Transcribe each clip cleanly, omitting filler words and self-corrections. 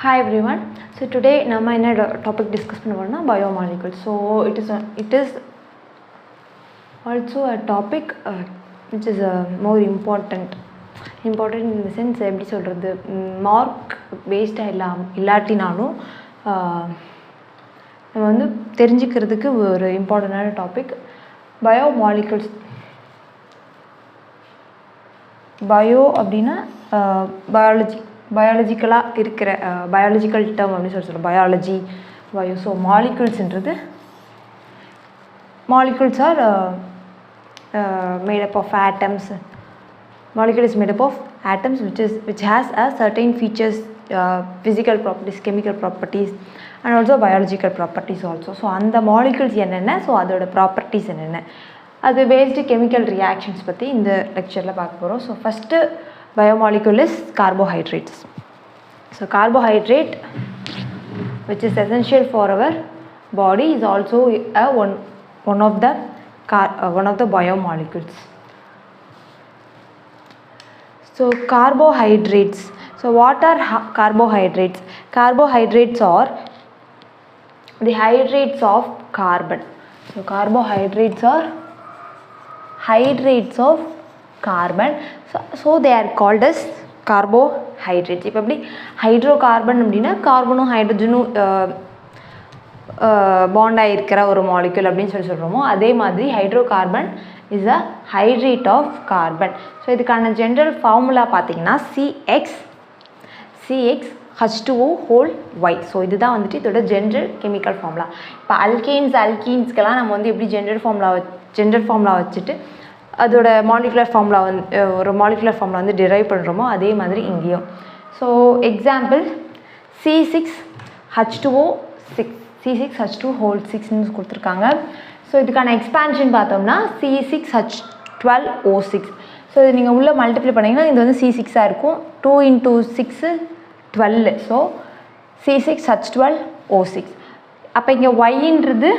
Hi everyone. So today நம்ம என்ன topic discuss பண்ண போறோம்னா biomolecules. So it is also a topic which is more important in the sense எப்படி சொல்றது mark பேஸ்டா இல்லாட்டினாலும் நம்ம வந்து தெரிஞ்சிக்கிறதுக்கு ஒரு இம்பார்ட்டன்டான டாபிக் biomolecules. பயோ அப்படின்னா பயாலஜிக்கலாக இருக்கிற பயாலஜிக்கல் டேர்ம் அப்படின்னு சொல்கிறோம் பயாலஜி பயோ. ஸோ மாலிகுல்ஸ்ன்றது molecules are made up of atoms. Molecule is made up of atoms which has a certain features, physical properties, chemical properties and also biological properties also. So அந்த molecules என்னென்ன, so அதோட properties என்னென்ன, அது based chemical reactions பற்றி இந்த லெக்சரில் பார்க்க போகிறோம். So first biomolecule is carbohydrates. So carbohydrate which is essential for our body is also one of the biomolecules. So carbohydrates. So what are carbohydrates? Carbohydrates are the hydrates of carbon. So carbohydrates are hydrates of carbon. So they are called as carbohydrates. இப்போ எப்படி hydrocarbon அப்படின்னா கார்பனும் ஹைட்ரஜனும் பாண்டாக இருக்கிற ஒரு molecule அப்படின்னு சொல்கிறோமோ அதே மாதிரி hydrocarbon is a hydrate of carbon. So இதுக்கான ஜென்ரல் ஃபார்முலா பார்த்தீங்கன்னா CH2O(Y). ஸோ இதுதான் வந்துட்டு இதோட ஜென்ரல் கெமிக்கல் ஃபார்முலா. இப்போ அல்கீன்ஸ்க்கெல்லாம் நம்ம வந்து எப்படி ஜென்ரல் ஃபார்முலா வச்சுட்டு அதோட மாலிகுலர் ஃபார்முலா ஒரு மாலிகுலர் ஃபார்முலா வந்து டிரைவ் பண்ணுறோமோ அதே மாதிரி இங்கேயும். ஸோ எக்ஸாம்பிள் C6H2O6 கொடுத்துருக்காங்க. ஸோ இதுக்கான எக்ஸ்பான்ஷன் பார்த்தோம்னா C6H12O6. ஸோ இது நீங்கள் உள்ளே மல்டிப்ளை பண்ணிங்கன்னா இது வந்து C6ஆக இருக்கும். 2 × 6 12. So C6H12O6. அப்போ இங்கே ஒய்ன்றது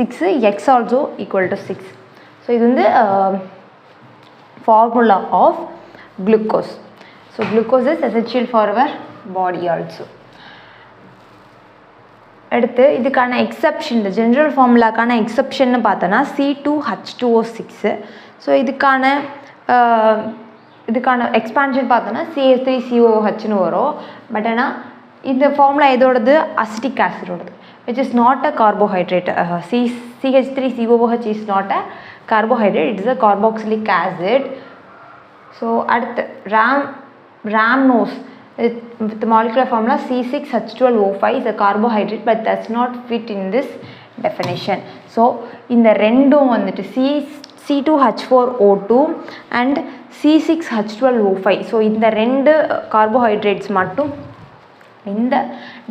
6, x also equal to 6. So இது வந்து formula of glucose. So glucose is essential for our body also. அடுத்து இதுக்கான எக்ஸப்ஷன், இந்த ஜென்ரல் ஃபார்முலாக்கான எக்ஸப்ஷன்னு பார்த்தோன்னா C2H2O6. ஸோ இதுக்கான எக்ஸ்பான்ஷன் பார்த்தோன்னா CH3COOHன்னு வரும். பட் ஆனால் இந்த ஃபார்முலா எதோடது அசிட்டிக் ஆசிடோடது, which is not a carbohydrate. CH3COOH is not a carbohydrate, it is a carboxylic acid. So அடுத்து rhamnose with the molecular formula C6H12O5 is a carbohydrate but does not fit in this definition. So இந்த ரெண்டும் வந்துட்டு C2H4O2 and C6H12O5. So இந்த ரெண்டு carbohydrates மட்டும் இந்த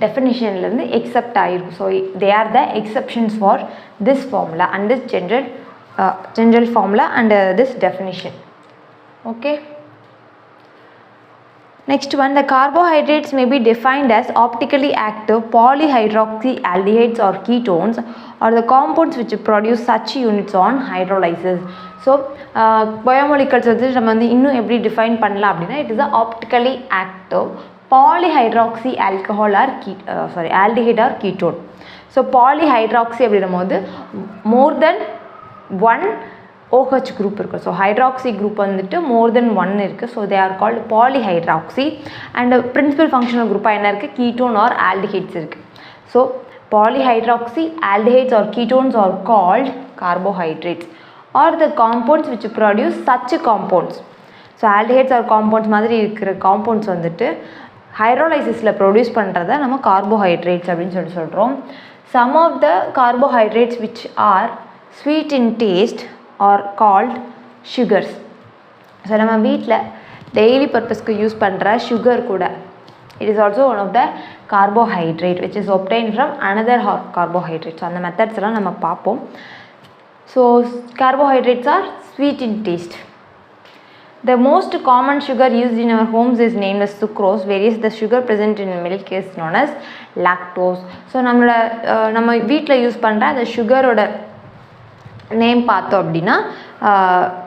டெஃபினிஷன்லேருந்து accept ஆகிருக்கும். So they R the exceptions for this formula and this general formula and this definition. Okay, next one, the carbohydrates may be defined as optically active polyhydroxyaldehydes or ketones or the compounds which produce such units on hydrolysis. So biomolecules வந்து நம்ம வந்து இன்னும் எப்படி define பண்ணலாம் அப்படின்னா it is a optically active polyhydroxy alcohol or aldehyde or ketone. So polyhydroxy அப்படின்னும் போது more than 1 OH group இருக்குது. ஸோ ஹைட்ராக்சி குரூப் வந்துட்டு மோர் தென் 1 இருக்குது. So they are called polyhydroxy and principal functional குரூப்பாக என்ன இருக்குது, கீட்டோன் ஆர் ஆல்டிஹைட்ஸ் இருக்குது. So polyhydroxy aldehydes or ketones are called carbohydrates or the compounds which produce such compounds. So aldehydes or compounds மாதிரி இருக்கிற compounds வந்துட்டு ஹைட்ரோலைசிஸில் produce பண்ணுறத நம்ம carbohydrates அப்படின்னு சொல்கிறோம். Some of the carbohydrates which are sweet in taste are called sugars. So நம்ம வீட்டில் daily பர்பஸ்க்கு யூஸ் பண்ணுற சுகர் கூட it is also one of the carbohydrate which is obtain from another carbohydrates. அந்த மெத்தட்ஸ் எல்லாம் நம்ம பார்ப்போம். So carbohydrates are sweet in taste. The most common sugar used in our homes is named as sucrose, whereas the sugar present in milk is known as lactose. So நம்ம வீட்டில் use பண்ணுற அந்த சுகரோட name பார்த்தோம் அப்படின்னா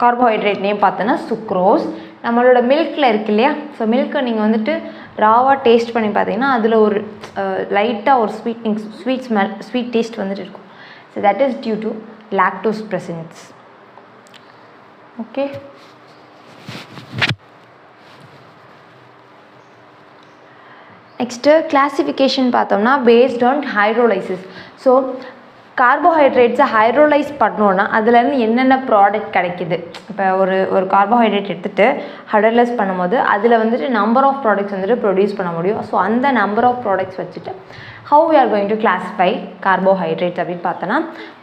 carbohydrate name பார்த்தோன்னா sucrose. நம்மளோட மில்கில் இருக்கு இல்லையா, ஸோ மில்கை நீங்கள் வந்துட்டு ராவாக டேஸ்ட் பண்ணி பார்த்தீங்கன்னா அதில் ஒரு லைட்டாக ஒரு ஸ்வீட் ஸ்மெல், ஸ்வீட் டேஸ்ட் வந்துட்டு இருக்கும். So that is due to lactose presence. Okay, next classification பார்த்தோம்னா பேஸ்ட் ஆன் ஹைட்ரோலைசிஸ். ஸோ கார்போஹைட்ரேட்ஸை ஹைட்ரோலைஸ் பண்ணோன்னா அதுலேருந்து என்னென்ன ப்ராடக்ட் கிடைக்கிது. இப்போ ஒரு கார்போஹைட்ரேட் எடுத்துகிட்டு ஹைட்ரோலைஸ் பண்ணும்போது அதில் வந்துட்டு நம்பர் ஆஃப் ப்ராடக்ட்ஸ் வந்துட்டு ப்ரொடியூஸ் பண்ண முடியும். ஸோ அந்த நம்பர் ஆஃப் ப்ராடக்ட்ஸ் வச்சுட்டு how we are going to classify carbohydrates அப்படின்னு பார்த்தோன்னா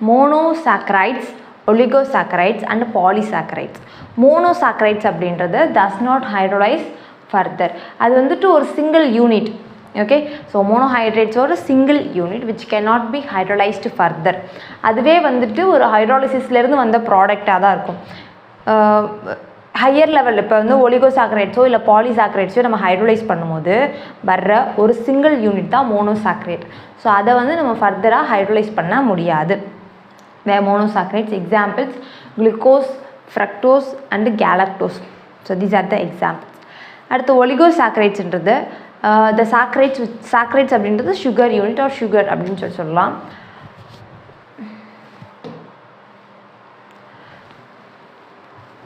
monosaccharides, oligosaccharides and polysaccharides. Monosaccharides அப்படின்றது டஸ் நாட் ஹைட்ரோலைஸ் ஃபர்தர். அது வந்துட்டு ஒரு சிங்கிள் யூனிட். ஓகே, ஸோ மோனோஹைட்ரேட்ஸோட single unit which cannot be hydrolysed further. அதுவே வந்துட்டு ஒரு ஹைட்ராலிசிஸ்லேருந்து வந்த ப்ராடக்டாக தான் இருக்கும். ஹையர் லெவல் இப்போ வந்து ஒலிகோசாக்கரைட்ஸோ இல்லை பாலிசாக்கரைட்ஸோ நம்ம ஹைட்ரோலைஸ் பண்ணும்போது வர்ற ஒரு சிங்கிள் யூனிட் தான் மோனோசாக்கரைட். ஸோ அதை வந்து நம்ம ஃபர்தராக ஹைட்ரோலைஸ் பண்ண முடியாது. Monosaccharides examples glucose, fructose and galactose. So these are the examples. அடுத்து ஒலிகோசாக்கரைட்ஸ்ன்றது the சாக்கரைட்ஸ் அப்படின்றது சுகர் யூனிட் ஆர் சுகர் அப்படின்னு சொல்லலாம்.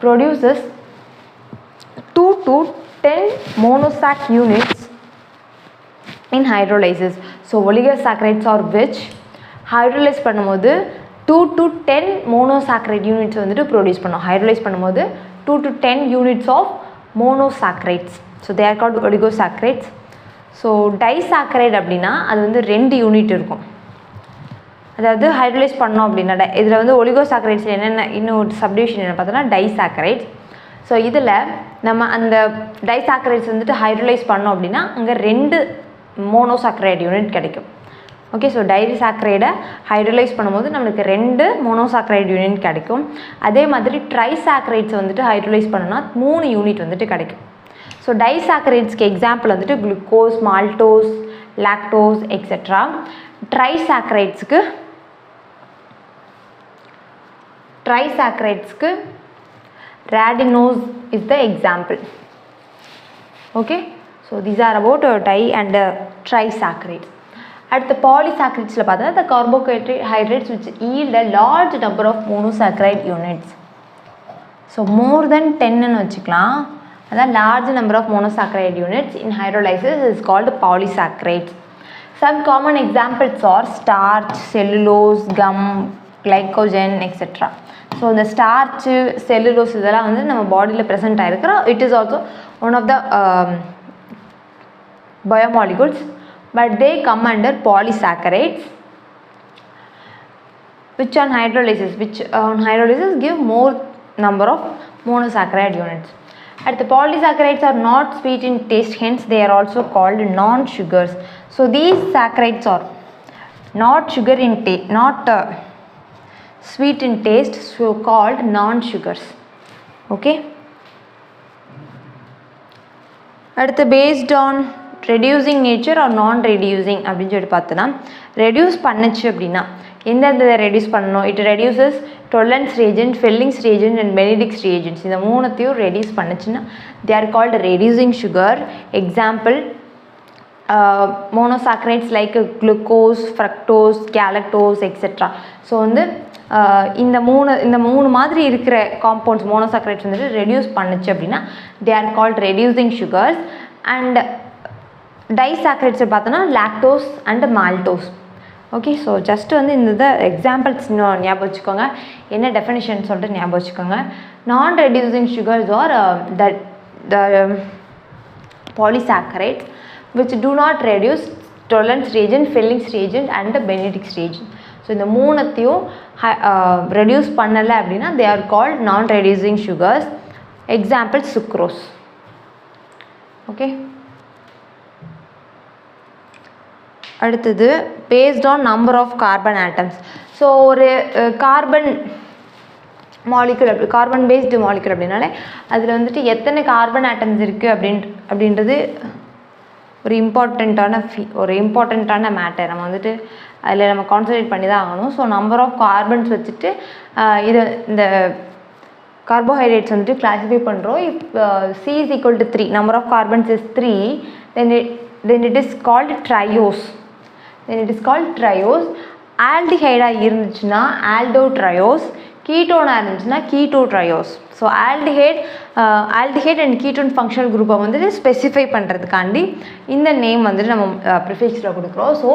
produces 2 to 10 monosac units in hydrolysis. So oligosaccharides are which hydrolyze பண்ணும்போது 2 to 10 monosaccharide units வந்துட்டு produce பண்ணும். Hydrolyse பண்ணும்போது 2 to 10 units of monosaccharides. So they are called oligosaccharides. So disaccharide அப்படின்னா அது வந்து 2 unit இருக்கும். அதாவது ஹைட்ரோலைஸ் பண்ணோம் அப்படின்னா இதில் வந்து ஒலிகோசாக்கரைட்ஸில் என்னென்ன இன்னும் சப்டிவிஷன் என்ன பார்த்தோன்னா டைசாக்கரைட்ஸ். ஸோ இதில் நம்ம அந்த டைசாக்கரைட்ஸ் வந்துட்டு ஹைட்ரோலைஸ் பண்ணோம் அப்படின்னா அங்கே 2 மோனோசாக்கரைட் யூனிட் கிடைக்கும். ஓகே, ஸோ டைசாக்கரைடை ஹைட்ரோலைஸ் பண்ணும்போது நம்மளுக்கு 2 மோனோசாக்கரைட் யூனிட் கிடைக்கும். அதே மாதிரி ட்ரைசாக்கரைட்ஸ் வந்துட்டு ஹைட்ரோலைஸ் பண்ணோன்னா 3 யூனிட் வந்துட்டு கிடைக்கும். ஸோ டைசாக்கரைட்ஸ்க்கு எக்ஸாம்பிள் வந்துட்டு குளுக்கோஸ், மால்டோஸ், லாக்டோஸ் எக்ஸெட்ரா. ட்ரைசாக்கரைட்ஸ்க்கு radinose is the example. Okay, so these are about di and trisaccharides. At the polysaccharides la paatha the carbohydrates which yield a large number of monosaccharide units. So more than 10 nu vechikalam. That large number of monosaccharide units in hydrolysis is called polysaccharides. Some common examples are starch, cellulose, gum, glycogen etc. So the starch, cellulose இதெல்லாம் வந்து நம்ம பாடியில் present ஆயிருக்கிற it is also one of the biomolecules, but they come under polysaccharides which on hydrolysis give more number of monosaccharide units. At the polysaccharides are not sweet in taste, hence they are also called non-sugars. So these saccharides are not sugar in taste, not sweet in taste, so called non-sugars. Okay. At the based on reducing nature or non-reducing அப்படின்னு சொல்லி பார்த்தோன்னா reduce பண்ணுச்சு அப்படின்னா எந்தெந்த reduce பண்ணணும், it reduces tolerance reagent, Felling's reagent and Benedict's reagents. இந்த மூணுத்தையும் reduce பண்ணுச்சுன்னா they are called reducing sugar. Example monosaccharides like glucose, fructose, galactose etc. So வந்து இந்த மூணு மாதிரி இருக்கிற காம்பவுண்ட்ஸ் மோனோசாக்கரைட்ஸ் வந்துட்டு ரெடியூஸ் பண்ணுச்சு அப்படின்னா they are called reducing sugars. And டைசாக்கரைட்ஸ் பார்த்தோன்னா lactose and maltose. Okay, so just வந்து இந்த எக்ஸாம்பிள்ஸ் இன்னும் ஞாபகம் வச்சுக்கோங்க, என்ன டெஃபினிஷன் சொல்லிட்டு ஞாபகம் வச்சுக்கோங்க. நான் reducing sugars R the polysaccharides which do not reduce Tollens reagent, Felling's reagent and the Benedict's reagent. So இந்த மூணுத்தையும் ரெடியூஸ் பண்ணலை அப்படின்னா they are called non reducing sugars. Example sucrose. Okay, அடுத்தது based on number of carbon atoms. So ஒரு carbon molecule carbon based molecule அப்படின்னாலே அதில் வந்துட்டு எத்தனை கார்பன் ஆட்டம்ஸ் இருக்குது அப்படின்றது ஒரு இம்பார்ட்டண்ட்டான மேட்டர். நம்ம வந்துட்டு அதில் நம்ம கான்சன்ட்ரேட் பண்ணி தான் ஆகணும். ஸோ நம்பர் ஆஃப் கார்பன்ஸ் வச்சுட்டு இந்த carbohydrates வந்துட்டு classify பண்ணுறோம். if C is equal to 3, number of carbons is 3, then it is called triose. aldehyde இருந்துச்சுன்னா aldotriose, ketone இருந்துச்சுன்னா ketotriose. So aldehyde and ketone functional group வந்துட்டு ஸ்பெசிஃபை பண்ணுறதுக்காண்டி இந்த name வந்துட்டு நம்ம ப்ரிஃபிக்ஸில் கொடுக்குறோம். ஸோ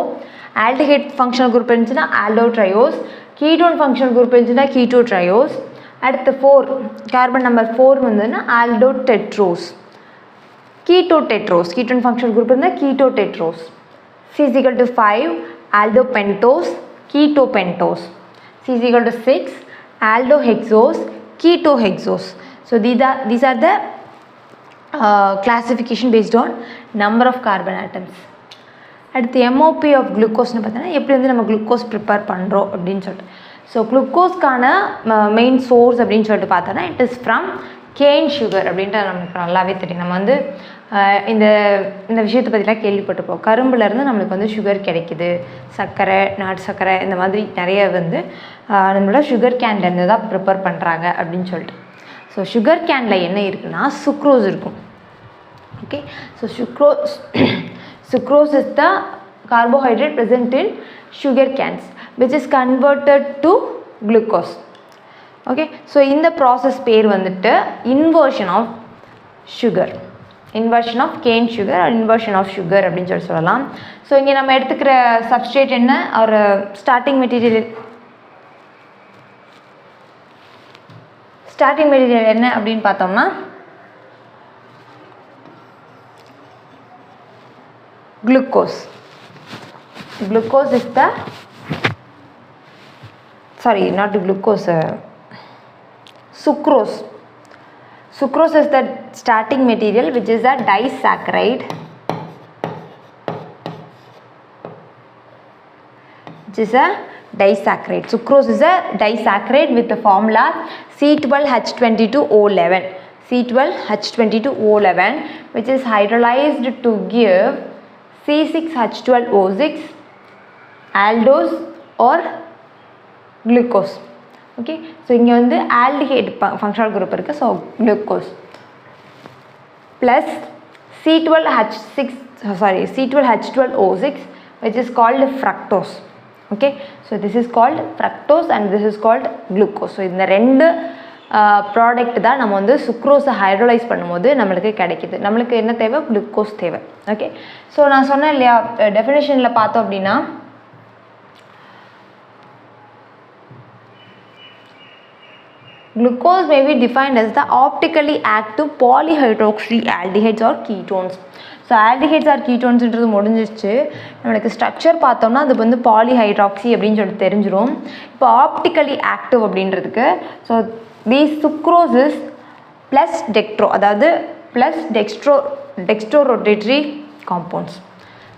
aldehyde functional group இருந்துச்சுன்னா aldotriose, ketone functional group இருந்துச்சுன்னா ketotriose. அடுத்து 4 கார்பன் நம்பர் 4 வந்துன்னா aldotetrose, ketotetrose, ketone functional group இருந்தால் ketotetrose. C is equal to 5 aldopentose, ketopentose. C is equal to 6 aldohexose, ketohexose. So these are the classification based on number of carbon atoms. அடுத்து MOP of glucose பார்த்தோன்னா எப்படி வந்து நம்ம glucose prepare பண்ணுறோம் அப்படின்னு சொல்லிட்டு. So குளுக்கோஸ்க்கான main source அப்படின்னு சொல்லிட்டு பார்த்தோன்னா it is from can sugar அப்படின்ட்டு நமக்கு நல்லாவே தெரியும். நம்ம வந்து இந்த விஷயத்தை பற்றிலாம் கேள்விப்பட்டிருப்போம். கரும்புலேருந்து நம்மளுக்கு வந்து சுகர் கிடைக்குது, சர்க்கரை, நாட்டு சர்க்கரை, இந்த மாதிரி நிறைய வந்து நம்மளோட சுகர் கேன்லேருந்து தான் ப்ரிப்பேர் பண்ணுறாங்க அப்படின்னு சொல்லிட்டு. ஸோ சுகர் கேனில் என்ன இருக்குன்னா சுக்ரோஸ் இருக்கும். Okay, so sucrose is the carbohydrate present in sugar cans which is converted to glucose. Okay, so in the process பேர் வந்துட்டு inversion of cane sugar or inversion of sugar அப்படின்னு சொல்லலாம். So இங்கே நம்ம எடுத்துக்கிற சப்ஸ்ட்ரேட் என்ன, ஒரு ஸ்டார்டிங் மெட்டீரியல் என்ன அப்படின்னு பார்த்தோம்னா glucose is the sucrose is the starting material which is a disaccharide sucrose is a disaccharide with the formula C12H22O11 which is hydrolyzed to give C6H12O6 aldose or glucose. Okay, so இங்கே வந்து aldehyde functional group இருக்கு. So glucose plus C12H12O6 which is called fructose. Okay, so this is called fructose and this is called glucose. So இந்த ரெண்டு product தான் நம்ம வந்து சுக்ரோஸை hydrolyse பண்ணும்போது நம்மளுக்கு கிடைக்கிது. நம்மளுக்கு என்ன தேவை, குளுக்கோஸ் தேவை. ஓகே, ஸோ நான் சொன்னேன் இல்லையா, டெஃபினேஷனில் பார்த்தோம் அப்படின்னா glucose may be defined as the optically active polyhydroxy aldehydes or ketones. So aldehydes or ketonesன்றது முடிஞ்சிருச்சு. நம்மளுக்கு ஸ்ட்ரக்சர் பார்த்தோம்னா அது வந்து பாலிஹைட்ராக்சி அப்படின்னு சொல்லிட்டு தெரிஞ்சிடும். இப்போ ஆப்டிக்கலி ஆக்டிவ் அப்படின்றதுக்கு so these sucrose is plus dextro, அதாவது plus dextrorotatory compounds.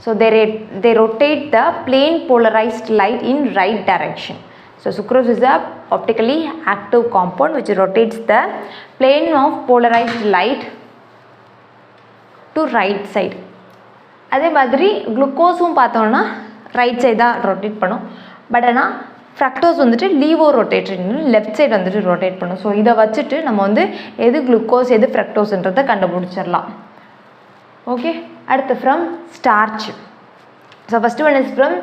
So they rotate the plane polarized light in right direction. So sucrose is a optically active compound which rotates the plane of polarized light to right side. அதே மாதிரி குளுக்கோஸும் பார்த்தோம்னா right side தான் rotate பண்ணும். But ஆனால் fructose வந்துட்டு லீவோ ரொட்டேட்டரின்னு left side வந்துட்டு rotate பண்ணும். So இதை வச்சுட்டு நம்ம வந்து எது குளுக்கோஸ் எது ஃப்ரக்டோஸ்ன்றதை கண்டுபிடிச்சிடலாம். ஓகே, அடுத்து from starch. So first one is from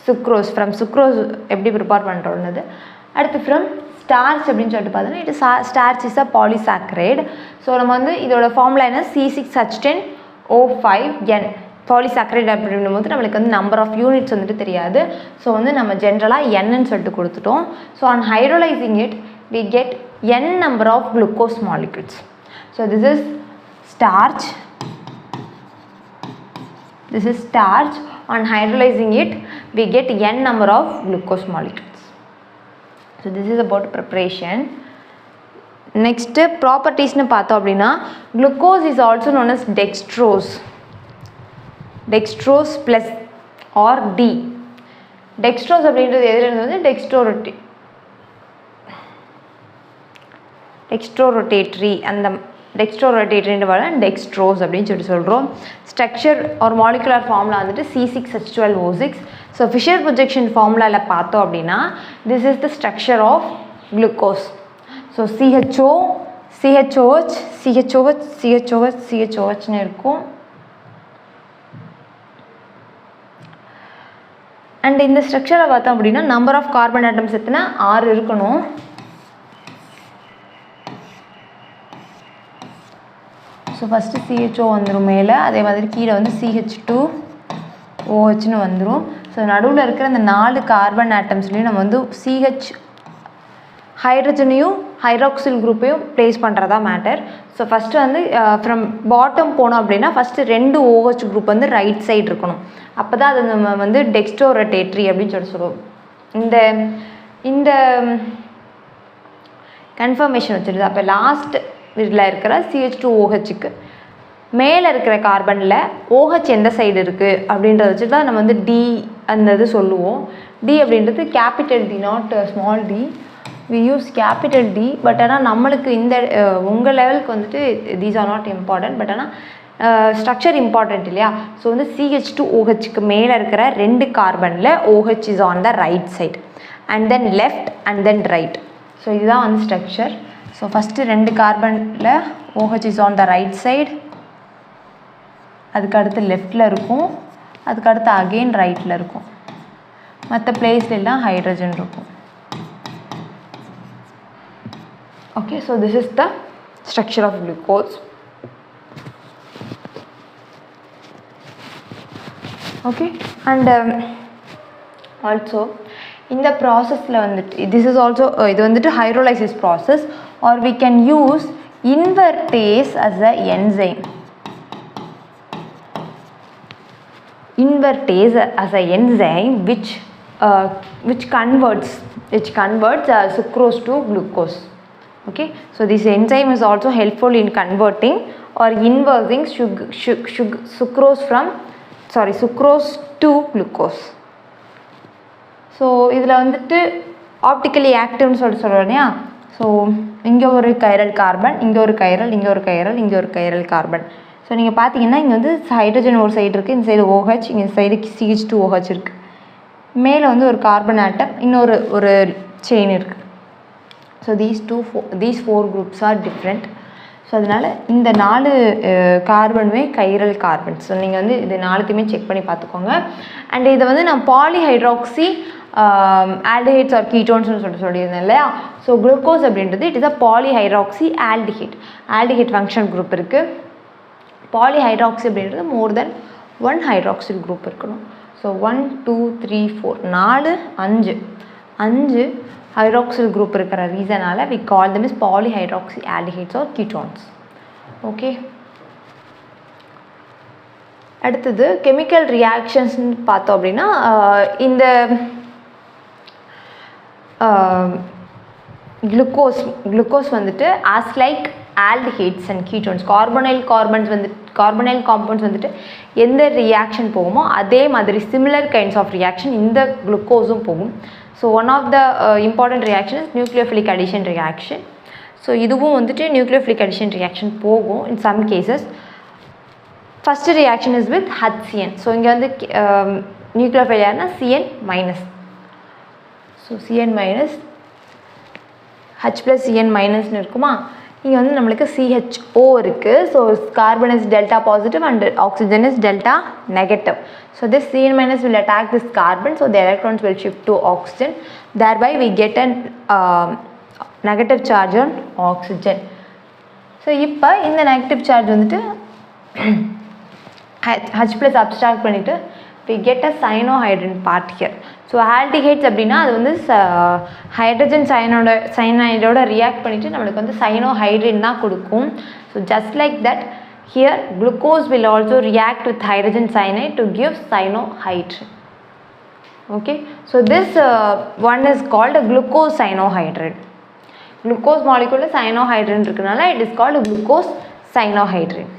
sucrose. எப்படி ப்ரிப்பேர் பண்ணுறோன்னது. அடுத்து ஃப்ரம் ஸ்டார்ச் அப்படின்னு சொல்லிட்டு பார்த்தோன்னா இது starch is a polysaccharide. So நம்ம வந்து இதோட ஃபார்முலா என்ன, C6H10O5N. பாலிசாக்கரைடு அப்படின்னும் போது நம்மளுக்கு வந்து நம்பர் ஆஃப் யூனிட்ஸ் வந்துட்டு தெரியாது. ஸோ வந்து நம்ம ஜென்ரலாக என்னன்னு சொல்லிட்டு கொடுத்துட்டோம். So on hydrolysing it we get n number of glucose molecules. So this is starch. On hydrolyzing it we get n number of glucose molecules. So this is about preparation. Next properties nu paatho appadina glucose is also known as dextrose plus or D. Dextrose அப்படின்றது எதிலிருந்து வந்து dextrorotatory அந்த dextrorotatoryன்றதால dextrose அப்படின்னு சொல்கிறோம். Structure ஒரு molecular formula வந்துட்டு C6H12O6. So Fisher projection ஃபார்முலாவில் பார்த்தோம் அப்படின்னா this is the structure of glucose. So so CHO CHOH CHOH CHOH CHOHன்னு இருக்கும். அண்ட் இந்த ஸ்ட்ரக்சரை பார்த்தோம் அப்படின்னா நம்பர் ஆஃப் கார்பன் ஆட்டம்ஸ் எத்தனை 6 இருக்கணும். ஸோ ஃபஸ்ட்டு CHO வந்துடும் மேலே, அதே மாதிரி கீழே வந்து CH2OHன்னு வந்துடும். ஸோ நடுவில் இருக்கிற அந்த 4 கார்பன் ஆட்டம்ஸ்லேயும் நம்ம வந்து CH ஹைட்ரஜனையும் ஹைட்ராக்சில் குரூப்பையும் ப்ளேஸ் பண்ணுறதா மேட்டர். ஸோ ஃபஸ்ட்டு வந்து ஃப்ரம் பாட்டம் போனோம் அப்படின்னா ஃபஸ்ட்டு 2 OH குரூப் வந்து ரைட் சைடு இருக்கணும். அப்போ தான் அது நம்ம வந்து டெக்ஸ்டோரோட்டேட்ரி அப்படின்னு சொல்லுவோம். இந்த கன்ஃபர்மேஷன் வச்சுருது. அப்போ லாஸ்ட் இதில் இருக்கிற CH2OHக்கு மேலே இருக்கிற கார்பனில் OH எந்த சைடு இருக்குது அப்படின்றத வச்சு தான் நம்ம வந்து D அந்த இது சொல்லுவோம். D அப்படின்றது capital D, not small d. we use capital D. But ஆனால் நம்மளுக்கு இந்த உங்கள் லெவலுக்கு வந்துட்டு these are not important. But ஆனால் ஸ்ட்ரக்சர் இம்பார்ட்டண்ட் இல்லையா? ஸோ வந்து CH2OHக்கு மேலே இருக்கிற 2 கார்பனில் OH is on the right side and then left and then right. So இதுதான் வந்து ஸ்ட்ரக்சர். ஸோ ஃபஸ்ட்டு 2 கார்பனில் OH is on the right side, அதுக்கு அடுத்து லெஃப்டில் இருக்கும், அதுக்கு அடுத்து அகெயின் ரைட்டில் இருக்கும். மற்ற பிளேஸ்லாம் ஹைட்ரஜன் இருக்கும். Okay, so this is the structure of glucose. Okay, and also இந்த ப்ராசஸில் வந்துட்டு திஸ் இஸ் ஆல்சோ இது வந்துட்டு hydrolysis process or we can use invertase as a enzyme. Invertase as a enzyme which converts sucrose to glucose. Okay, so this enzyme is also helpful in converting or inversing sucrose to glucose. So இதில் வந்துட்டு optically ஆக்டிவ்னு சொல்கிறோம் இல்லையா? So இங்கே ஒரு chiral carbon, இங்கே ஒரு chiral, இங்கே ஒரு கைரல், இங்கே ஒரு கைரல் கார்பன். ஸோ நீங்கள் பார்த்தீங்கன்னா இங்கே வந்து ஹைட்ரஜன் ஒரு சைடு இருக்குது, இந்த சைடு OH, இங்கே சைடு CH2OH இருக்குது. மேலே வந்து ஒரு கார்பன் ஆட்டம், இன்னொரு செயின் இருக்குது. So these 4 groups are different. So அதனால் இந்த 4 கார்பனுமே கைரல் கார்பன். ஸோ நீங்கள் வந்து இது 4த்தையுமே செக் பண்ணி பார்த்துக்கோங்க. அண்ட் இதை வந்து நான் பாலிஹைட்ராக்சி ஆல்டிஹைட்ஸ் ஆர் கீட்டோன்ஸ்னு சொல்லியிருந்தேன் இல்லையா? ஸோ குளுக்கோஸ் அப்படின்றது it is a polyhydroxy aldehyde function group இருக்குது. பாலிஹைட்ராக்சி அப்படின்றது மோர் தென் 1 ஹைட்ராக்சில் குரூப் இருக்கணும். ஸோ 1 2 3 4 5 ஹைட்ராக்சில் குரூப் இருக்கிற ரீசனால் we call them as polyhydroxy aldehydes or ketones. Okay, அடுத்தது கெமிக்கல் ரியாக்ஷன்ஸ்னு பார்த்தோம் அப்படின்னா இந்த குளுக்கோஸ் வந்துட்டு as like aldehydes and ketones, carbonyl compounds வந்துட்டு எந்த ரியாக்ஷன் போகுமோ அதே மாதிரி சிமிலர் கைண்ட்ஸ் ஆஃப் ரியாக்ஷன் இந்த குளுக்கோஸும் போகும். So one of the important reaction is nucleophilic addition reaction. So இதுவும் வந்துட்டு நியூக்ளியோஃபிலிக் அடிஷன் ரியாக்ஷன் போகும் in some cases. First reaction is with HCN. So இங்கே வந்து நியூக்ளியோஃபைல் யாருன்னா CN minus. So CN minus H plus CN மைனஸ்னு இருக்குமா? இங்கே வந்து நம்மளுக்கு CHO இருக்குது. So carbon is delta positive and oxygen is delta negative. So this CN minus will attack this carbon, so the electrons will shift to oxygen. Thereby we get an negative charge on oxygen. So இப்போ இந்த negative charge வந்துட்டு H plus abstract பண்ணிவிட்டு we get a cyanohydrin part here. So aldehydes அப்படின்னா அது வந்து hydrogen சயனைடோட react பண்ணிவிட்டு நம்மளுக்கு வந்து சைனோஹைட்ரின் தான் கொடுக்கும். So just like that here glucose will also react with hydrogen cyanide to give cyanohydrin. Okay, so this one is called a glucose cyanohydrin. Glucose molecule cyanohydrin irukanaala it is called glucose cyanohydrin.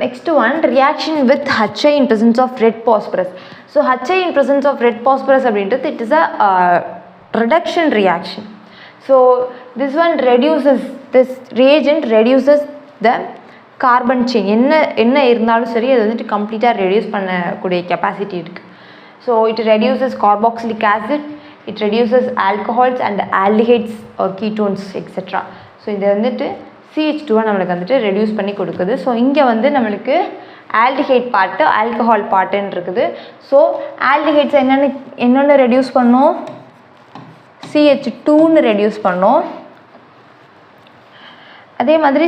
Next one, reaction with HI in presence of red phosphorus. So HI in presence of red phosphorus அப்படின்றது it is a reduction reaction. So this one reduces, this reagent reduces the carbon chain. என்ன இருந்தாலும் சரி அது வந்துட்டு கம்ப்ளீட்டாக reduce பண்ணக்கூடிய capacity இருக்குது. So it reduces carboxylic acid, it reduces alcohols and aldehydes or ketones etc. So இது வந்துட்டு CH2 நம்மளுக்கு வந்துட்டு ரெடியூஸ் பண்ணி கொடுக்குது. ஸோ இங்கே வந்து நம்மளுக்கு ஆல்டிஹைட் பார்ட்டு ஆல்கஹால் பார்ட்டுன்னு இருக்குது. ஸோ ஆல்டிஹைட்ஸ் என்னென்னு ரெடியூஸ் பண்ணோம், CH2ன்னு ரெடியூஸ் பண்ணோம். அதே மாதிரி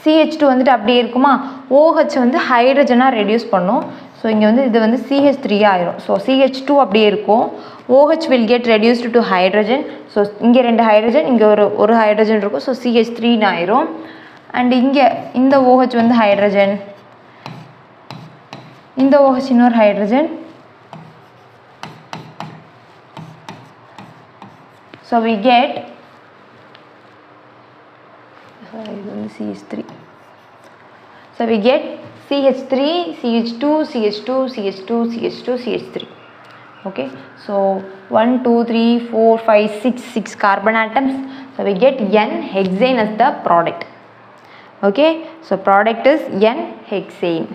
CH2 வந்துட்டு அப்படியே இருக்குமா, OH வந்து ஹைட்ரஜனாக ரெடியூஸ் பண்ணோம். ஸோ இங்கே வந்து இது வந்து CH3 ஆயிரும். ஸோ CH2 அப்படியே இருக்கும், OH will get reduced to hydrogen. So இங்கே 2 ஹைட்ரஜன், இங்கே ஒரு ஹைட்ரஜன் இருக்கும். ஸோ CH3ன்னு ஆயிரும். அண்ட் இங்கே இந்த OH வந்து ஹைட்ரஜன், இந்த OH இன்னொரு ஹைட்ரஜன். ஸோ we get இது வந்து CH3. So we get CH3, CH2, CH2, CH2, CH2, CH3. Okay, so 1, 2, 3, 4, 5, 6 carbon atoms. So we get N-hexane as the product. Okay, so product is N-hexane.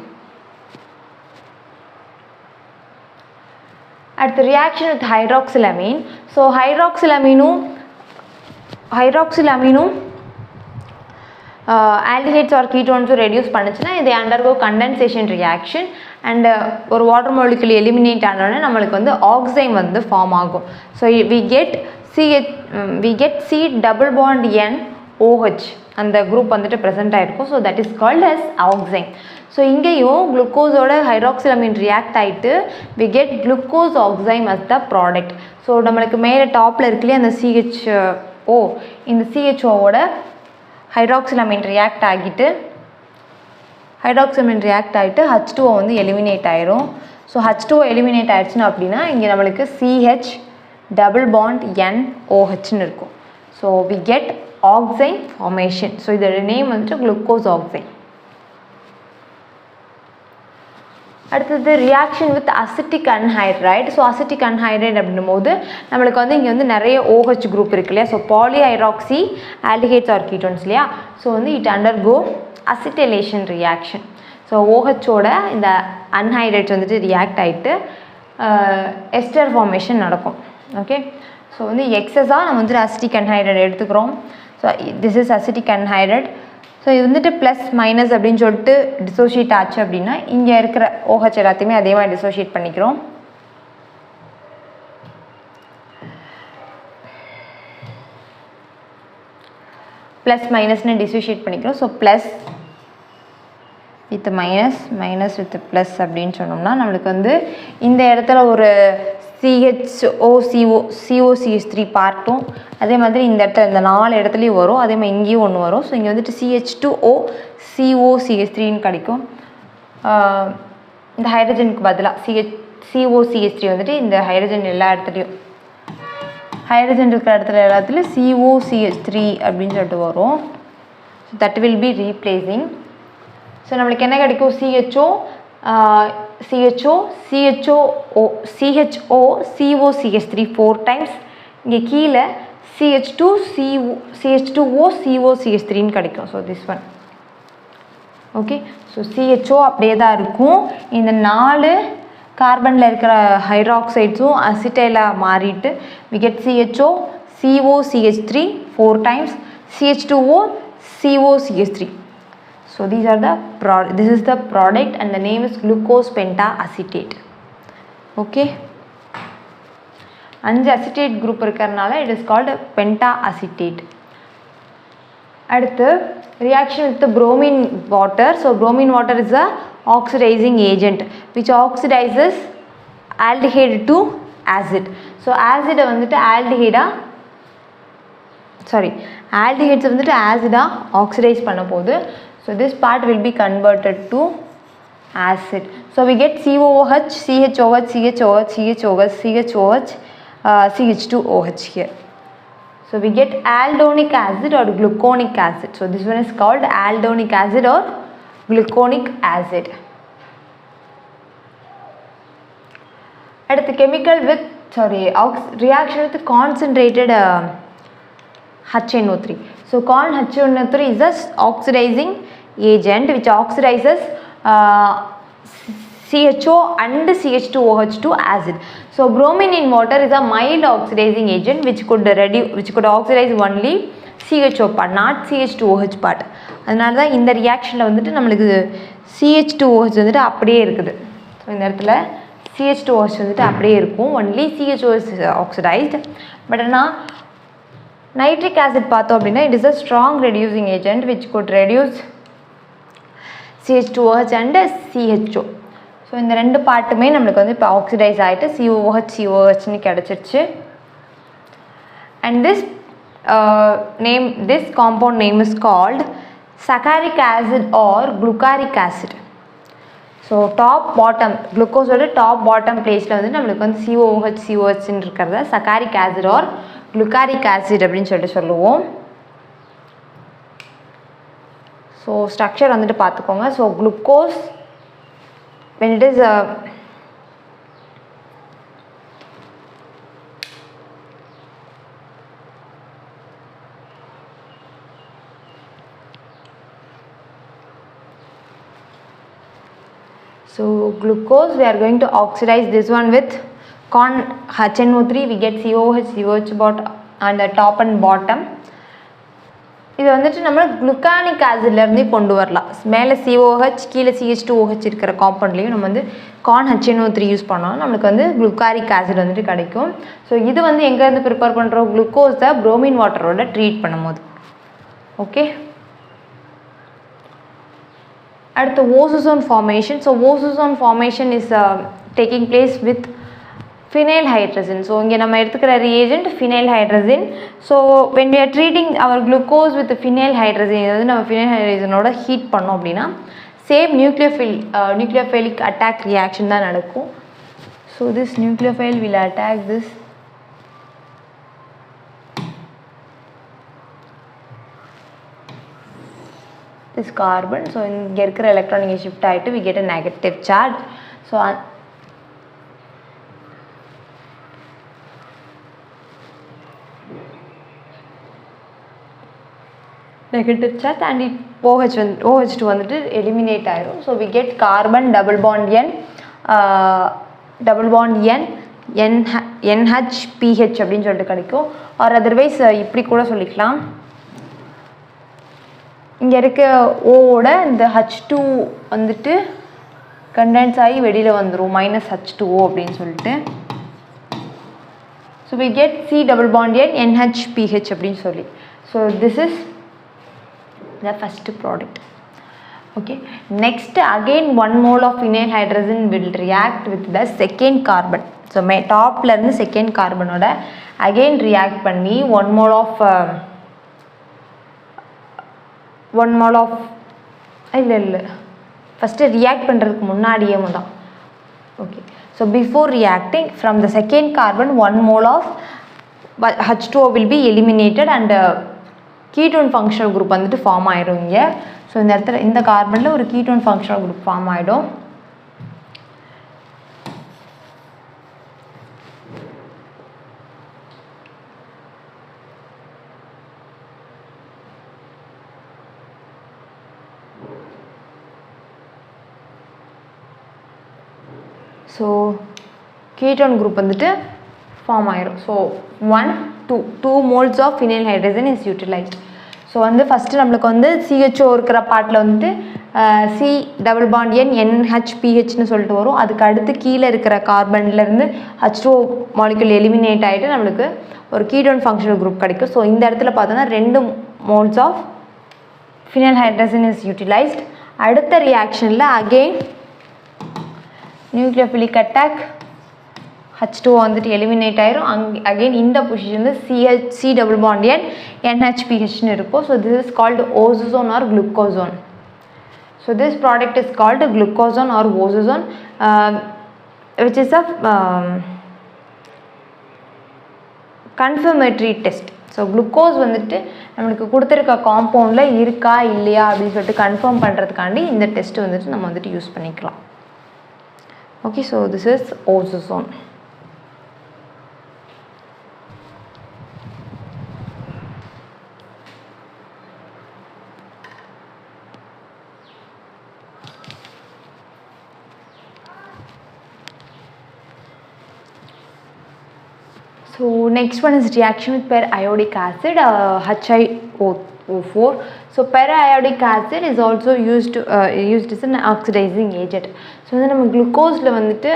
At the reaction with hydroxylamine, so hydroxylamine aldehydes or ketones reduce பண்ணுச்சுனா இது undergo condensation reaction and ஒரு water molecule eliminate ஆனோடனே நம்மளுக்கு வந்து oxime வந்து form ஆகும். So we get C double bond N OH அந்த group வந்துட்டு present ஆகிருக்கும். So that is called as oxime. So இங்கேயும் குளுக்கோஸோட ஹைட்ராக்சிலமின் ரியாக்ட் ஆகிட்டு we get glucose oxime as the product. So நம்மளுக்கு மேலே டாப்பில் இருக்குல்லையே அந்த CHO, இந்த CHOவோட ஹைட்ராக்சிலமின் ரியாக்ட் ஆகிட்டு H2O வந்து எலிமினேட் ஆயிரும். ஸோ H2O எலிமினேட் ஆயிடுச்சுன்னா அப்படின்னா இங்கே நம்மளுக்கு CH டபுள் பாண்ட் NOHன்னு இருக்கும். So we get oxime formation. So இதோட நேம் வந்துட்டு குளுக்கோஸ் ஆக்சைம். அடுத்தது reaction with acetic anhydride. So acetic anhydride அப்படின்னும் போது நம்மளுக்கு வந்து இங்கே வந்து நிறைய OH குரூப் இருக்கு இல்லையா. So polyhydroxy aldehydes or ketones இல்லையா. ஸோ வந்து it undergo acetylation reaction. So OHோட இந்த அன்ஹைட்ரைட்ஸ் வந்துட்டு ரியாக்ட் ஆகிட்டு எஸ்டர் ஃபார்மேஷன் நடக்கும். ஓகே, ஸோ வந்து எக்ஸஸாக நம்ம வந்துட்டு அசிட்டிக் அன்ஹைட்ரைட் எடுத்துக்கிறோம். So this is acetic anhydride. So இது வந்துட்டு ப்ளஸ் மைனஸ் அப்படின்னு சொல்லிட்டு டிசோஷியேட் ஆச்சு அப்படின்னா இங்கே இருக்கிற OH எல்லாத்தையுமே அதே மாதிரி டிசோஷியேட் பண்ணிக்கிறோம். ப்ளஸ் மைனஸ்னு டிசோஷியேட் பண்ணிக்கிறோம். So plus with minus, minus with plus அப்படின்னு சொன்னோம்னா நம்மளுக்கு வந்து இந்த இடத்துல ஒரு COCH3 பார்ட்டும் அதே மாதிரி இந்த இடத்துல இந்த 4 இடத்துலையும் வரும். அதே மாதிரி இங்கேயும் ஒன்று வரும். ஸோ இங்கே வந்துட்டு CH2O COCH3ன்னு கிடைக்கும். இந்த ஹைட்ரஜனுக்கு பதிலாக COCH3 வந்துட்டு இந்த ஹைட்ரஜன் எல்லா இடத்துலையும், ஹைட்ரஜன் இருக்கிற இடத்துல எல்லாத்துலேயும் COCH3 அப்படின்னு சொல்லிட்டு வரும். So that will be replacing. So நம்மளுக்கு என்ன கிடைக்கும், CHO COCH3 4 டைம்ஸ். இங்கே கீழே CH2O COCH3ன்னு கிடைக்கும். So this one. Okay, so CHO அப்படியே தான் இருக்கும். இந்த 4 கார்பனில் இருக்கிற ஹைட்ராக்சைட்ஸும் அசிட்டைலாக மாறிட்டு we get CHO COCH3 4 times, CH2O COCH3. So these are the this is the product and the name is glucose pentaacetate. Okay, 5 acetate group இருக்கறனால it is called pentaacetate. அடுத்து reaction with the bromine water. So bromine water is a oxidizing agent which oxidizes aldehyde to acid. So acid வந்துட்டு aldehydes வந்துட்டு acid-ஆ oxidize பண்ண போகுது. So this part will be converted to acid. So we get COOH, CHOH, CHOH, CHOH, CHOH, CH2OH here. So we get aldonic acid or gluconic acid. So this one is called aldonic acid or gluconic acid. At the chemical with reaction with concentrated HNO3. So HNO3 is a oxidizing agent which oxidizes CHO and CH2OH2 acid. So bromine in water is a mild oxidizing agent which could oxidize only CHO part, not CH2OH part. அதனால தான் இந்த ரியாக்ஷனில் வந்துட்டு நம்மளுக்கு CH2OH வந்துட்டு அப்படியே இருக்குது. So இந்த இடத்துல CH2OH வந்துட்டு அப்படியே இருக்கும், only CHO is oxidized. But ஆனால் நைட்ரிக் ஆசிட் பார்த்தோம் அப்படின்னா it is a strong reducing agent which could reduce CH2OH and CHO. So இந்த ரெண்டு பார்ட்டுமே நம்மளுக்கு வந்து இப்போ ஆக்சிடைஸ் ஆகிட்டு COHன்னு கிடச்சிருச்சு. And this compound name is called saccharic acid or glucaric acid. So top bottom குளுக்கோஸோட டாப் பாட்டம் பிளேஸில் வந்து நம்மளுக்கு வந்து COHன்னு இருக்கிறத saccharic acid or glucaric acid அப்படின்னு சொல்லுவோம். ஸோ ஸ்ட்ரக்சர் வந்துட்டு பார்த்துக்கோங்க. So glucose when it is so glucose we are going to oxidize this one with con HNO3, we get COH bot on the top and bottom. இது வந்துட்டு நம்ம gluconic ஆசிட்லேருந்தே கொண்டு வரலாம். மேலே COH கீழே CH2OH இருக்கிற காம்பவுண்ட்லேயும் நம்ம வந்து கான் HNO3 யூஸ் பண்ணோம், நம்மளுக்கு வந்து குளுக்காரிக் ஆசிட் வந்துட்டு கிடைக்கும். ஸோ இது வந்து எங்கேருந்து ப்ரிப்பேர் பண்ணுறோம், குளுக்கோஸை ப்ரோமின் வாட்டரோட ட்ரீட் பண்ணும்போது. ஓகே, அடுத்து osazone formation. So osazone formation is taking place with phenyl hydrazine. So இங்கே நம்ம எடுத்துக்கிற reagent phenyl hydrazine. So when we are treating our glucose with phenyl hydrazine, அதாவது நம்ம phenyl hydrazine ஹீட் பண்ணோம் அப்படின்னா சேம் nucleophilic attack reaction தான் நடக்கும். So this nucleophile will attack this carbon. So இங்கே இருக்கிற எலக்ட்ரான் இங்கே ஷிஃப்ட் ஆகிட்டு we get a negative charge. So negative charge and it OH2 வந்துட்டு eliminate ஆயிரும். So we get carbon double bond NHPH அப்படின்னு சொல்லிட்டு கிடைக்கும். ஆர் அதர்வைஸ் இப்படி கூட சொல்லிக்கலாம், இங்கே இருக்க ஓட இந்த H2 வந்துட்டு கண்டென்ஸ் ஆகி வெளியில் வந்துடும் -H2O அப்படின்னு சொல்லிட்டு. So we get C double bond NHPH அப்படின்னு சொல்லி. So this is the first product. Okay, next again 1 mole of phenyl hydrazine will react with the second carbon. So top la irundhu second carbon oda again react panni 1 mole of illa first react பண்றதுக்கு முன்னாடியே தான். Okay, so before reacting from the second carbon 1 mole of H2O will be eliminated and ketone functional group வந்துட்டு form ஆயிடும் இங்கே. So இந்த இடத்துல இந்த கார்பனில் ஒரு ketone functional group ஃபார்ம் ஆகிடும். ஸோ ketone group வந்துட்டு ஃபார்ம் ஆயிடும். So 2 moles of phenyl hydrazine is utilized. So வந்து ஃபஸ்ட்டு நம்மளுக்கு வந்து CHO இருக்கிற பார்ட்டில் வந்துட்டு C double bond NHPHன்னு சொல்லிட்டு வரும். அதுக்கு அடுத்து கீழே இருக்கிற கார்பன்லேருந்து H2O மாலிகுல் எலிமினேட் ஆகிட்டு நம்மளுக்கு ஒரு ketone functional group கிடைக்கும். ஸோ இந்த இடத்துல பார்த்தோன்னா 2 moles of phenyl hydrazine is utilized. அடுத்த ரியாக்ஷனில் அகெயின் நியூக்ளியோஃபிலிக் அட்டாக் H2O வந்துட்டு எலிமினேட் ஆயிரும். அகெயின் இந்த பொசிஷனில் C double bond NHPHன்னு இருக்கும். So this is called osazone or glucosazone. So this product is called glucosazone or osazone which is a confirmatory test. So glucose வந்துட்டு நம்மளுக்கு கொடுத்துருக்க காம்பவுண்டில் இருக்கா இல்லையா அப்படின்னு சொல்லிட்டு கன்ஃபார்ம் பண்ணுறதுக்காண்டி இந்த டெஸ்ட் வந்துட்டு நம்ம வந்துட்டு யூஸ் பண்ணிக்கலாம். Okay, so this is osazone. So next one is reaction with periodic acid, HiO4. So periodic acid is also used as an oxidizing agent. So வந்து நம்ம குளுக்கோஸ்ல வந்துட்டு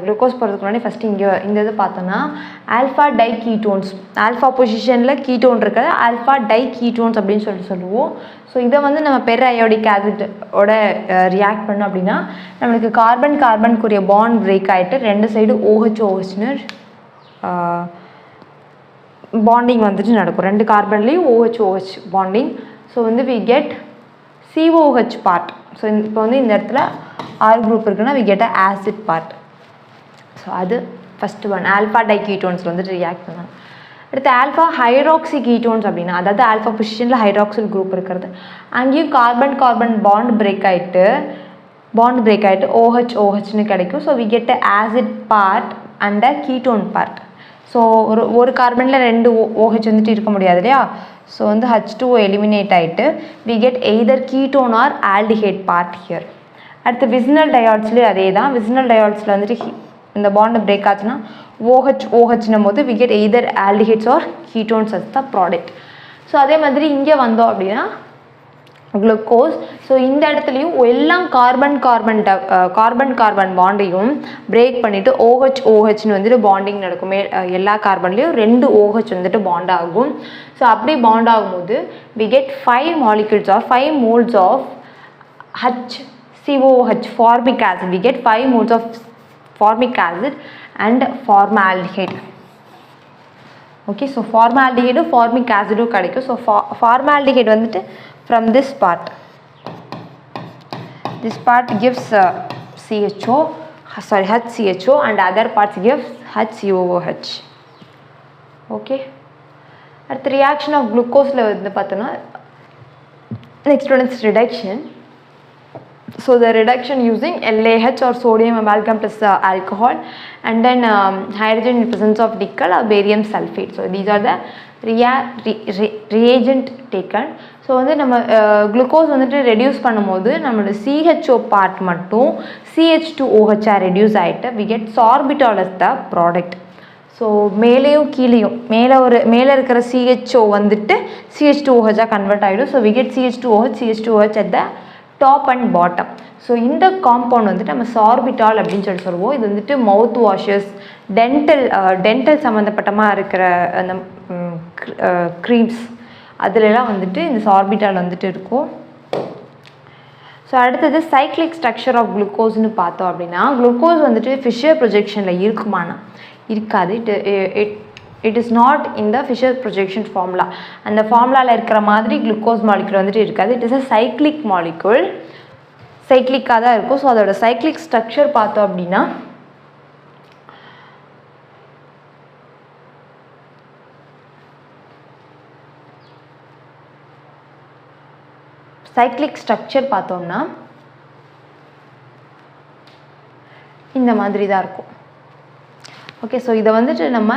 குளுக்கோஸ் போகிறதுக்கு முன்னாடி ஃபஸ்ட்டு இந்த இது பார்த்தோன்னா ஆல்ஃபா டை கீட்டோன்ஸ், ஆல்ஃபா பொசிஷனில் ketone இருக்கிறது ஆல்ஃபா டை கீட்டோன்ஸ் அப்படின்னு சொல்லுவோம். ஸோ இதை வந்து நம்ம பெர்அயோடிக் ஆசிடோட ரியாக்ட் பண்ணோம் அப்படின்னா நம்மளுக்கு கார்பனுக்குரிய பாண்ட் பிரேக் ஆகிட்டு ரெண்டு சைடு OH-OHன்னு பாண்டிங் வந்துட்டு நடக்கும். ரெண்டு கார்பன்லேயும் OH-OH பாண்டிங். ஸோ வந்து we get COH part. So இப்போ வந்து இந்த இடத்துல R குரூப் இருக்குன்னா we get acid part. So அது first one, alpha diketones வந்துட்டு ரியாக்ட் பண்ணாங்க. அடுத்து ஆல்ஃபா ஹைட்ராக்சி கீட்டோன்ஸ் அப்படின்னா அதாவது ஆல்ஃபா பொசிஷனில் ஹைட்ராக்சில் குரூப் இருக்கிறது, அங்கேயும் கார்பன் பாண்ட் பிரேக் ஆகிட்டு OH-OHன்னு கிடைக்கும். So we get acid part and ketone part. So ஒரு கார்பனில் ரெண்டு OH வந்துட்டு இருக்க முடியாது இல்லையா. ஸோ வந்து H2O எலிமினேட் ஆகிட்டு we get either ketone or aldehyde part here. அடுத்து விசினல் டயால்ஸ்லேயும் அதே தான். விசினல் டயால்ஸில் வந்துட்டு இந்த பாண்டு பிரேக் ஆச்சுன்னா OH-OHன்னும் போது we get either aldehydes or ketones as the product. So அதே மாதிரி இங்கே வந்தோம் அப்படின்னா குளுக்கோஸ். ஸோ இந்த இடத்துலையும் எல்லாம் கார்பன் பாண்டையும் பிரேக் பண்ணிவிட்டு OH-OHன்னு வந்துட்டு பாண்டிங் நடக்கும். எல்லா கார்பன்லேயும் ரெண்டு OH வந்துட்டு பாண்ட் ஆகும். ஸோ அப்படி பாண்ட் ஆகும்போது we get 5 molecules or 5 moles of HCOH formic acid. We get 5 moles of formic acid and formaldehyde. Okay, so formaldehyde formic acid கிடைக்கும். So formaldehyde வந்துட்டு from this part gives HCHO and other parts gives HCOOH. Okay, at the reaction of glucose வந்து பார்த்தோன்னா next one is reduction. So the reduction using LaH or sodium amalgam plus alcohol and then hydrogen in presence of nickel or barium sulfate. So these are the reagent taken. So வந்து நம்ம glucose வந்துட்டு reduce பண்ணும்போது நம்மளோட CHO part மட்டும் CH2OH reduce ஆகிட்டு we get sorbitol as the product. So மேலேயும் கீழேயும் மேலே இருக்கிற CHO வந்துட்டு CH2OH கன்வெர்ட் ஆகிடும். So we get CH2OH at the top and bottom. So இந்த காம்பவுண்ட் வந்துட்டு நம்ம சார்பிட்டால் அப்படின்னு சொல்லுவோம். இது வந்துட்டு மவுத் வாஷஸ், டென்டல் சம்மந்தப்பட்டமாக இருக்கிற அந்த க்ரீம்ஸ் அதிலெல்லாம் வந்துட்டு இந்த சார்பிட்டால் வந்துட்டு இருக்கும். ஸோ அடுத்தது சைக்ளிக் ஸ்ட்ரக்சர் ஆஃப் குளுக்கோஸ்னு பார்த்தோம் அப்படின்னா குளுக்கோஸ் வந்துட்டு ஃபிஷர் ப்ரொஜெக்ஷனில் இருக்குமானா இருக்காது. It is not in the Fischer projection formula. அந்த ஃபார்முலாவில் இருக்கிற மாதிரி குளுக்கோஸ் மாலிக்யூல் வந்துட்டு இருக்காது. It is a cyclic molecule, சைக்ளிக்காக தான் இருக்கும். ஸோ அதோட சைக்ளிக் ஸ்ட்ரக்சர் பார்த்தோம் அப்படின்னா பார்த்தோம்னா இந்த மாதிரி தான் இருக்கும். ஓகே, ஸோ இதை வந்துட்டு நம்ம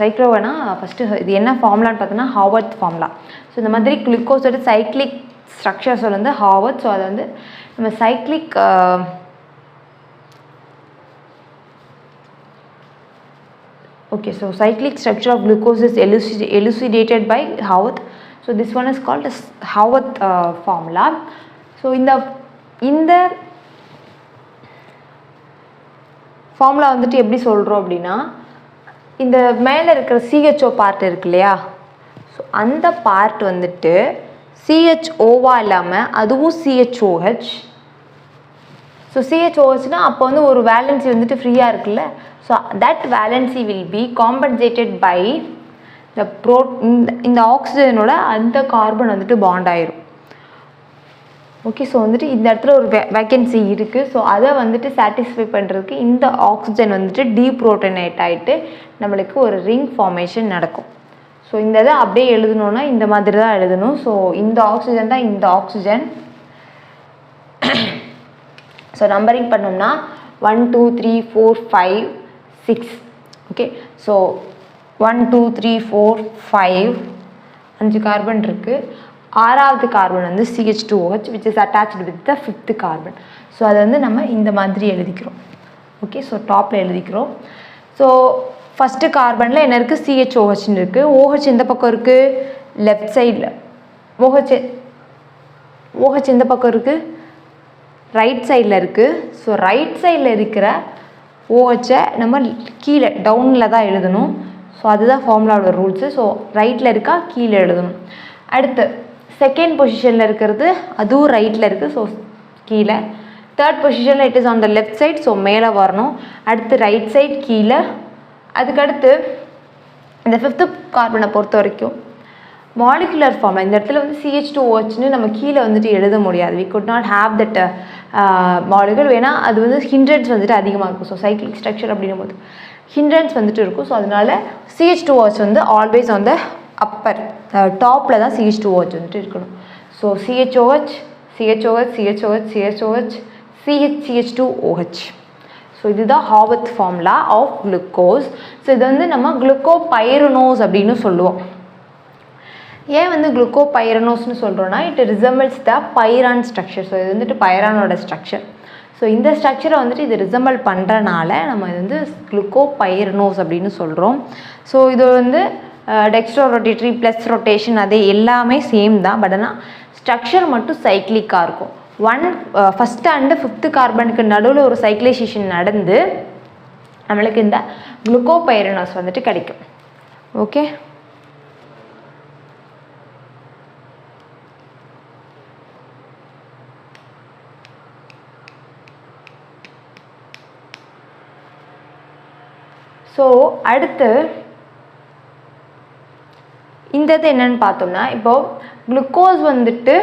சைக்ளோவேனா ஃபஸ்ட்டு இது என்ன ஃபார்முலான்னு பார்த்தோன்னா ஹாவர்த் ஃபார்முலா. ஸோ இந்த மாதிரி குளுக்கோஸோட சைக்ளிக் ஸ்ட்ரக்சர்ஸ் வந்து ஹாவர்த். ஸோ அதை வந்து நம்ம cyclic okay, so cyclic structure of glucose is elucidated by Haworth. So this one is called as Haworth formula. So in the formula வந்துட்டு எப்படி சொல்கிறோம் அப்படின்னா இந்த மேலே இருக்கிற CHO பார்ட் இருக்கு இல்லையா. ஸோ அந்த பார்ட் வந்துட்டு CHOவா இல்லாமல் அதுவும் CHOH. ஸோ CHOHனால் அப்போ வந்து ஒரு வேலன்சி வந்துட்டு ஃப்ரீயாக இருக்குல்ல. So that valency will be compensated by இந்த ஆக்சிஜனோட அந்த கார்பன் வந்துட்டு பாண்ட் ஆயிரும். ஓகே, ஸோ வந்துட்டு இந்த இடத்துல ஒரு வேக்கன்சி இருக்குது. ஸோ அதை வந்துட்டு சாட்டிஸ்ஃபை பண்ணுறதுக்கு இந்த ஆக்சிஜன் வந்துட்டு டீப்ரோட்டனேட் ஆகிட்டு நம்மளுக்கு ஒரு ரிங் ஃபார்மேஷன் நடக்கும். ஸோ இந்த இதை அப்படியே எழுதணுன்னா இந்த மாதிரி தான் எழுதணும். ஸோ இந்த ஆக்சிஜன் தான் இந்த ஆக்சிஜன். ஸோ நம்பரிங் பண்ணோம்னா 1 2 3 4 5 6. ஓகே, ஸோ 1 2 3 4 5 5 கார்பன் இருக்குது. ஆறாவது கார்பன் வந்து CH2OH which is attached with the 5th carbon. So அதை வந்து நம்ம இந்த மாதிரி எழுதிக்கிறோம். ஓகே, ஸோ டாப்பில் எழுதிக்கிறோம். ஸோ ஃபஸ்ட்டு கார்பனில் என்ன இருக்குது, CHOHன்னு இருக்குது. OH எந்த பக்கம் இருக்குது, லெஃப்ட் சைடில். OH எந்த பக்கம் இருக்குது, ரைட் சைடில் இருக்குது. ஸோ ரைட் சைடில் இருக்கிற OHஐ நம்ம கீழே டவுனில் தான் எழுதணும். ஸோ அதுதான் ஃபார்முலாவோட ரூல்ஸு. ஸோ ரைட்டில் இருக்கா கீழே எழுதணும். அடுத்து செகண்ட் பொசிஷனில் இருக்கிறது அதுவும் ரைட்டில் இருக்குது. ஸோ கீழே. தேர்ட் பொசிஷனில் it is on the left side. So மேலே வரணும். அடுத்து ரைட் சைட் கீழே. அதுக்கடுத்து இந்த ஃபிஃப்த்து கார்பனை பொறுத்த வரைக்கும் மாலிகுலர் ஃபார்மில் இந்த இடத்துல வந்து CH2OHன்னு நம்ம கீழே வந்துட்டு எழுத முடியாது. We could not have that molecule. ஏன்னா அது வந்து ஹிண்ட்ரன்ஸ் வந்துட்டு அதிகமாக இருக்கும். ஸோ சைக்ளிக் ஸ்ட்ரக்சர் அப்படின்னும் போது ஹிண்ட்ரன்ஸ் வந்துட்டு இருக்கும். ஸோ அதனால CH2OH வந்து ஆல்வேஸ் ஆன் த அப்பர் டாப்பில் தான் CH2OH வந்துட்டு இருக்கணும். So CHOH, CHOH, CHOH, CHOH, CH2OH. So இதுதான் ஹாவத் ஃபார்முலா ஆஃப் குளுக்கோஸ். ஸோ இது வந்து நம்ம குளுக்கோபைரனோஸ் அப்படின்னு சொல்லுவோம். ஏன் வந்து குளுக்கோபைரனோஸ்னு சொல்கிறோன்னா it resembles the pyran structure. So இது வந்துட்டு பைரானோட ஸ்ட்ரக்சர். ஸோ இந்த ஸ்ட்ரக்சரை வந்துட்டு இது ரிசம்பிள் பண்ணுறனால நம்ம இது வந்து குளுக்கோபைரனோஸ் அப்படின்னு சொல்கிறோம். ஸோ இது வந்து டெக்ஸ்ட்ரோ ரொட்டேட்டரி ப்ளஸ் ரொட்டேஷன் அதே எல்லாமே சேம் தான். பட் ஆனால் ஸ்ட்ரக்சர் மட்டும் சைக்ளிக்காக இருக்கும். ஃபஸ்ட்டு அண்டு ஃபிஃப்த்து கார்பனுக்கு நடுவில் ஒரு சைக்ளைசேஷன் நடந்து நம்மளுக்கு இந்த குளுக்கோபைரனோஸ் வந்துட்டு கிடைக்கும். ஓகே, ஸோ அடுத்து இந்த இது என்னன்னு பார்த்தோம்னா இப்போது குளுக்கோஸ் வந்துட்டு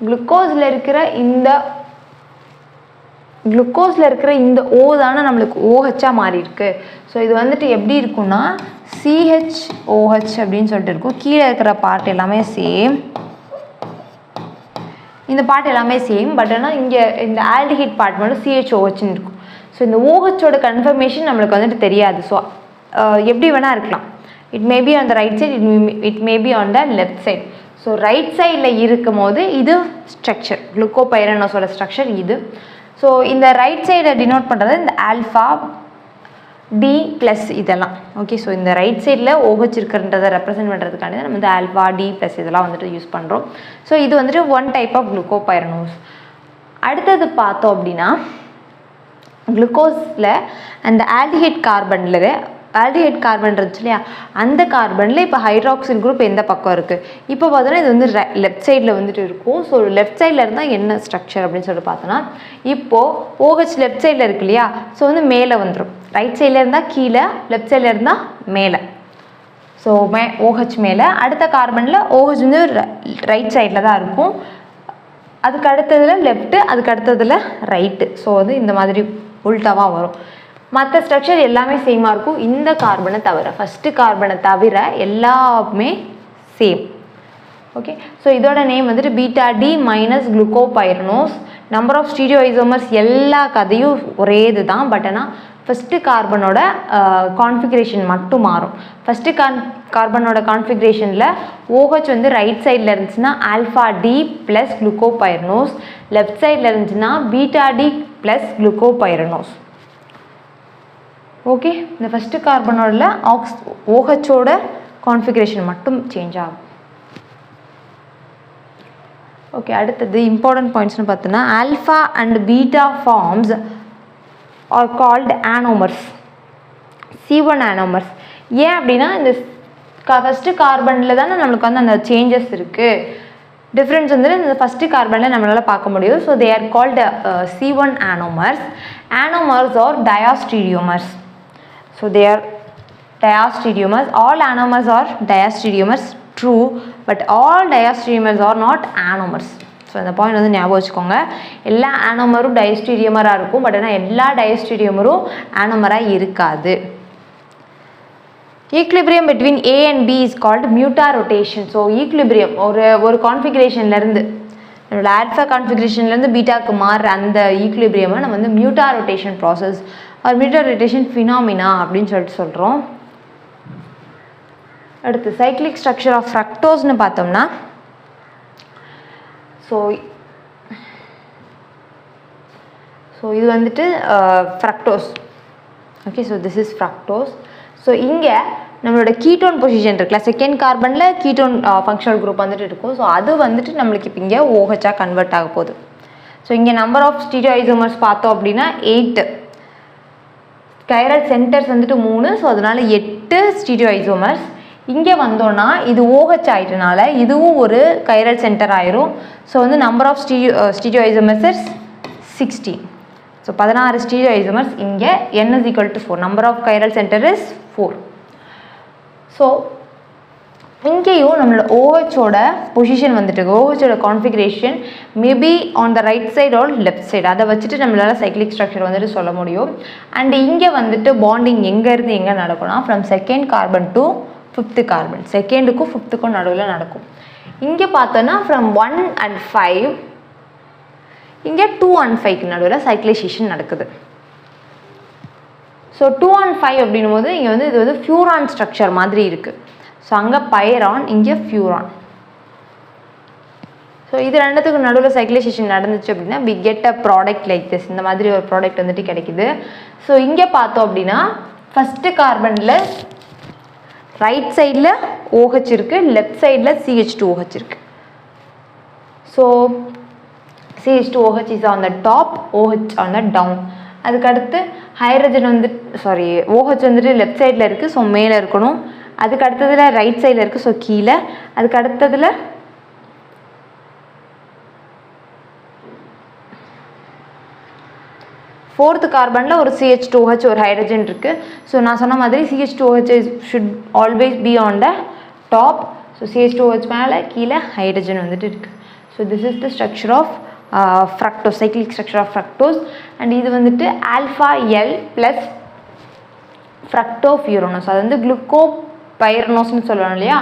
குளுக்கோஸில் இருக்கிற இந்த ஓ தானே நம்மளுக்கு OHஆ மாறி இருக்கு. ஸோ இது வந்துட்டு எப்படி இருக்குன்னா CHOH அப்படின்னு சொல்லிட்டு இருக்கும். கீழே இருக்கிற பார்ட் எல்லாமே சேம், இந்த பார்ட் எல்லாமே சேம். பட் ஆனால் இங்கே இந்த ஆல்டிஹைட் பார்ட் மட்டும் CHOHன்னு இருக்கும். ஸோ இந்த OHஓட கன்ஃபர்மேஷன் நம்மளுக்கு வந்துட்டு தெரியாது. ஸோ எப்படி வேணால் இருக்கலாம். It may be on the right side, it may be on the left side. So right சைடில் இருக்கும் போது இது ஸ்ட்ரக்சர், குளுக்கோபைரனோஸோட ஸ்ட்ரக்சர் இது. ஸோ இந்த ரைட் சைடை டினோட் பண்ணுறது இந்த ஆல்ஃபா D ப்ளஸ் இதெல்லாம். ஓகே, ஸோ இந்த ரைட் சைடில் OH இருக்கிறன்றதை ரெப்ரசென்ட் பண்ணுறதுக்காண்டி தான் நம்ம இந்த ஆல்ஃபா D ப்ளஸ் இதெல்லாம் வந்துட்டு யூஸ் பண்ணுறோம். ஸோ இது வந்துட்டு ஒன் டைப் ஆஃப் குளுக்கோபைரனோஸ். அடுத்தது பார்த்தோம் அப்படின்னா குளுக்கோஸில் அந்த ஆல்டிஹைட் கார்பன் இருந்துச்சு இல்லையா, அந்த கார்பனில் இப்போ ஹைட்ராக்சில் குரூப் எந்த பக்கம் இருக்குது. இப்போ பார்த்தோன்னா இது வந்து லெஃப்ட் சைடில் வந்துட்டு இருக்கும். ஸோ லெஃப்ட் சைடில் இருந்தால் என்ன ஸ்ட்ரக்சர் அப்படின்னு சொல்லிட்டு பார்த்தோன்னா இப்போது OH லெஃப்ட் சைடில் இருக்கு இல்லையா, ஸோ வந்து மேலே வந்துடும். ரைட் சைடில் இருந்தால் கீழே, லெஃப்ட் சைடில் இருந்தால் மேலே. ஸோ OH மேலே. அடுத்த கார்பனில் OH வந்து ரைட் சைடில் தான் இருக்கும். அதுக்கு அடுத்ததில் லெஃப்ட்டு, அதுக்கு அடுத்ததில் ரைட்டு. ஸோ வந்து இந்த மாதிரி உல்டாவாக வரும். மற்ற ஸ்ட்ரக்சர் எல்லாமே சேமாக இருக்கும் இந்த கார்பனை தவிர. ஃபஸ்ட்டு கார்பனை தவிர எல்லாமே சேம். ஓகே, ஸோ இதோட நேம் வந்துட்டு beta D minus glucopyranose. Number of stereoisomers எல்லா கதையும் ஒரே இது தான். பட் ஆனால் ஃபஸ்ட்டு கார்பனோட கான்ஃபிகரேஷன் மட்டும் மாறும். ஃபஸ்ட்டு கார்பனோட கான்ஃபிகரேஷனில் OH வந்து ரைட் சைடில் இருந்துச்சுன்னா alpha D plus glucopyranose, left சைடில் இருந்துச்சுன்னா beta D plus glucopyranose. Okay, இந்த ஃபஸ்ட்டு கார்பனோட OHஓட கான்ஃபிகரேஷன் மட்டும் சேஞ்ச் ஆகும். ஓகே, அடுத்தது இம்பார்ட்டன்ட் பாயிண்ட்ஸ்னு பார்த்தோன்னா alpha and beta forms are called anomers, C1 anomers. ஏன் அப்படின்னா இந்த ஃபஸ்ட்டு கார்பனில் தானே நம்மளுக்கு வந்து அந்த சேஞ்சஸ் இருக்குது, டிஃப்ரென்ஸ் வந்து இந்த ஃபஸ்ட்டு கார்பனில் நம்மளால் பார்க்க முடியும். So they are called C1 anomers. Anomers are diastereomers. So they are diastereomers. All anomers are diastereomers, true, but all diastereomers are not anomers. So இந்த பாயிண்ட் வந்து ஞாபகம் வச்சுக்கோங்க. எல்லா ஆனோமரும் டயஸ்டீரியமராக இருக்கும், பட் ஆனால் எல்லா டயஸ்டீரியமரும் ஆனோமராக இருக்காது. Equilibrium between A and B is called mutarrotation. So equilibrium ஒரு கான்ஃபிகரேஷன்லேருந்து நம்மளோட ஆல்ஃபா கான்ஃபிகரேஷன்லேருந்து பீட்டாவுக்கு மாறுற அந்த ஈக்லிபிரியமை நம்ம வந்து மியூட்டாரோட்டேஷன் ப்ராசஸ் ஆர் மியூட்டாரோட்டேஷன் ஃபினாமினா அப்படின்னு சொல்லிட்டு சொல்கிறோம். அடுத்து சைக்ளிக் ஸ்ட்ரக்சர் ஆஃப் ஃப்ரக்டோஸ்னு பார்த்தோம்னா ஸோ இது வந்துட்டு fructose. Okay, so this is fructose. So இங்கே நம்மளோட கீட்டோன் பொசிஷன் இருக்குல்ல, செகண்ட் கார்பனில் கீட்டோன் ஃபங்க்ஷனல் குரூப் வந்துட்டு இருக்கும். ஸோ அது வந்துட்டு நம்மளுக்கு இப்போ இங்கே OH கன்வெர்ட் ஆக போகுது. ஸோ இங்கே நம்பர் ஆஃப் ஸ்டீரியோஐசோமர்ஸ் பார்த்தோம் அப்படின்னா 8, கைரல் சென்டர்ஸ் வந்துட்டு 3. ஸோ அதனால் 8 ஸ்டீரியோஐசோமர்ஸ். இங்கே வந்தோன்னா இது OH ஆகிட்டனால இதுவும் ஒரு கைரல் சென்டர் ஆயிரும். ஸோ வந்து number of stereoisomers is 16. So 16 stereoisomers. இங்கே n is equal to 4. Number of chiral centre is 4. So இங்கேயும் நம்மளோட OHோட பொசிஷன் வந்துட்டு OHோட configuration maybe on the right side or left side, அதை வச்சுட்டு நம்மளால் சைக்ளிக் ஸ்ட்ரக்சர் வந்துட்டு சொல்ல முடியும். அண்ட் இங்கே வந்துட்டு பாண்டிங் எங்கேருந்து எங்கே நடக்கும்னா from second carbon to 5th carbon, செகண்டுக்கும் 5th நடுவில் நடக்கும். இங்கே பார்த்தோன்னா ஃப்ரம் 1 and 5, இங்கே 2 and 5 நடுவில் சைக்ளைசேஷன் நடக்குது. ஸோ 2 and 5 அப்படின்னும் போது இங்கே வந்து இது வந்து ஃபியூரான் ஸ்ட்ரக்சர் மாதிரி இருக்குது. ஸோ அங்கே பைரான், இங்கே ஃபியூரான். ஸோ இது ரெண்டுத்துக்கு நடுவில் சைக்ளைசேஷன் நடந்துச்சு அப்படின்னா we get a product like this. இந்த மாதிரி ஒரு ப்ராடக்ட் வந்துட்டு கிடைக்குது. ஸோ இங்கே பார்த்தோம் அப்படின்னா ஃபஸ்ட்டு கார்பனில் ரைட் சைடில் OH இருக்குது, லெஃப்ட் சைடில் CH2OH இருக்குது. So CH2OH is on the top, OH on the down. அதுக்கடுத்து ஹைட்ரஜன் வந்து OH வந்துட்டு லெஃப்ட் சைடில் இருக்குது. ஸோ மேலே இருக்கணும். அதுக்கு அடுத்ததில் ரைட் சைடில் இருக்குது. ஸோ கீழே. அதுக்கு அடுத்ததில் 4th கார்பனில் ஒரு CH2OH ஒரு ஹைட்ரஜன் இருக்குது. ஸோ நான் சொன்ன மாதிரி CH2OH should always be on the top. So CH2OH மேலே கீழே ஹைட்ரஜன் வந்துட்டு இருக்குது. So this is the structure of fructose, cyclic structure of fructose. And இது வந்துட்டு ஆல்ஃபா எல் ப்ளஸ் ஃப்ரக்டோஃபியூரனோஸ். அது வந்து குளுக்கோபைரனோஸ்னு சொல்லணும் இல்லையா,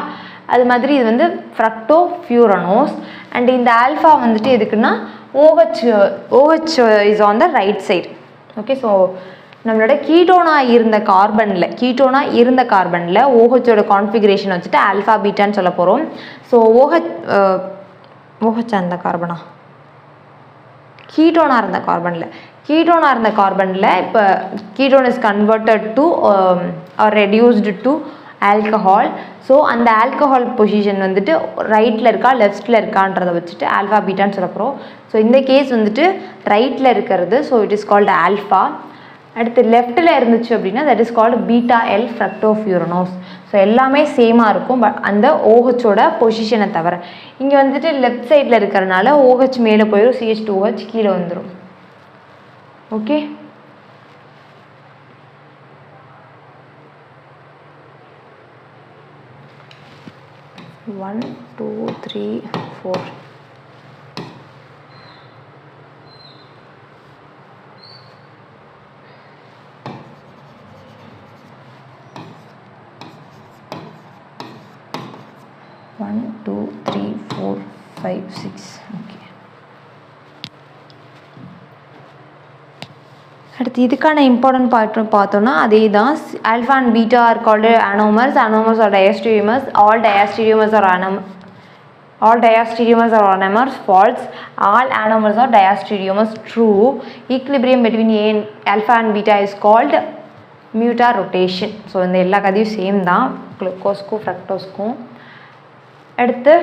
அது மாதிரி இது வந்து ஃப்ரக்டோஃபியூரனோஸ். அண்ட் இந்த ஆல்ஃபா வந்துட்டு எதுக்குன்னா OH is on the right side. Okay, so நம்மளோட கீட்டோனாக இருந்த கார்பனில் OHோட கான்ஃபிகரேஷன் வச்சுட்டு ஆல்ஃபா பீட்டான்னு சொல்ல போகிறோம். ஸோ OH அந்த கார்பனா கீட்டோனாக இருந்த கார்பனில் இப்போ ketone is converted to or reduced to alcohol. So அந்த ஆல்கஹால் பொசிஷன் வந்துட்டு ரைட்டில் இருக்கா லெஃப்ட்டில் இருக்கான்றதை வச்சுட்டு ஆல்ஃபா பீட்டான்னு சொல்ல போகிறோம். ஸோ இந்த கேஸ் வந்துட்டு ரைட்டில் இருக்கிறது. So it is called alpha. அடுத்து லெஃப்ட்டில் இருந்துச்சு அப்படின்னா that is called beta L fructofuranose. So எல்லாமே சேமாக இருக்கும், பட் அந்த OHோட பொசிஷனை தவிர. இங்கே வந்துட்டு லெஃப்ட் சைடில் இருக்கிறனால OH மேலே போயிடும், CH2OH கீழே வந்துடும். Okay, one two three four. One, two, three, four, five, six. Okay. அடுத்து இதுக்கான இம்பார்ட்டன்ட் பார்ட் பார்த்தோன்னா அதே தான். Alpha and beta are called anomers. Anomers are diastereomers. All diastereomers are anomers. False. All anomers are diastereomers. True. Equilibrium between alpha and beta is called muta rotation. So இந்த எல்லா கதையும் same தான் குளுக்கோஸ்க்கும் ஃப்ரக்டோஸ்க்கும். அடுத்து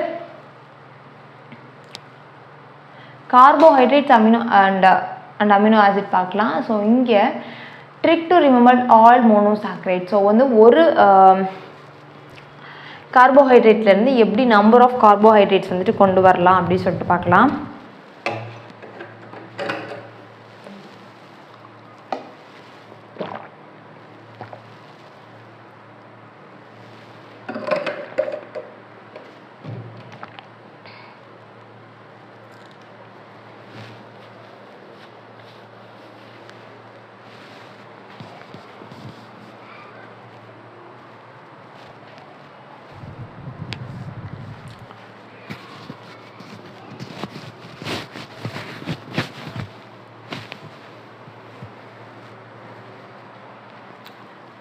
carbohydrates and amino acid பார்க்கலாம். So இங்கே trick to remember all monosaccharide. So வந்து ஒரு கார்போஹைட்ரேட்லேருந்து எப்படி நம்பர் ஆஃப் கார்போஹைட்ரேட்ஸ் வந்துட்டு கொண்டு வரலாம் அப்படின்னு சொல்லிட்டு பார்க்கலாம்.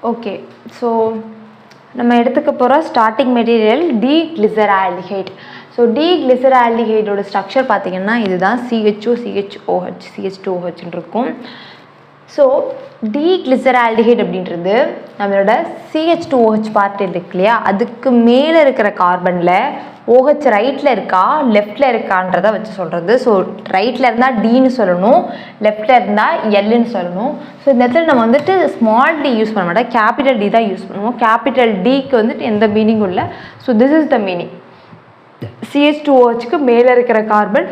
ஓகே, ஸோ நம்ம எடுத்துக்க போகிற ஸ்டார்டிங் மெட்டீரியல் டிக்ளிசரால்டிஹைட். ஸோ டீக்ளிசரால்டிஹைடோட ஸ்ட்ரக்சர் பார்த்தீங்கன்னா இதுதான் CHO CHOH CH2OH இருக்கும். ஸோ டீக்ளிசரால்டிஹைட் அப்படின்றது நம்மளோட CH2OH பார்ட் இருக்கு இல்லையா, அதுக்கு மேலே இருக்கிற கார்பனில் OH ரைட்டில் இருக்கா லெஃப்டில் இருக்கான்றதை வச்சு சொல்கிறது. ஸோ ரைட்டில் இருந்தால் Dன்னு சொல்லணும், லெஃப்டில் இருந்தால் Lன்னு சொல்லணும். ஸோ இந்த இடத்துல நம்ம வந்துட்டு ஸ்மால் டி யூஸ் பண்ண மாட்டோம், கேபிட்டல் டி தான் யூஸ் பண்ணுவோம். கேபிட்டல் டிக்கு வந்துட்டு எந்த மீனிங்கும் இல்லை. So this is the meaning. CH2OHக்கு மேலே இருக்கிற கார்பன்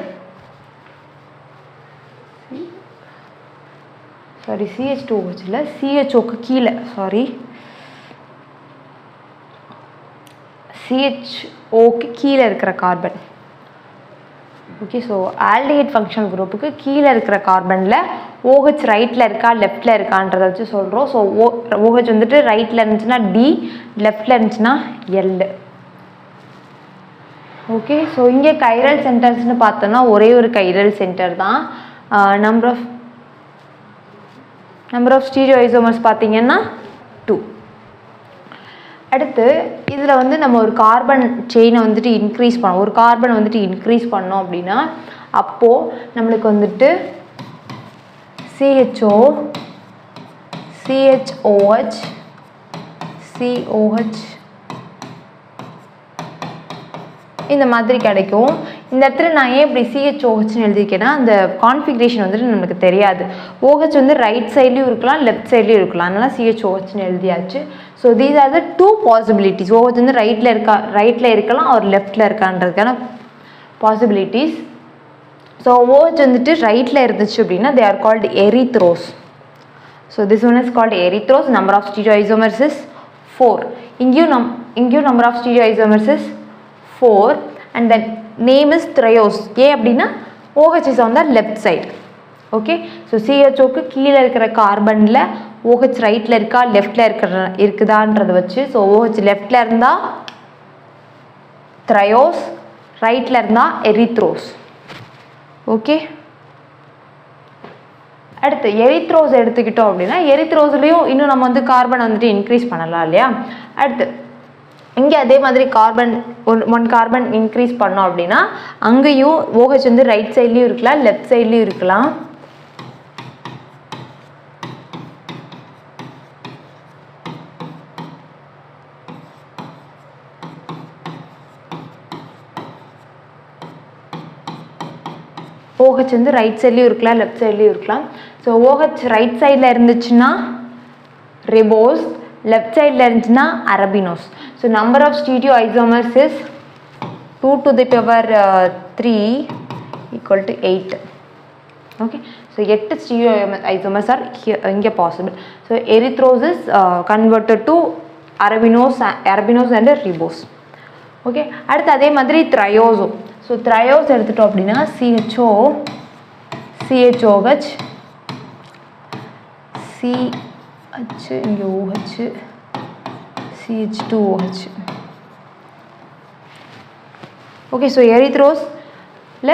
CH2OH இல்லை, CHOக்கு கீழே CHOக்கு கீழே இருக்கிற carbon. Okay, so aldehyde functional குரூப்புக்கு கீழே இருக்கிற கார்பனில் OH ரைட்டில் இருக்கா லெஃப்டில் இருக்கான்றதை வச்சு சொல்கிறோம். ஸோ OH வந்துட்டு ரைட்டில் இருந்துச்சுன்னா D, லெஃப்டில் இருந்துச்சுன்னா L. ஓகே, ஸோ இங்கே கைரல் சென்டர்ஸ்னு பார்த்தோன்னா ஒரே ஒரு கைரல் சென்டர் தான். நம்பர் ஆஃப் ஸ்டீரியோஐசோமர்ஸ் பார்த்தீங்கன்னா 2. அடுத்து இதில் வந்து நம்ம ஒரு கார்பன் செயினை வந்துட்டு இன்க்ரீஸ் பண்ணோம், ஒரு கார்பனை வந்துட்டு இன்க்ரீஸ் பண்ணோம் அப்படின்னா அப்போது நம்மளுக்கு வந்துட்டு CHO CHOH COH இந்த மாதிரி கிடைக்கும். இந்த இடத்துல நான் ஏன் இப்படி CHOHன்னு எழுதியிருக்கேன்னா அந்த கான்ஃபிகரேஷன் வந்துட்டு நமக்கு தெரியாது. OH வந்து ரைட் சைட்லேயும் இருக்கலாம் லெஃப்ட் சைட்லேயும் இருக்கலாம், அதனால CHOHன்னு எழுதியாச்சு. So these are the 2 possibilities. OH வந்து ரைட்டில் இருக்கலாம் ஒரு லெஃப்டில் இருக்கான்றதுக்கான பாசிபிலிட்டிஸ். ஸோ OH வந்துட்டு ரைட்டில் இருந்துச்சு அப்படின்னா they are called erythros. So this one is called erythros. Number of stereoisomers is 4. இங்கேயும் number of stereoisomers is 4 and the name is triose. ஏன் அப்படின்னா OH is on the left side. Okay, so CHOக்கு கீழே இருக்கிற கார்பனில் OH ரைட்டில் இருக்கா லெஃப்டில் இருக்குதான்றதை வச்சு, ஸோ OH லெஃப்டில் இருந்தால் த்ரையோஸ், ரைட்டில் இருந்தால் எரித்ரோஸ். ஓகே, அடுத்து எரித்ரோஸ் எடுத்துக்கிட்டோம் அப்படின்னா எரித்ரோஸ்லேயும் இன்னும் நம்ம வந்து கார்பன் வந்துட்டு இன்க்ரீஸ் பண்ணலாம் இல்லையா. அடுத்து இங்கே அதே மாதிரி கார்பன் ஒன் கார்பன் இன்க்ரீஸ் பண்ணோம் அப்படின்னா அங்கேயும் OH வந்து ரைட் சைட்லேயும் இருக்கலாம் லெஃப்ட் சைட்லேயும் இருக்கலாம். OH வந்து ரைட் சைட்லேயும் இருக்கலாம் லெஃப்ட் சைட்லேயும் இருக்கலாம். ஸோ OH ரைட் சைடில் இருந்துச்சுன்னா ரிபோஸ், left side இருந்துச்சுன்னா arabinose. So number of stereoisomers is 2 to the power 3 equal to 8. Okay, so 8 stereoisomers are இங்கே possible. So erythrose is converted to arabinose and ribose. Okay, அடுத்து அதே மாதிரி த்ரையோஸும். So த்ரையோஸ் எடுத்துட்டோம் அப்படின்னா CHO CHOH இங்கே OH CH2OH. Okay, so எரித்ரோஸில்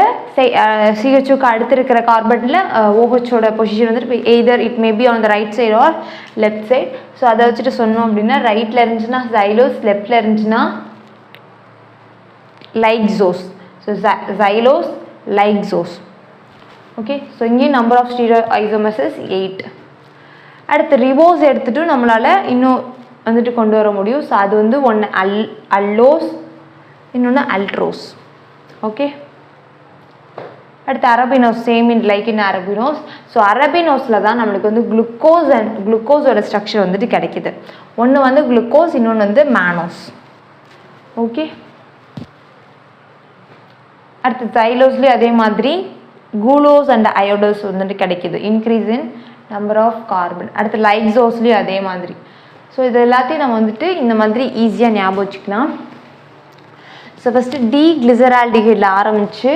CHOக்கு அடுத்து இருக்கிற கார்பனில் OHோட பொசிஷன் வந்துட்டு either it may be on the right side or left side. So அதை வச்சுட்டு சொன்னோம் அப்படின்னா ரைட்டில் இருந்துச்சுன்னா ஜைலோஸ், லெஃப்டில் இருந்துச்சுன்னா lyxose. So xylose lyxose. Okay, so இங்கேயும் நம்பர் ஆஃப் ஸ்டீரியோஐசோமர்ஸ் இஸ் 8. அடுத்து ரிபோஸ் எடுத்துகிட்டு நம்மளால் இன்னும் வந்துட்டு கொண்டு வர முடியும். ஸோ அது வந்து ஒன்று அல்லோஸ், இன்னொன்று அல்ட்ரோஸ். ஓகே, அடுத்து arabinose, same in like in arabinose. So அரபினோஸில் தான் நம்மளுக்கு வந்து குளுக்கோஸோட ஸ்ட்ரக்சர் வந்துட்டு கிடைக்கிது. ஒன்று வந்து குளுக்கோஸ், இன்னொன்று வந்து மேனோஸ். ஓகே, அடுத்து ஜைலோஸ்லேயும் அதே மாதிரி குளோஸ் அண்ட் அயோடோஸ் வந்துட்டு கிடைக்கிது, increase in number of carbon. அடுத்து லைக்ஸோஸ்லேயும் அதே மாதிரி. ஸோ இது எல்லாத்தையும் நம்ம வந்துட்டு இந்த மாதிரி ஈஸியாக ஞாபகம் வச்சுக்கலாம். ஸோ ஃபஸ்ட்டு டீக்ளிசரால்டிஹைடில் ஆரம்பித்து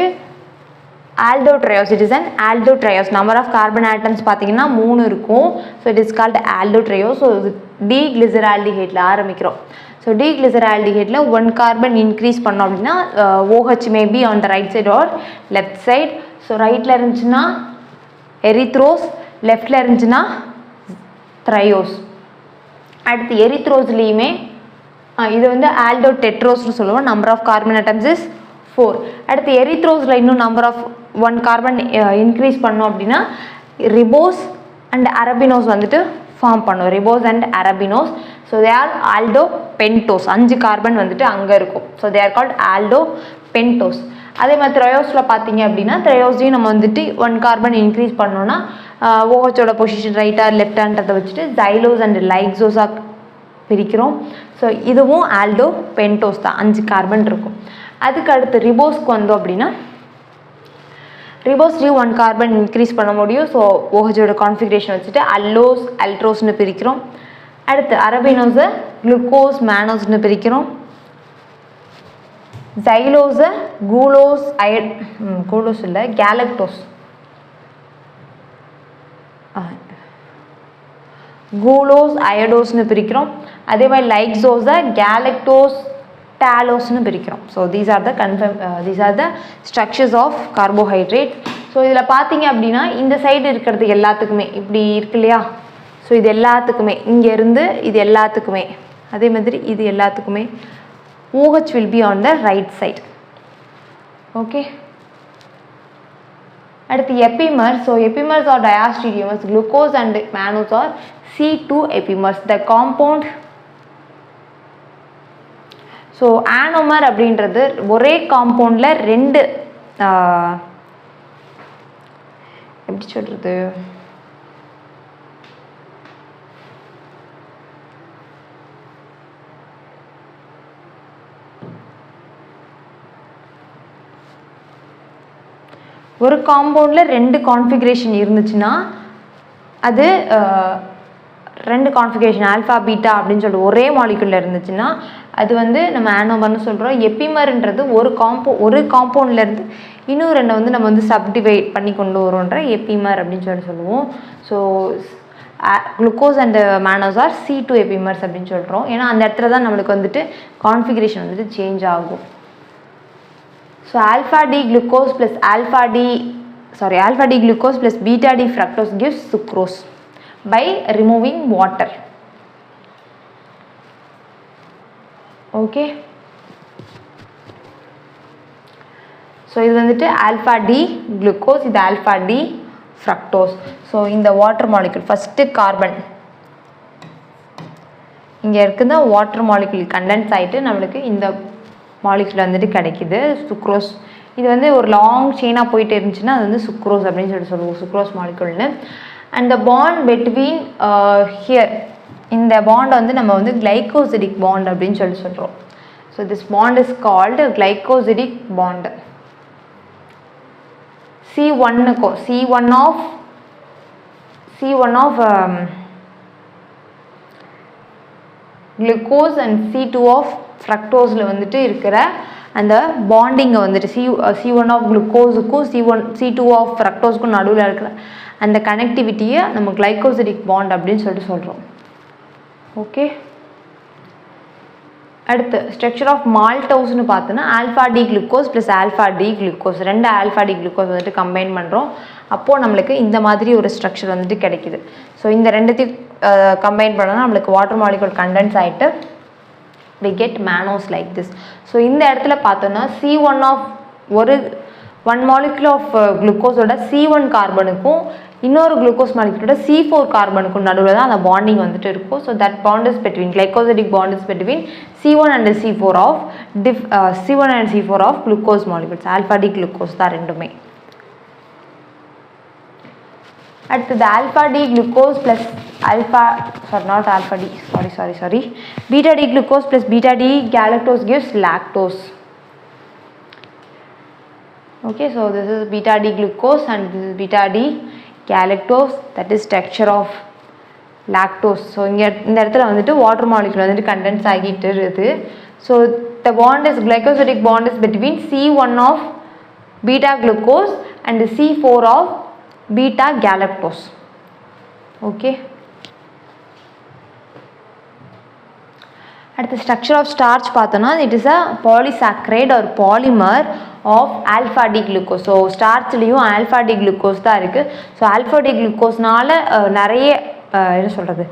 aldotriose. It is an aldotriose. Number of carbon atoms பார்த்தீங்கன்னா 3 இருக்கும். So it is called aldotriose. So டீக்ளிசரால்டிஹைடில் ஆரம்பிக்கிறோம். ஸோ டீக்ளிசரால்டிஹைடில் 1 கார்பன் இன்க்ரீஸ் பண்ணோம் அப்படின்னா OH maybe on the right side or left side. So ரைட்டில் இருந்துச்சுன்னா எரித்ரோஸ், லெஃப்டில் இருந்துச்சுன்னா த்ரையோஸ். அடுத்து எரித்ரோஸ்லேயுமே இது வந்து ஆல்டோ டெட்ரோஸ்னு சொல்லுவோம். Number of carbon atoms is 4. அடுத்து எரித்ரோஸில் இன்னும் நம்பர் ஆஃப் 1 கார்பன் இன்க்ரீஸ் பண்ணோம் அப்படின்னா ரிபோஸ் அண்ட் அரபினோஸ் வந்துட்டு ஃபார்ம் பண்ணும். Ribose and arabinose. So they are aldopentose. 5 carbon வந்துட்டு அங்கே இருக்கும். So they are called aldopentose. அதே மாதிரி த்ரையோஸில் பார்த்தீங்க அப்படின்னா த்ரையோஸையும் நம்ம வந்துட்டு 1 கார்பன் இன்க்ரீஸ் பண்ணோன்னா ஓஹோச்சோட பொசிஷன் ரைட்டாக லெஃப்ட் ஹேண்டத்தை வச்சுட்டு ஜைலோஸ் அண்ட் லைக்ஸோஸாக பிரிக்கிறோம். ஸோ இதுவும் ஆல்டோ பென்டோஸ் தான். 5 கார்பன் இருக்கும். அதுக்கு அடுத்து ரிபோஸ்க்கு வந்தோம் அப்படின்னா ரிபோஸ்லேயும் 1 கார்பன் இன்க்ரீஸ் பண்ண முடியும். ஸோ ஓஹோச்சோட கான்ஃபிகரேஷன் வச்சுட்டு அல்லோஸ் அல்ட்ரோஸ்னு பிரிக்கிறோம். அடுத்து அரபினோஸை குளுக்கோஸ் மேனோஸ்னு பிரிக்கிறோம். ஜைலோஸை கூலோஸ் இல்லை கேலக்டோஸ் கூலோஸ் அயடோஸ்னு பிரிக்கிறோம். அதே மாதிரி லைக்ஸோஸை கேலக்டோஸ் டாலோஸ்னு பிரிக்கிறோம். So these are the structures of carbohydrate. So இதில் பார்த்தீங்க அப்படின்னா இந்த சைடு இருக்கிறது எல்லாத்துக்குமே இப்படி இருக்கு இல்லையா? ஸோ இது எல்லாத்துக்குமே இங்கேருந்து இது எல்லாத்துக்குமே அதே மாதிரி இது எல்லாத்துக்குமே OH will be on the right side. Okay. அடுத்து epimers. So epimers are diastereomers. Glucose and mannose are C2 epimers. The compound so anomer அப்படின்றது ஒரே காம்பவுண்டில் 2 எப்படி சொல்கிறது ஒரு காம்பவுண்டில் 2 கான்ஃபிகரேஷன் இருந்துச்சுன்னா அது 2 கான்ஃபிகரேஷன் ஆல்ஃபா பீட்டா அப்படின்னு சொல்லிட்டு ஒரே மாலிகுலில் இருந்துச்சுன்னா அது வந்து நம்ம ஆனோமர்னு சொல்கிறோம். எப்பிமர்ன்றது ஒரு காம்பவுண்ட்லேருந்து இன்னும் 2 வந்து நம்ம வந்து சப்டிவைட் பண்ணி கொண்டு வரோன்ற எப்பிமர் அப்படின்னு சொல்லுவோம். So glucose and mannose are C2 epimers அப்படின்னு சொல்கிறோம். ஏன்னா அந்த இடத்துல தான் நம்மளுக்கு வந்துட்டு கான்ஃபிகரேஷன் வந்துட்டு சேஞ்ச் ஆகும். So alpha D glucose plus beta D fructose gives sucrose by removing water. Okay. So இது வந்துட்டு alpha D glucose, இது alpha D fructose. So இந்த water molecule first carbon இங்கே இருக்குதா water molecule condense ஆகிட்டு நம்மளுக்கு இந்த molecule வந்துட்டு கிடைக்குது சுக்ரோஸ். இது வந்து ஒரு லாங் செயினாக போயிட்டு இருந்துச்சுன்னா அது வந்து சுக்ரோஸ் அப்படின்னு சொல்லுவோம், sucrose மாலிகுல்னு. And the bond between here இந்த bond வந்து நம்ம வந்து glycosidic bond அப்படின்னு சொல்கிறோம். So this bond is called glycosidic bond. C1 of glucose and C2 of fructose வந்துட்டு இருக்கிற அந்த பாண்டிங்கை வந்துட்டு C1 of glucoseக்கும் C2 of fructoseக்கும் நடுவில் இருக்கிற அந்த கனெக்டிவிட்டியை நம்ம கிளைகோசிடிக் பாண்ட் அப்படின்னு சொல்கிறோம். ஓகே. அடுத்து ஸ்ட்ரக்சர் ஆஃப் மால்டோஸ்னு பார்த்தோன்னா alpha D glucose plus alpha D glucose 2 alpha D glucose வந்துட்டு கம்பைன் பண்ணுறோம். அப்போது நம்மளுக்கு இந்த மாதிரி ஒரு ஸ்ட்ரக்சர் வந்துட்டு கிடைக்குது. ஸோ இந்த ரெண்டுத்தையும் கம்பைன் பண்ணோன்னா நம்மளுக்கு வாட்டர் மாலிகுல் கண்டென்ஸ் ஆகிட்டு we get mannose like this. So இந்த இடத்துல பார்த்தோன்னா C1 of one molecule of glucose-ஓட C1 கார்பனுக்கும் இன்னொரு குளுக்கோஸ் மாலிகுலோட C4 கார்பனுக்கும் நடுவில் தான் அந்த பாண்டிங் வந்துட்டு இருக்கும். So that bond is between glycosidic bond is between C1 and C4 of glucose molecules. Alpha D glucose தான் ரெண்டுமே. அடுத்தது alpha D glucose plus beta D glucose plus beta D galactose gives lactose. Okay, so this is beta D glucose and this is beta D galactose, that is structure of lactose. So இந்த இடத்துல வந்துட்டு water molecule வந்துட்டு condense ஆகிட்டு இருக்குது. So the bond is glycosidic bond is between C1 of beta glucose and C4 of beta galactose. Okay. அடுத்த structure of starch பார்த்தோன்னா it is a polysaccharide ஒரு polymer of alpha D glucose. So ஸ்டார்ச்லேயும் alpha D glucose தான் இருக்குது. So alpha D குளுக்கோஸ்னால நிறைய என்ன சொல்கிறது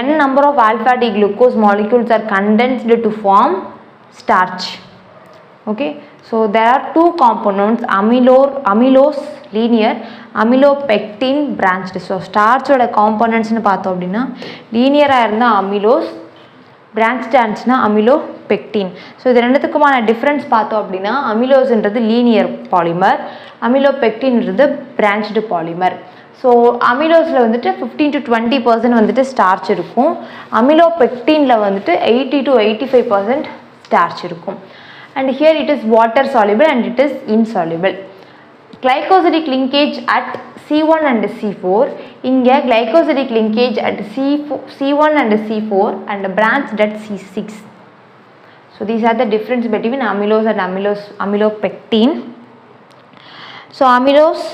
n number of alpha D glucose molecules are condensed to form starch. Okay, so there are two components, amylose linear, amylopectin branched. So starch oda components nu paathom appadina linear ah irundha amylose, branched ஆச்சுனா amylopectin. So இது ரெண்டுத்துக்குமான difference பார்த்தோம் அப்படின்னா அமிலோஸ்ன்றது linear polymer, அமிலோபெக்டின்றது branched polymer. So அமிலோஸில் வந்துட்டு 15 to 20% வந்துட்டு starch இருக்கும், அமிலோபெக்டினில் வந்துட்டு 80 to 85% ஸ்டார்ச் இருக்கும். And here it is water soluble and it is insoluble. Glycosidic linkage at C1 and C4, இங்கே glycosidic linkage at C1 and C4 and branched at C6. So these are the difference between amylose and amylopectin. So amylose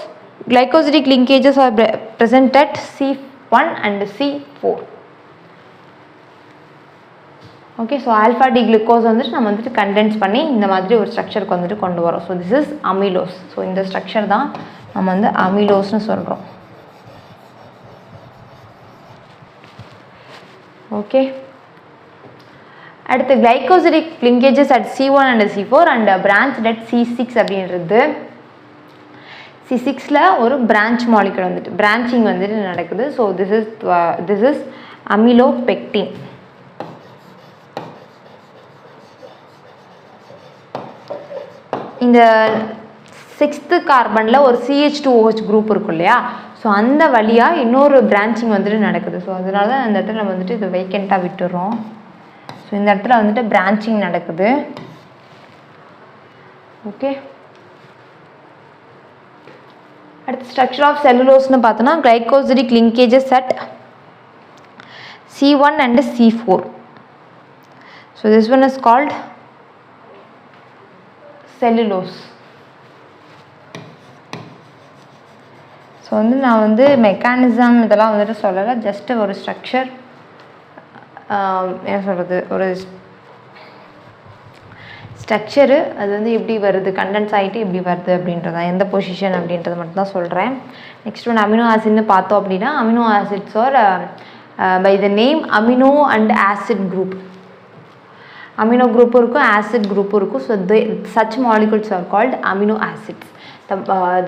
glycosidic linkages are present at C1 and C4. ஓகே, so alpha D glucose வந்துட்டு நம்ம வந்துட்டு condense பண்ணி இந்த மாதிரி ஒரு ஸ்ட்ரக்சருக்கு வந்துட்டு கொண்டு வரோம். So this is amylose. So இந்த ஸ்ட்ரக்சர் தான் நம்ம வந்து அமிலோஸ்னு சொல்கிறோம். ஓகே, அடுத்து glycosidic linkages at C1 and C4 and branch at C6 அப்படின்றது C6ல ஒரு பிரான்ச் மாலிகுல் வந்துட்டு பிரான்ச்சிங் வந்துட்டு நடக்குது. So this is amylopectin. இந்த 6th கார்பனில் ஒரு CH2OH குரூப் இருக்கும் இல்லையா, ஸோ அந்த வழியாக இன்னொரு பிரான்ச்சிங் வந்துட்டு நடக்குது. ஸோ அதனால தான் அந்த இடத்துல நம்ம வந்துட்டு இது வேக்கண்ட்டாக விட்டுறோம். ஸோ இந்த இடத்துல வந்துட்டு பிரான்ச்சிங் நடக்குது. ஓகே, அடுத்து ஸ்ட்ரக்சர் ஆஃப் செல்லுலோஸ்னு பார்த்தோன்னா glycosidic linkages at C1 and C4. So this one is called cellulose. So வந்து நான் வந்து மெக்கானிசம் இதெல்லாம் வந்துட்டு சொல்லலை, ஜஸ்ட்டு ஒரு ஸ்ட்ரக்சர் என்ன சொல்கிறது, ஒரு ஸ்ட்ரக்சரு அது வந்து எப்படி வருது, கண்டென்ஸ் ஆகிட்டு எப்படி வருது அப்படின்றதா, எந்த பொசிஷன் அப்படின்றத மட்டும் தான் சொல்கிறேன். நெக்ஸ்ட் ஒன்று அமினோ ஆசிட்னு பார்த்தோம் அப்படின்னா amino acids are by the name amino and acid group. Amino குரூப்பும் இருக்கும், ஆசிட் குரூப்பும் இருக்கும். So such molecules are called amino acids.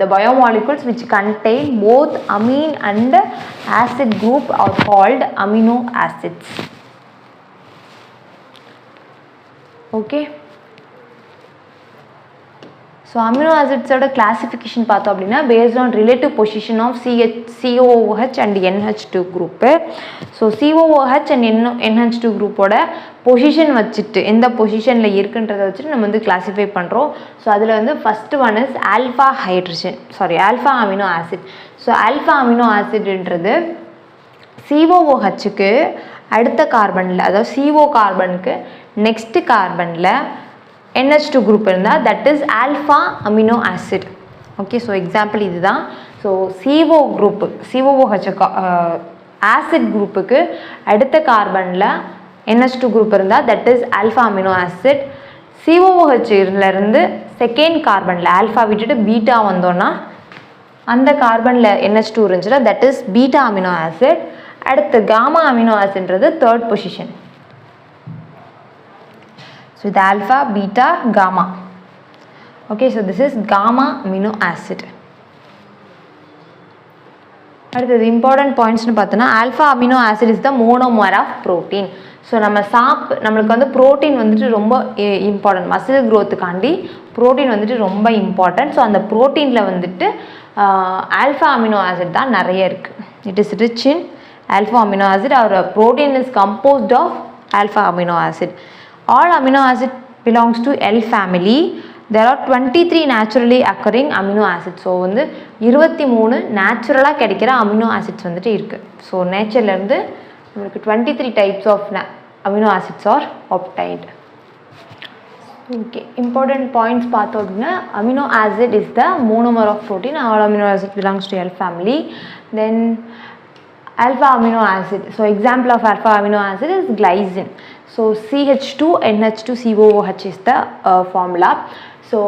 The biomolecules which contain both amine and acid group are called amino acids. Okay, so amino ஆசிட்ஸோட classification பார்த்தோம் அப்படின்னா based on relative position of COOH and NH2 group. So COOH and NH2 குரூப்போட position வச்சுட்டு எந்த பொசிஷனில் இருக்குன்றதை வச்சுட்டு நம்ம வந்து கிளாஸிஃபை பண்ணுறோம். ஸோ அதில் வந்து first one is alpha amino acid. So alpha amino ஆசிட்ன்றது COOHக்கு அடுத்த கார்பனில், அதாவது CO கார்பனுக்கு நெக்ஸ்ட்டு கார்பனில் NH2 குரூப் இருந்தால் that is alpha amino acid. Okay, so example இதுதான். So CO group COOH acid குரூப்புக்கு அடுத்த கார்பனில் NH2 குரூப் இருந்தால் that is alpha amino acid. COOHலேருந்து செகண்ட் கார்பனில் ஆல்ஃபா விட்டுட்டு பீட்டா வந்தோன்னா அந்த கார்பனில் NH2 இருந்துச்சுன்னா that is beta amino acid. அடுத்து gamma amino ஆசிட்ன்றது third position. So the alpha, beta, gamma. Okay, so this is gamma amino acid. அடுத்தது இம்பார்ட்டன்ட் பாயிண்ட்ஸ்னு பார்த்தோன்னா alpha amino acid is the monomer of protein. So நம்மளுக்கு வந்து protein வந்துட்டு ரொம்ப important, muscle க்ரோத்துக்காண்டி protein வந்துட்டு ரொம்ப இம்பார்ட்டன்ட். ஸோ அந்த ப்ரோட்டீனில் வந்துட்டு ஆல்ஃபா அமினோ ஆசிட் தான் நிறைய இருக்குது. It is rich in alpha amino acid. Our protein is composed of alpha amino acid. All amino acid belongs to L family. There are 23 naturally occurring amino acids. So வந்து 23 நேச்சுரலாக கிடைக்கிற amino acids வந்துட்டு இருக்குது. So நேச்சர்லேருந்து நம்மளுக்கு 23 types of amino acids are obtained. Okay, important points பார்த்தோம் அப்படின்னா amino acid is the monomer of protein. All amino acid belongs to L family. Then alpha amino acid. So example of alpha amino acid is glycine. So CH2NH2COOH is the formula. So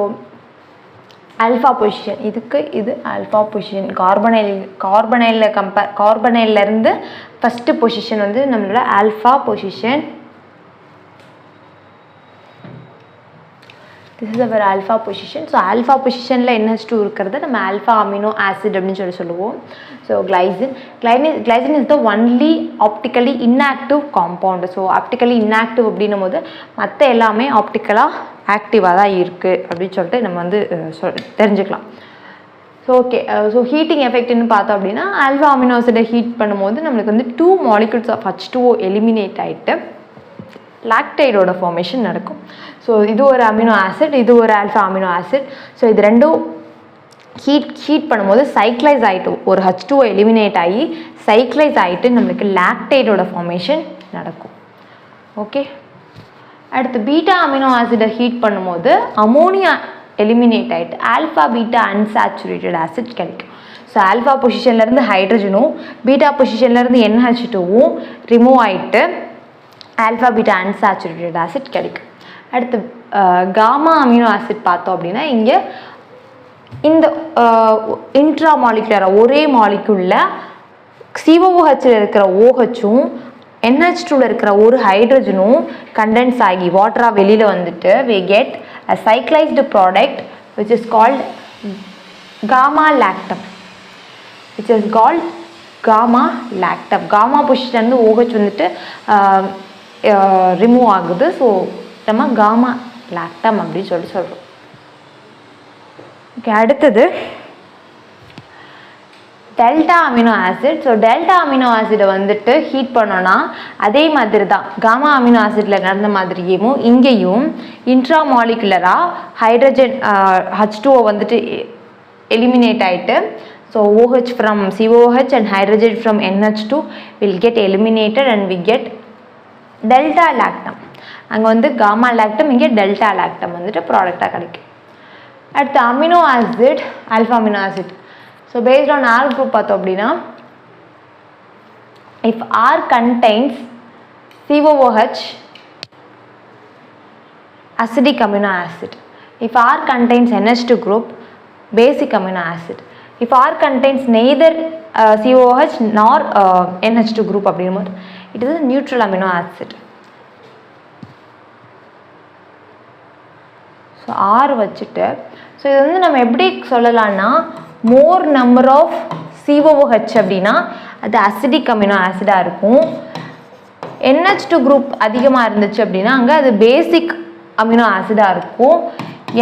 alpha position, இதுக்கு இது alpha position. கார்பனைல்ல இருந்து first position வந்து நம்மளோட alpha position. this is our alpha position. So alpha position la NH2 இருக்கிறது நம்ம alpha amino acid அப்படினு சொல்லுவோம். So glycine is the only optically inactive compound. So optically inactive அப்படினும்போது மத்த எல்லாமே optically ஆக்டிவா தான் இருக்கு அப்படி சொல்லிட்டு நம்ம வந்து தெரிஞ்சுக்கலாம். So okay, so heating effect ன்னு பார்த்தோம் அப்படினா alpha amino acid ஹீட் பண்ணும்போது நமக்கு வந்து 2 molecules of H2O eliminate ஆயிட்டு lactide ஓட formation நடக்கும். So இது ஒரு amino acid, இது ஒரு alpha amino acid. So இது ரெண்டும் ஹீட் பண்ணும்போது cyclize ஆயிட்டு ஒரு H2O eliminate ஆகி cyclize ஆயிட்டு நமக்கு lactide ஓட formation நடக்கும். ஓகே, அடுத்து பீட்டா அமினோ ஆசிட் ஹீட் பண்ணும்போது அமோனியா எலிமினேட் ஆயிட்டு ஆல்ஃபா பீட்டா அன்சாச்சுரேட்டட் ஆசிட் கிடைக்கும். ஸோ ஆல்ஃபா பொசிஷன்லேருந்து ஹைட்ரஜனும் பீட்டா பொசிஷன்லேருந்து NH2வும் ரிமூவ் ஆகிட்டு ஆல்ஃபா பீட்டா அன்சாச்சுரேட்டட் ஆசிட் கிடைக்கும். அடுத்து காமா அமினோ ஆசிட் பார்த்தோம் அப்படின்னா இங்கே இந்த இன்ட்ரா மாலிகுலராக ஒரே மாலிகுலில் COOHல் இருக்கிற OHும் NH2ல இருக்கிற ஒரு ஹைட்ரஜனும் கண்டென்ஸ் ஆகி வாட்டராக வெளியில் வந்துட்டு we get a cyclized product which is called gamma lactam. gamma பொசிஷன்லேருந்து OH வந்துட்டு ரிமூவ் ஆகுது. ஸோ நம்ம gamma lactam அப்படின்னு சொல்கிறோம். ஓகே, அடுத்தது delta amino acid. So delta amino ஆசிடை வந்துட்டு ஹீட் பண்ணோன்னா அதே மாதிரி தான் காமா அமினோ ஆசிடில் நடந்த மாதிரியும் இங்கேயும் இன்ட்ரா மாலிகுலராக ஹைட்ரஜன் H2O வந்துட்டு எலிமினேட் ஆகிட்டு so OH from COOH and hydrogen from NH2 will get eliminated and we get delta lactam. அங்கே வந்து காமா லாக்டம், இங்கே டெல்டா லாக்டம் வந்துட்டு ப்ராடக்டாக கிடைக்கும். அடுத்து amino acid, alpha amino acid. So based on R group பார்த்தோம் அப்படின்னா if R contains COOH acidic amino acid, if R contains NH2 group basic amino acid, if R contains neither COOH nor NH2 group அப்படிங்கும்போது it is a neutral amino acid. So R வச்சுட்டு so இது வந்து நம்ம எப்படி சொல்லலாம்னா more number of COOH அப்படின்னா அது acidic amino ஆசிடாக இருக்கும். NH2 குரூப் அதிகமாக இருந்துச்சு அப்படின்னா அங்கே அது பேசிக் அமினோ ஆசிடாக இருக்கும்.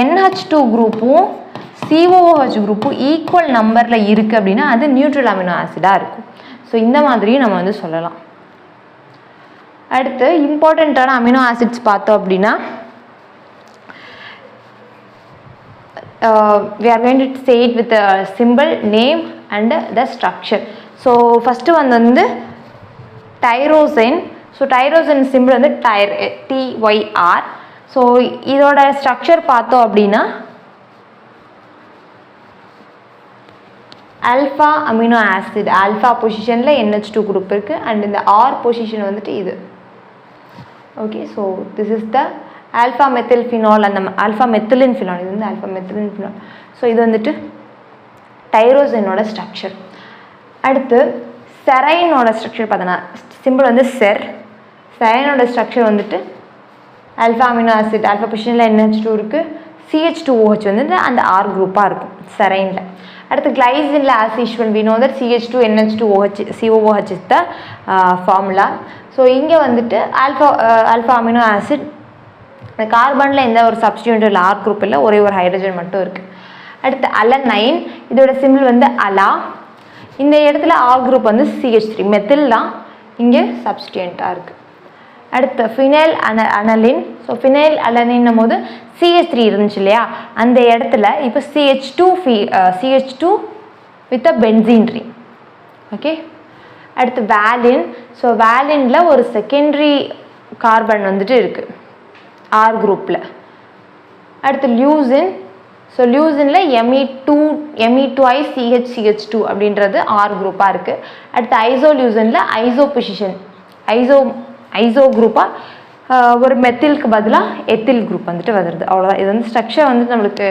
NH2 குரூப்பும் COOH குரூப்பும் ஈக்குவல் நம்பரில் இருக்குது அப்படின்னா அது நியூட்ரல் அமினோ ஆசிடாக இருக்கும். ஸோ இந்த மாதிரியும் நம்ம வந்து சொல்லலாம். அடுத்து இம்பார்ட்டண்ட்டான அமினோ ஆசிட்ஸ் பார்த்தோம் அப்படின்னா we are going to say it with a symbol, name and the structure. So first one வந்து tyrosine. So tyrosine symbol வந்து TYR. So இதோட structure பார்த்தோம் அப்படின்னா alpha amino acid, alpha positionல NH2 group இருக்கு and இந்த R position வந்துட்டு இது. Okay, so this is the alpha methyl phenol and alpha methylene phenol. இது வந்து alpha methylene phenol. ஸோ இது வந்துட்டு டைரோசினோட ஸ்ட்ரக்சர். அடுத்து செரைனோட ஸ்ட்ரக்சர் பார்த்தோன்னா சிம்பிள் வந்து செரைனோட ஸ்ட்ரக்சர் வந்துட்டு ஆல்ஃபா அமினோ ஆசிட் ஆல்ஃபா பொசிஷனில் NH2 இருக்குது, CH2OH வந்துட்டு அந்த R குரூப்பாக இருக்கும் செரைனில். அடுத்து கிளைசினில் as usual we know that CH2 NH2OH COOH is the formula. So இங்கே வந்துட்டு ஆல்ஃபா அமினோ ஆசிட் இந்த கார்பனில் எந்த ஒரு சப்ஸ்டிடியூட் இல்லை, R குரூப் இல்லை, ஒரே ஒரு ஹைட்ரஜன் மட்டும் இருக்குது. அடுத்து அலனைன், இதோட சிம்பிள் வந்து அலா. இந்த இடத்துல R குரூப் வந்து CH3 மெத்தில் தான் இங்கே சப்ஸ்டிடியூண்ட்டாக இருக்குது. அடுத்து ஃபினைல் அனலின். ஸோ ஃபினைல் அலனின்னும் போது CH3 இருந்துச்சு இல்லையா, அந்த இடத்துல இப்போ CH2 with a benzene ring. Okay, அடுத்து வேலின். ஸோ வேலினில் ஒரு செகண்டரி கார்பன் வந்துட்டு இருக்குது R குரூப்பில். அடுத்து லியூசின். ஸோ லியூசினில் Me2ICH2 அப்படின்றது R குரூப்பாக இருக்குது. அடுத்து ஐசோலியூசினில் ஐசோ குரூப்பாக ஒரு மெத்திலுக்கு பதிலாக எத்தில் குரூப் வந்துட்டு வருது. அவ்வளோதான். இது வந்து ஸ்ட்ரக்சர் வந்து நம்மளுக்கு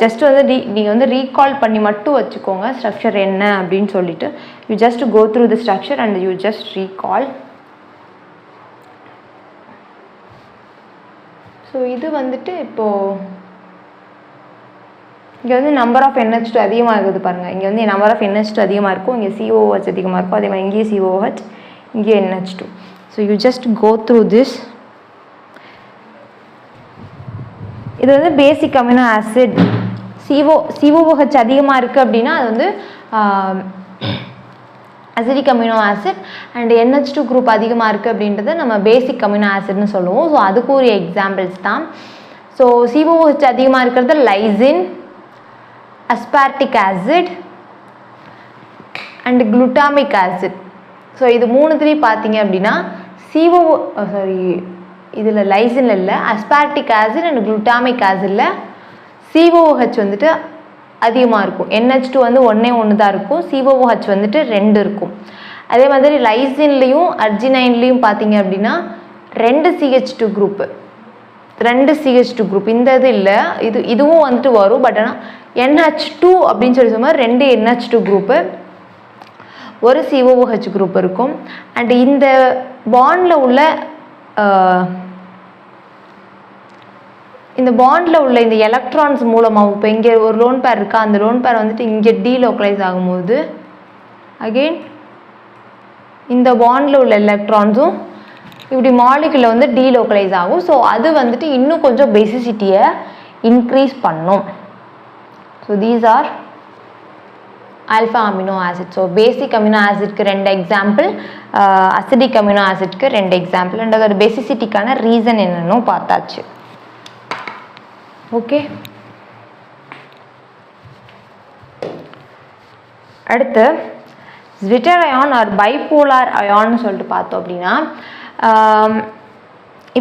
ஜஸ்ட் வந்து நீங்கள் வந்து ரீகால் பண்ணி மட்டும் வச்சுக்கோங்க ஸ்ட்ரக்சர் என்ன அப்படின்னு சொல்லிட்டு. You just go through the structure and you just recall. So இது வந்துட்டு இப்போது இங்கே வந்து நம்பர் ஆஃப் NH2 அதிகமாக இருக்குது பாருங்கள். இங்கே வந்து நம்பர் ஆஃப் NH2 அதிகமாக இருக்கும், இங்கே COOH அதிகமாக இருக்கும், அதே மாதிரி இங்கேயே COOH, இங்கே NH2. So you just go through this. இது வந்து பேசிக் அமினோ ஆசிட். COOH அதிகமாக இருக்குது அப்படின்னா அது வந்து acidic amino acid. And NH2 group அதிகமாக இருக்குது அப்படின்றத நம்ம பேசிக் அமினோ ஆசிட்னு சொல்லுவோம். ஸோ அதுக்குரிய எக்ஸாம்பிள்ஸ் தான். ஸோ COOH அதிகமாக இருக்கிறது lysine, aspartic acid and glutamic acid. So இது மூணுத்துலேயும் பார்த்தீங்க அப்படின்னா இதில் லைசின் இல்லை, aspartic acid and glutamic acidல COOH வந்துட்டு அதிகமாக இருக்கும். NH2 வந்து ஒன்று தான் இருக்கும், COOH வந்துட்டு 2 இருக்கும். அதே மாதிரி லைசின்லேயும் அர்ஜினைன்லேயும் பார்த்தீங்க அப்படின்னா 2 CH2 குரூப்பு, 2 CH2 குரூப். இந்த இது இல்லை, இதுவும் வந்துட்டு வரும். பட் ஆனால் NH2 அப்படின்னு சொல்லி சொன்னால் 2 NH2 குரூப்பு, ஒரு COOH குரூப் இருக்கும். அண்ட் இந்த பாண்டில் உள்ள இந்த எலக்ட்ரான்ஸ் மூலமாக இப்போ இங்கே ஒரு லோன் பேர் இருக்கா, அந்த லோன் பேர் வந்துட்டு இங்கே டீலோக்கலைஸ் ஆகும்போது அகெயின் இந்த பாண்டில் உள்ள எலக்ட்ரான்ஸும் இப்படி மாலிகுலில் வந்து டீலோக்கலைஸ் ஆகும். ஸோ அது வந்துட்டு இன்னும் கொஞ்சம் பேசிசிட்டியை இன்க்ரீஸ் பண்ணும். So these are alpha amino acid. So basic amino ஆசிட்க்கு 2 எக்ஸாம்பிள், அசிடிக் அமினோ ஆசிட்க்கு 2 எக்ஸாம்பிள். அண்ட் அதோட பேசிசிட்டிக்கான ரீசன் என்னன்னு பார்த்தாச்சு. ஓகே, அடுத்து ஜ்விட்டர் அயான் ஆர் பைபோலார் அயான்னு சொல்லிட்டு பார்த்தோம் அப்படின்னா,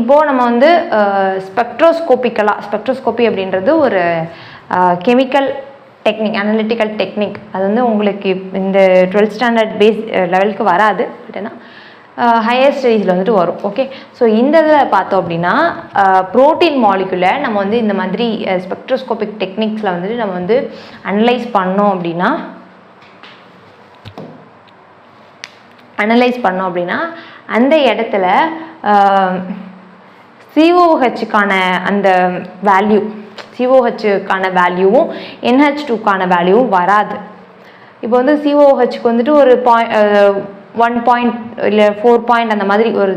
இப்போது நம்ம வந்து ஸ்பெக்ட்ரோஸ்கோப்பி அப்படின்றது ஒரு கெமிக்கல் டெக்னிக், அனலிட்டிக்கல் டெக்னிக். அது வந்து உங்களுக்கு இந்த 12th ஸ்டாண்டர்ட் பேஸ் லெவலுக்கு வராது, பட் ஏன்னா ஹையர் ஸ்டடீஸில் வந்துட்டு வரும். ஓகே, ஸோ இந்த இதில் பார்த்தோம் அப்படின்னா ப்ரோட்டீன் மாலிகுலை நம்ம வந்து இந்த மாதிரி ஸ்பெக்ட்ரோஸ்கோபிக் டெக்னிக்ஸில் வந்துட்டு நம்ம வந்து அனலைஸ் பண்ணோம் அப்படின்னா அந்த இடத்துல COOHக்கான அந்த வேல்யூ, COOHக்கான வேல்யூவும் NH2க்கான வேல்யூவும் வராது. இப்போ வந்து COOHக்கு வந்துட்டு ஒரு 1 பாயிண்ட் இல்லை 4 பாயிண்ட் அந்த மாதிரி ஒரு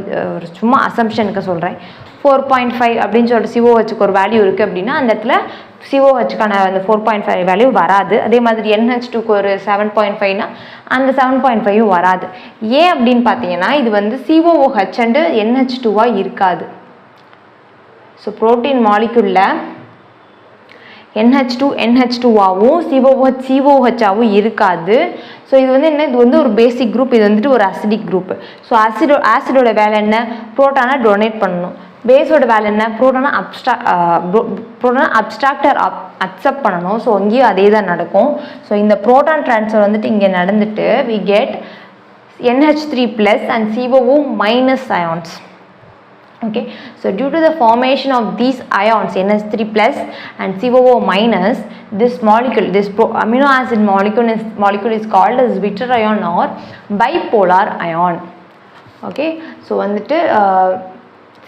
சும்மா அசம்ஷனுக்கு சொல்கிறேன், 4.5 அப்படின்னு சொல்லிட்டு COOHக்கு ஒரு வேல்யூ இருக்குது அப்படின்னா அந்த இடத்துல COOHக்கான அந்த 4.5 வேல்யூ வராது. அதே மாதிரி NH2க்கு ஒரு 7.5னா அந்த 7.5 வராது. ஏன் அப்படின்னு பார்த்தீங்கன்னா இது வந்து COOH அண்டு NH2வாக இருக்காது. ஸோ புரோட்டீன் மாலிகுலில் NH2ஆகவும் COOHஆகவும் இருக்காது. ஸோ இது வந்து என்ன, இது வந்து ஒரு பேசிக் குரூப், இது வந்துட்டு ஒரு அசிடிக் குரூப். ஸோ ஆசிடோட வேலை என்ன, புரோட்டானை டொனேட் பண்ணணும். பேஸோட வேலை என்ன, புரோட்டானை அப்ஸ்ட்ராக்ட் ஆர் அக்செப்ட் பண்ணணும். ஸோ இங்கேயும் அதே தான் நடக்கும். ஸோ இந்த புரோட்டான் ட்ரான்ஸ்ஃபர் வந்துட்டு இங்கே நடந்துட்டு we get NH3+ and COO- ions. Okay, so due to the formation of these ions NH3+ and COO-, this molecule, amino acid molecule is called as Zwitter ion or bipolar ion. Okay, so வந்துட்டு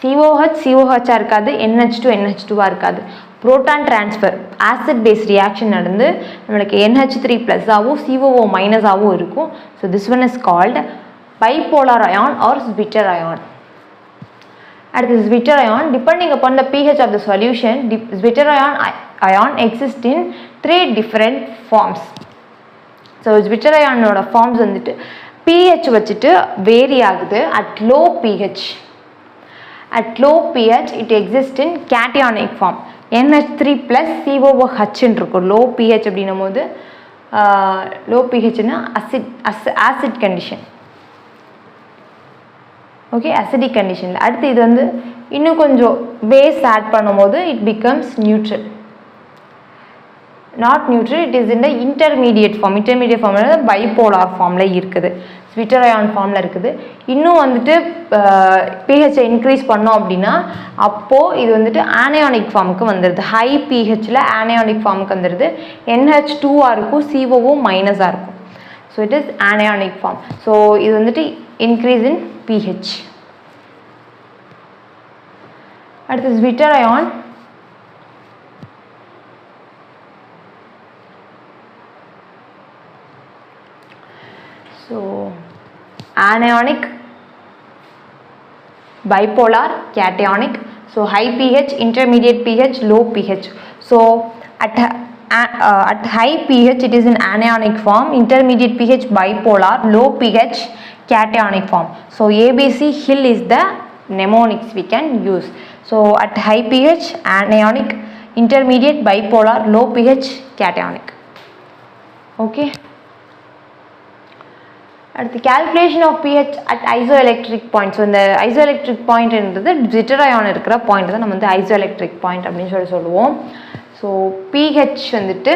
COH இருக்காது, NH2 இருக்காது. Proton transfer acid base reaction நடந்து நம்மளுக்கு NH3+ ஆகவும் COO- ஆகவும் இருக்கும். So this one is called bipolar ion or Zwitter ion. At the Zwitter ion, depending upon the pH of the solution, Zwitter ion exists in 3 different forms. So Zwitter ion forms வந்துட்டு pH வச்சுட்டு vary ஆகுது. At low pH it exists in cationic form. NH3+ COOH இருக்கும். low pH அப்படின்னும் போது low pHனா acid condition. Okay, acidic கண்டிஷனில். அடுத்து இது வந்து இன்னும் கொஞ்சம் பேஸ் ஆட் பண்ணும்போது it becomes neutral. Not neutral, it is in the intermediate form bipolar ஃபார்மில் இருக்குது, Zwitter ion ஃபார்மில் இருக்குது. இன்னும் வந்துட்டு பிஹெச்சை இன்க்ரீஸ் பண்ணோம் அப்படின்னா அப்போது இது வந்துட்டு ஆனயானிக் ஃபார்முக்கு வந்துடுது. ஹை பிஹெச்சில் ஆனயானிக் ஃபார்முக்கு வந்துடுது. NH2ஆக இருக்கும், COO- இருக்கும். So it is anionic form. So இது வந்துட்டு increase in pH. அடுத்து bitter ion. So anionic, bipolar, cationic. So high pH, intermediate pH, low pH. So at high pH it is in anionic form, intermediate pH bipolar, low pH cationic form. So ABC Hill is the mnemonics we can use. So at high pH anionic, intermediate bipolar, low pH cationic. Okay. At the calculation of pH at isoelectric point. So இந்த isoelectric point என்றது bitter ion இருக்கிற point தான் நம்ம வந்து isoelectric point அப்படின்னு சொல்லுவோம். So pH வந்துட்டு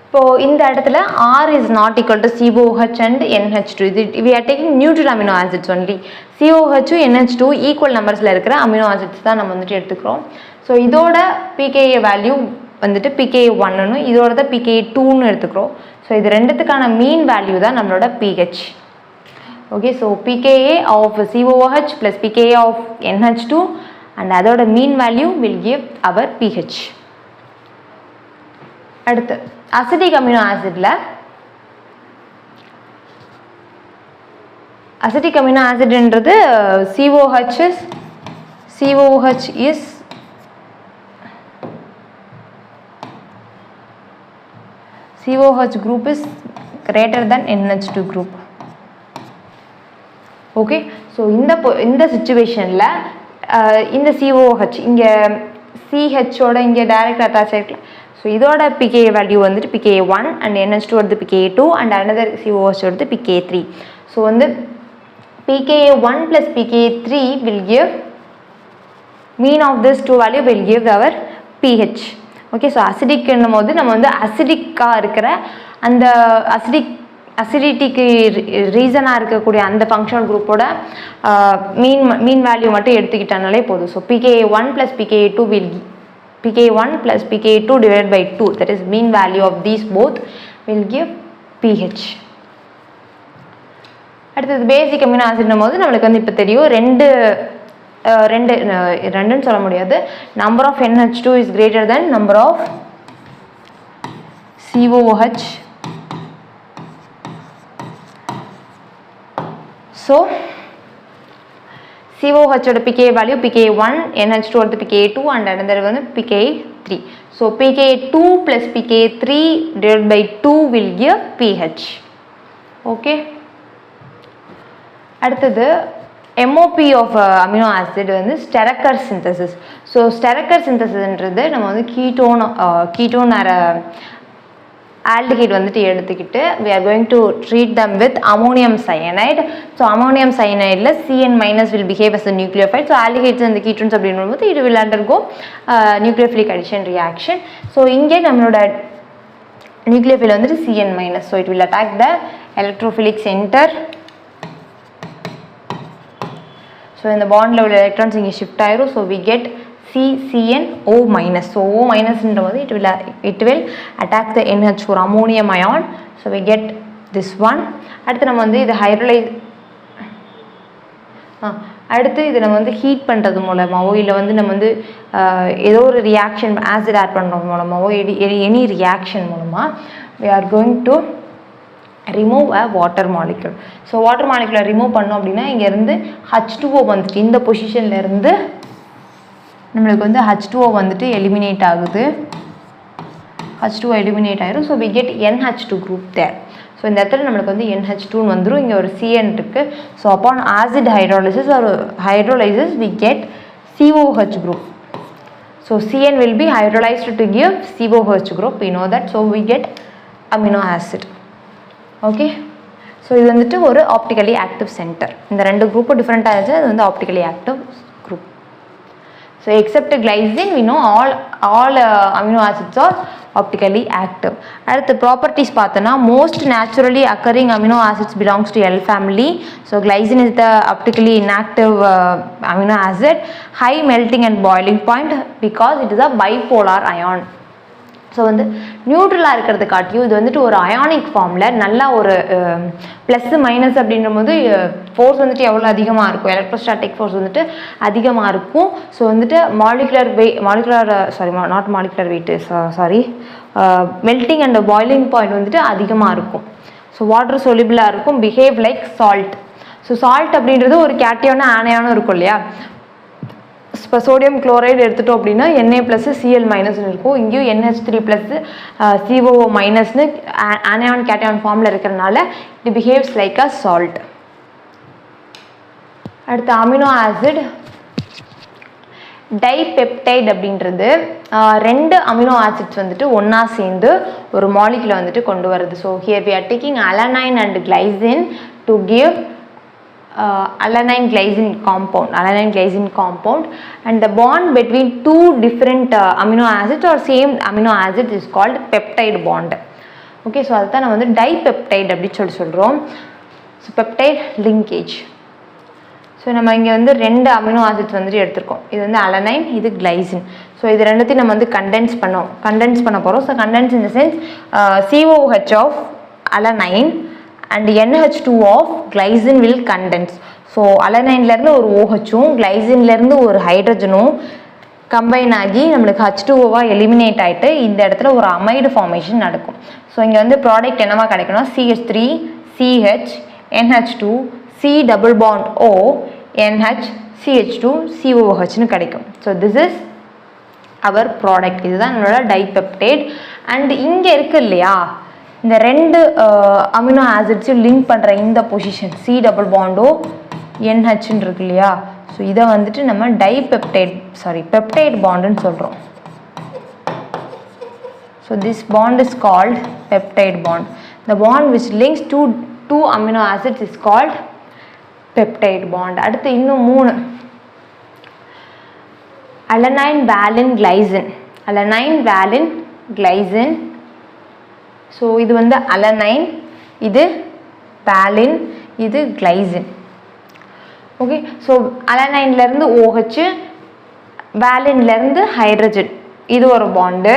இப்போது இந்த இடத்துல R is not equal to COH and NH2. இது we are taking neutral amino acids only. COH NH2 equal நம்பர்ஸில் இருக்கிற அமினோ ஆசிட்ஸ் தான் நம்ம வந்துட்டு எடுத்துக்கிறோம். ஸோ இதோட pKa வேல்யூ வந்துட்டு pKa1ன்னு, இதோட தான் pKa2ன்னு எடுத்துக்கிறோம். ஸோ இது ரெண்டுத்துக்கான மீன் வேல்யூ தான் நம்மளோட pH. Okay, so pKa of COH plus pKa of NH2 and அதோட mean value will give our pH. அடுத்து அசிடிக் அமினோ ஆசிட்ல அசிடிக் அமினோ ஆசிட்ன்றது COH is COH group is greater than NH2 group. Okay, so இந்த சிச்சுவேஷனில் இந்த COH இங்கே CHோட இங்கே direct attach ஆகிருக்கல. So இதோட pKa value வந்துட்டு pKa1 and NH2 வருது pKa2 and another COH வருது pKa3. ஸோ வந்து pKa1 plus pKa3 will give mean of this two value will give our pH. Okay, so அசிடிக்னும் போது நம்ம வந்து அசிடிக்காக இருக்கிற அந்த அசிடிட்டிக்கு ரீசனாக இருக்கக்கூடிய அந்த ஃபங்க்ஷனல் குரூப்போட மீன் வேல்யூ மட்டும் எடுத்துக்கிட்டனாலே போதும். So pKa1 plus pKa1 plus pKa2 divided by 2, that is mean value of these both will give pH. அடுத்தது பேசிக் அமினோ ஆசிட்னும் போது நம்மளுக்கு வந்து இப்போ தெரியும் ரெண்டுன்னு சொல்ல முடியாது. Number of NH2 is greater than number of COH. So COH ஓட pKa value pKa1, NH2 ஓட pKa2 and another வந்து pKa3. So pKa2 plus pKa3 divided by 2 will give pH. Okay. அடுத்தது MOP of amino acid வந்து Stecker synthesis. So Stecker synthesisன்றது நம்ம வந்து ketone aldehyde வந்துட்டு எடுத்துக்கிட்டு we are going to treat them with ammonium cyanide. So ammonium cyanide Cn- will behave as a nucleophile. So aldehydes and the ketones அப்படினும்போது it will undergo nucleophilic addition reaction. So இங்கே நம்மளோட nucleophile வந்துட்டு Cn-. So it will attack the electrophilic center. So in the bond level electrons இங்கே shift ஆயிரும். So we get CCnO-. So O- ன்றது it will attack the NH for ammonium ion. So we get this one. அடுத்து நம்ம வந்து இது hydrolyse அடுத்து இது நம்ம வந்து ஹீட் பண்ணுறது மூலமாவோ இல்லை வந்து நம்ம வந்து ஏதோ ஒரு ரியாக்ஷன் ஆசிட் ஆட் பண்ணுறது மூலமாவோ எனி ரியாக்ஷன் மூலமாக we are going to remove a water molecule. So water molecule remove பண்ணோம் அப்படின்னா இங்கேருந்து H2O வந்துட்டு இந்த பொசிஷனில் இருந்து நம்மளுக்கு வந்து H2O வந்துட்டு எலிமினேட் ஆகுது. H2O எலிமினேட் ஆயிரும். So we get NH2 group there. So இந்த இடத்துல நம்மளுக்கு வந்து NH2 வந்துடும். இங்கே ஒரு CN இருக்குது. So upon acid hydrolysis or hydrolysis we get COH group. So CN will be hydrolyzed to give COH group. We know that. So we get amino acid. Okay. So இது வந்துட்டு ஒரு optically active centre. இந்த ரெண்டு குரூப்பும் டிஃப்ரெண்ட்டாக இருந்துச்சு. அது வந்து optically active group. So accept glycine we know all amino acids are optically active. அடுத்து ப்ராப்பர்ட்டிஸ் பார்த்தோன்னா most naturally occurring amino acids belongs to L family. So glycine is the optically inactive amino acid. High melting and boiling point because it is a bipolar ion. So வந்து நியூட்ரலாக இருக்கிறது காட்டியும் இது வந்துட்டு ஒரு ionic ஃபார்மில் நல்லா ஒரு ப்ளஸ்ஸு மைனஸ் அப்படின்ற போது ஃபோர்ஸ் வந்துட்டு எவ்வளோ அதிகமாக இருக்கும், எலக்ட்ரோஸ்டாட்டிக் ஃபோர்ஸ் வந்துட்டு அதிகமாக இருக்கும். ஸோ வந்துட்டு மெல்டிங் அண்ட் பாய்லிங் பாயிண்ட் வந்துட்டு அதிகமாக இருக்கும். ஸோ வாட்டர் சொலிபிளாக இருக்கும், behave like salt. So salt அப்படின்றது ஒரு கேட்டியோனும் ஆனையானும் இருக்கும் இல்லையா. இப்போ சோடியம் குளோரைடு எடுத்துட்டோம் அப்படின்னா Na ப்ளஸ் Cl மைனஸ்னு இருக்கும். இங்கேயும் NH3 ப்ளஸ் COO மைனஸ்னு ஆனையான் கேட்டியான் ஃபார்மில் இருக்கிறதுனால it behaves like a salt. அடுத்து அமினோ ஆசிட் டைபெப்டைட் அப்படின்றது 2 அமினோ ஆசிட்ஸ் வந்துட்டு ஒன்றா சேர்ந்து ஒரு மாலிகுலை வந்துட்டு கொண்டு வருது. So here we are taking alanine and glycine to give alanine glycine compound, and the bond between two different amino acids or same amino acids is called peptide bond. Okay, so adha na vandu dipeptide appdi solrom. So peptide linkage. So நம்ம இங்க வந்து 2 amino acids வந்து எடுத்துறோம். இது வந்து alanine, இது glycine. So இது ரெண்டுத்தையும் நம்ம வந்து கண்டென்ஸ் பண்ண போறோம். So condense in the sense COH of alanine and NH2 of glycine will condense. So alanine ல இருந்து ஒரு OH-உம் glycine ல இருந்து ஒரு ஹைட்ரஜனும் கம்பைன் ஆகி நம்மளுக்கு H2O-வா எலிமினேட் ஆகிட்டு இந்த இடத்துல ஒரு அமைடு ஃபார்மேஷன் நடக்கும். ஸோ இங்கே வந்து ப்ராடக்ட் என்னவா கிடைக்கணும், CH3 CH NH2 C double bond O NH CH2 COOHன்னு கிடைக்கும். So this is our product. இதுதான் நம்மளோட டைபெப்டைட். அண்ட் இங்கே இருக்கு இல்லையா இந்த 2 அமினோ ஆசிட்ஸையும் லிங்க் பண்ணுற இந்த position C double bond O NHன்னு இருக்கு இல்லையா. ஸோ இதை வந்துட்டு நம்ம பெப்டைட் பாண்டுன்னு சொல்கிறோம். So this bond is called peptide bond. The bond which links two amino acids is called peptide bond. அடுத்து இன்னும் 3 alanine valine glycine. ஸோ இது வந்து அலனைன், இது வேலின், இது கிளைசின். ஓகே, ஸோ அலனைன்லேருந்து OH, வேலின்லேருந்து ஹைட்ரஜன், இது ஒரு பாண்டு.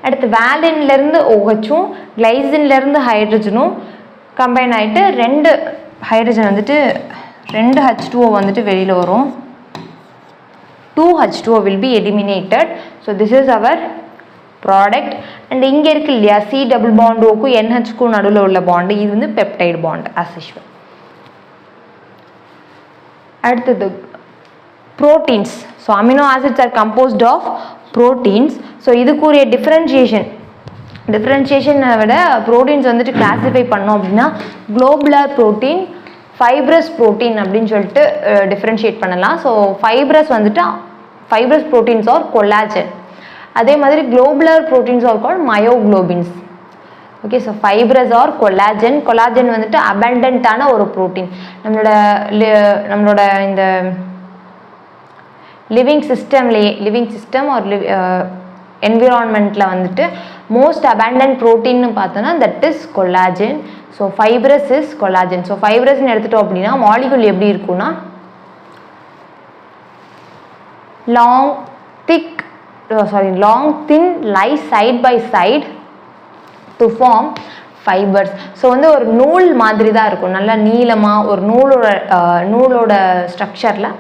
அடுத்து வேலின்லேருந்து OH-உம் கிளைசின்லேருந்து ஹைட்ரஜனும் கம்பைன் ஆகிட்டு 2 ஹைட்ரஜன் வந்துட்டு 2 H2O வந்துட்டு வெளியில் வரும். 2 H2O will be eliminated. So this is our product. And இங்கே இருக்கு இல்லையா C double bond O-க்கும் NH-க்கும் நடுவில் உள்ள பாண்டு, இது வந்து பெப்டைட் பாண்ட் as usual. அடுத்தது proteins. So amino acids are composed of proteins. So இதுக்குரிய டிஃப்ரென்ஷியேஷனை விட ப்ரோட்டீன்ஸ் வந்துட்டு கிளாஸிஃபை பண்ணோம் அப்படின்னா குளோபுலர் ப்ரோட்டீன், ஃபைப்ரஸ் ப்ரோட்டீன் அப்படின்னு சொல்லிட்டு டிஃப்ரென்ஷியேட் பண்ணலாம். So fibrous proteins are collagen. அதே மாதிரி globular proteins are called myoglobins. Okay, so fibrous are collagen வந்துட்டு அபண்டன்ட்டான ஒரு ப்ரோட்டீன். நம்மளோட இந்த லிவிங் சிஸ்டம் ஆர் என்விரான்மெண்ட்டில் வந்துட்டு மோஸ்ட் அபண்டன்ட் ப்ரோட்டீன்னு பார்த்தோன்னா that is collagen. So fibrous is collagen. So ஃபைப்ரஸ்ன்னு எடுத்துட்டோம் அப்படின்னா மாலிகுல் எப்படி இருக்குன்னா long thin lies side by side to form fibers. So வந்து ஒரு நூல் மாதிரி தான் இருக்கும், நல்லா நீளமாக ஒரு நூலோட ஸ்ட்ரக்சரில்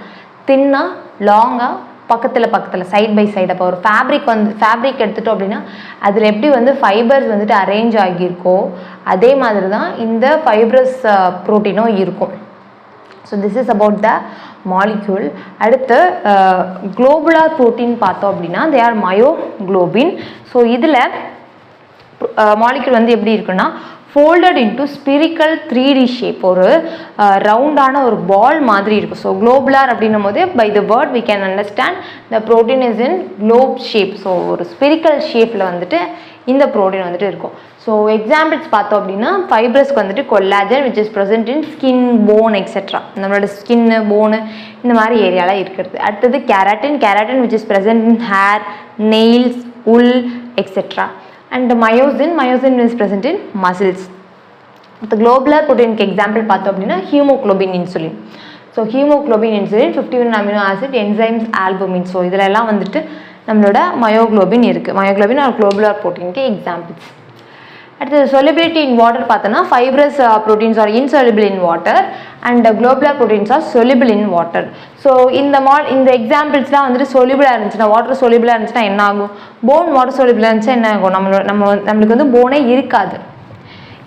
தின்னாக லாங்காக பக்கத்தில் சைட் பை சைடு. அப்போ ஒரு ஃபேப்ரிக் எடுத்துட்டோம் அப்படின்னா அதில் எப்படி வந்து ஃபைபர்ஸ் வந்துட்டு அரேஞ்ச் ஆகியிருக்கோ அதே மாதிரி தான் இந்த ஃபைப்ரஸ் ப்ரோட்டீனும் இருக்கும். So this is about the molecule. அடுத்து குளோபுலர் ப்ரோட்டீன் பார்த்தோம் அப்படின்னா தே ஆர் மயோக்ளோபின். ஸோ இதில் மாலிக்யூல் வந்து எப்படி இருக்குன்னா folded into spherical 3D shape, ஒரு ரவுண்டான ஒரு பால் மாதிரி இருக்கும். ஸோ குளோபுலர் அப்படின்னும் போது by the word we can understand the protein is in globe shape. So ஒரு ஸ்பிரிக்கல் ஷேப்பில் வந்துட்டு இந்த ப்ரோட்டீன் வந்துட்டு இருக்கும். ஸோ எக்ஸாம்பிள்ஸ் பார்த்தோம் அப்படின்னா ஃபைப்ரஸ்க்கு வந்துட்டு கொல்லாஜன் which is present in skin, bone etc. நம்மளோட ஸ்கின்னு போனு இந்த மாதிரி ஏரியாவில் இருக்கிறது. அடுத்தது keratin which is present in hair, nails, wool etc. and myosin is present in muscles. The globular protein example பார்த்தோம் அப்படின்னா haemoglobin insulin. So haemoglobin insulin 51 amino acid enzymes albumin. So இதிலெல்லாம் வந்துட்டு நம்மளோட மயோகுளோபின் இருக்குது. மயோகுளோபின் ஒரு globular ப்ரோட்டீனுக்கு examples. அடுத்தது solubility in water பார்த்தோன்னா fibrous proteins are insoluble in water and globular proteins are soluble in water. So இந்த எக்ஸாம்பிள்ஸ்லாம் வந்துட்டு சொலிபிளாக இருந்துச்சுன்னா, வாட்டர் சொலிபிளாக இருந்துச்சுன்னா என்ன ஆகும்? போன் வாட்டர் சொலிபிளாக இருந்துச்சுன்னா என்ன ஆகும்? நம்மளுக்கு வந்து போனே இருக்காது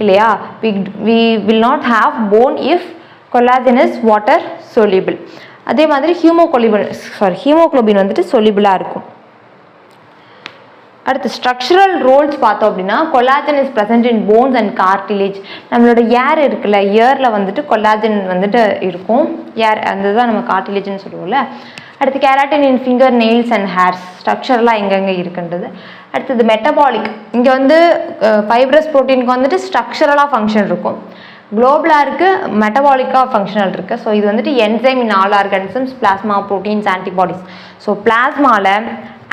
இல்லையா? we will not have bone if collagen is water soluble. அதே மாதிரி ஹீமோகுளோபின் வந்துட்டு சொலிபிளாக இருக்கும். அடுத்து ஸ்ட்ரக்சரல் ரோல்ஸ் பார்த்தோம் அப்படின்னா collagen is present in bones and cartilage. நம்மளோட ஏர் இருக்குல்ல, இயரில் வந்துட்டு கொலாஜன் வந்துட்டு இருக்கும். ஏர் அந்த தான் நம்ம கார்டிலேஜ்னு சொல்லுவோம்ல. அடுத்து keratin in finger nails and hairs. ஸ்ட்ரக்சரெலாம் எங்கெங்கே இருக்குன்றது. அடுத்தது மெட்டபாலிக். இங்கே வந்து ஃபைப்ரஸ் ப்ரோட்டீனுக்கு வந்துட்டு ஸ்ட்ரக்சரலாக ஃபங்க்ஷன் இருக்கும். குளோபுலாருக்கு மெட்டபாலிக்காக ஃபங்க்ஷனல் இருக்குது. ஸோ இது வந்துட்டு enzyme in all organisms, plasma, proteins, antibodies. So பிளாஸ்மாவில்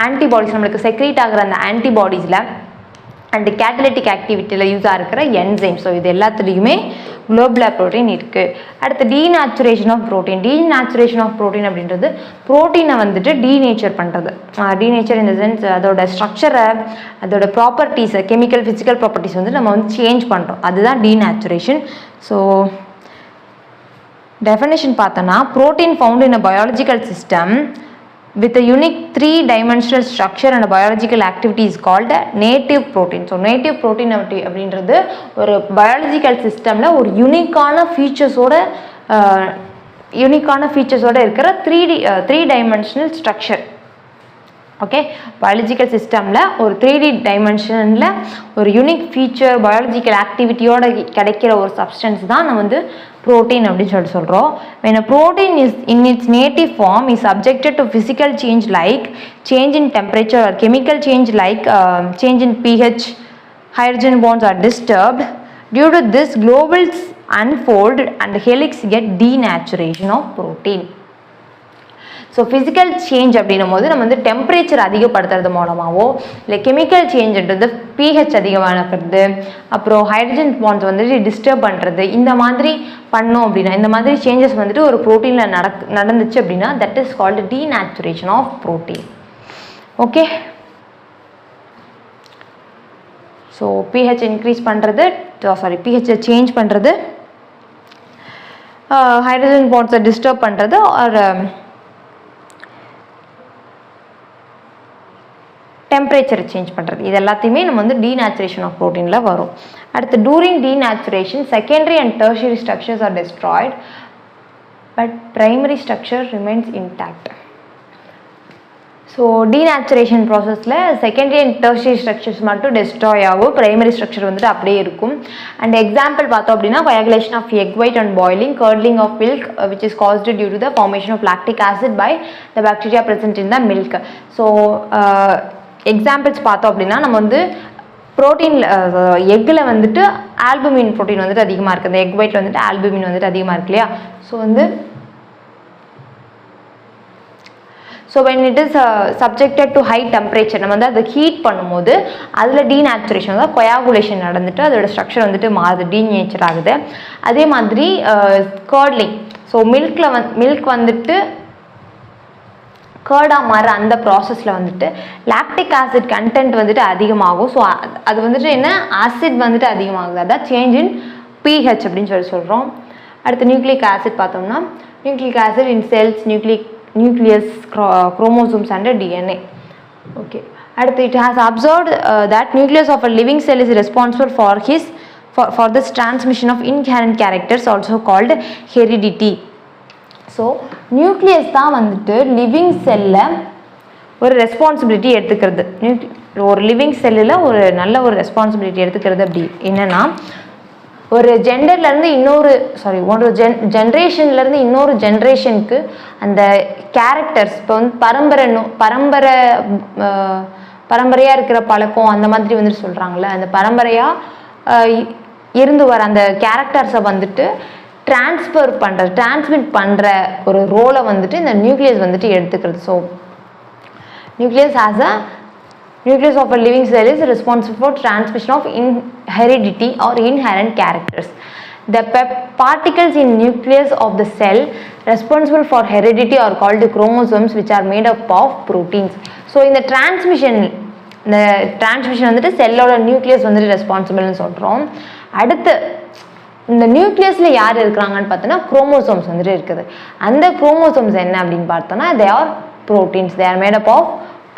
ஆன்டிபாடிஸ் நம்மளுக்கு செக்ரீட் ஆகிற அந்த ஆன்டிபாடிஸில் அண்ட் கேட்டலிட்டிக் ஆக்டிவிட்டியில் யூஸ் ஆகிருக்கிற என்சைம். ஸோ இது எல்லாத்துலேயுமே குளோபுலர் ப்ரோட்டீன் இருக்குது. அடுத்து denaturation of protein. Denaturation of protein அப்படின்றது ப்ரோட்டீனை வந்துட்டு டீநேச்சர் பண்ணுறது. டீநேச்சர் இன் த சென்ஸ் அதோட ஸ்ட்ரக்சரை, அதோட ப்ராப்பர்ட்டிஸை, கெமிக்கல் ஃபிசிக்கல் ப்ராப்பர்ட்டிஸ் வந்து நம்ம வந்து சேஞ்ச் பண்ணுறோம். அதுதான் டீநேச்சுரேஷன். ஸோ டெஃபினேஷன் பார்த்தோன்னா protein found in a biological system with a unique 3-dimensional structure and a biological activity is called a native protein. So native protein அப்படின்றது ஒரு biological systemல ஒரு யூனிக்கான ஃபீச்சர்ஸோட இருக்கிற 3-dimensional structure. ஓகே, பயாலஜிக்கல் சிஸ்டமில் ஒரு 3D டைமென்ஷனில் ஒரு unique feature biological ஆக்டிவிட்டியோட கிடைக்கிற ஒரு சப்ஸ்டன்ஸ் தான் நம்ம வந்து ப்ரோட்டீன் அப்படின்னு சொல்கிறோம். when a protein is in its native form is subjected to physical change like change in temperature or chemical change like change in pH, hydrogen bonds are disturbed. Due to this, globules unfold and helix get denaturation of protein. So physical change அப்படின்னும் போது நம்ம வந்து temperature அதிகப்படுத்துறது மூலமாகவோ இல்லை chemical சேஞ்சுன்றது pH அதிகமானது, அப்புறம் hydrogen bonds வந்துட்டு disturb பண்ணுறது, இந்த மாதிரி பண்ணோம் அப்படின்னா, இந்த மாதிரி சேஞ்சஸ் வந்துட்டு ஒரு ப்ரோட்டீனில் நடந்துச்சு அப்படின்னா that is called denaturation of protein. Okay, so pH increase பண்ணுறது, பிஹெச்சை சேஞ்ச் பண்ணுறது, ஹைட்ரஜன் பாண்ட்ஸை டிஸ்டர்ப் பண்ணுறது, ஒரு டெம்பரேச்சரை சேஞ்ச் பண்ணுறது, இது எல்லாத்தையுமே நம்ம வந்து டீநேச்சுரேஷன் ஆஃப் ப்ரோட்டீனில் வரும். அடுத்து during denaturation secondary and tertiary structures are destroyed but primary structure remains intact. So denaturation ப்ராசஸில் செகண்டரி அண்ட் டெர்ஷியரி ஸ்ட்ரக்சர்ஸ் மட்டும் டெஸ்ட்ராய் ஆகும், பிரைமரி ஸ்ட்ரக்சர் வந்துட்டு அப்படியே இருக்கும். அண்ட் எக்ஸாம்பிள் பார்த்தோம் அப்படின்னா coagulation of egg white and boiling, curdling of milk which is caused due to the formation of lactic acid by the bacteria present in the milk. So examples பார்த்தோம் அப்படின்னா நம்ம வந்து ப்ரோட்டீனில் எக்கில் வந்துட்டு ஆல்புமின் ப்ரோட்டீன் வந்துட்டு அதிகமாக இருக்குது. அந்த எக் ஒயிட்டில் வந்துட்டு ஆல்புமின் வந்துட்டு அதிகமாக இருக்கு இல்லையா? So when it is subjected to high temperature, நம்ம வந்து அதை ஹீட் பண்ணும்போது அதில் டீநேச்சுரேஷன் தான் கொயாகுலேஷன் நடந்துட்டு அதோட ஸ்ட்ரக்சர் வந்துட்டு மாறுது, டீநேச்சர் ஆகுது. அதே மாதிரி கர்ட்லிங், ஸோ மில்க் வந்துட்டு கேர்டாக மாற அந்த ப்ராசஸில் வந்துட்டு லாக்டிக் ஆசிட் கண்டென்ட் வந்துட்டு அதிகமாகும். ஸோ அது வந்துட்டு என்ன, ஆசிட் வந்துட்டு அதிகமாகுது, அதான் சேஞ்ச் இன் பிஹெச் அப்படின்னு சொல்கிறோம். அடுத்து நியூக்ளிக் ஆசிட் பார்த்தோம்னா nucleic acid in cells, nucleus, chromosomes and DNA. Okay, அடுத்து it has observed that nucleus of a living cell is responsible for this transmission of inherent characters also called heredity. So nucleus தான் வந்துட்டு living செல்லில் ஒரு responsibility எடுத்துக்கிறது. ஒரு living செல்லில் ஒரு நல்ல ஒரு ரெஸ்பான்சிபிலிட்டி எடுத்துக்கிறது. அப்படி என்னென்னா, ஒரு ஜெண்டர்லேருந்து ஒரு ஜென்ரேஷன்லேருந்து இன்னொரு ஜென்ரேஷனுக்கு அந்த கேரக்டர்ஸ், இப்போ வந்து பரம்பரையாக இருக்கிற பழக்கம் அந்த மாதிரி வந்துட்டு சொல்கிறாங்களே, அந்த பரம்பரையாக இருந்து வர அந்த கேரக்டர்ஸை வந்துட்டு டிரான்ஸ்மிட் பண்ணுற ஒரு ரோலை வந்துட்டு இந்த நியூக்ளியஸ் வந்துட்டு எடுத்துக்கிறது. So nucleus of a living cell is responsible for transmission of heredity or inherent characters. The particles in nucleus of the cell responsible for heredity are called chromosomes, which are made up of proteins. So இந்த transmission வந்துட்டு செல்லோட nucleus வந்துட்டு ரெஸ்பான்சிபிள்னு சொல்கிறோம். அடுத்து இந்த நியூக்ளியஸில் யார் இருக்கிறாங்கன்னு பார்த்தோன்னா chromosomes வந்துட்டு இருக்குது. அந்த குரோமோசோம்ஸ் என்ன அப்படின்னு பார்த்தோன்னா they are proteins. They are made up of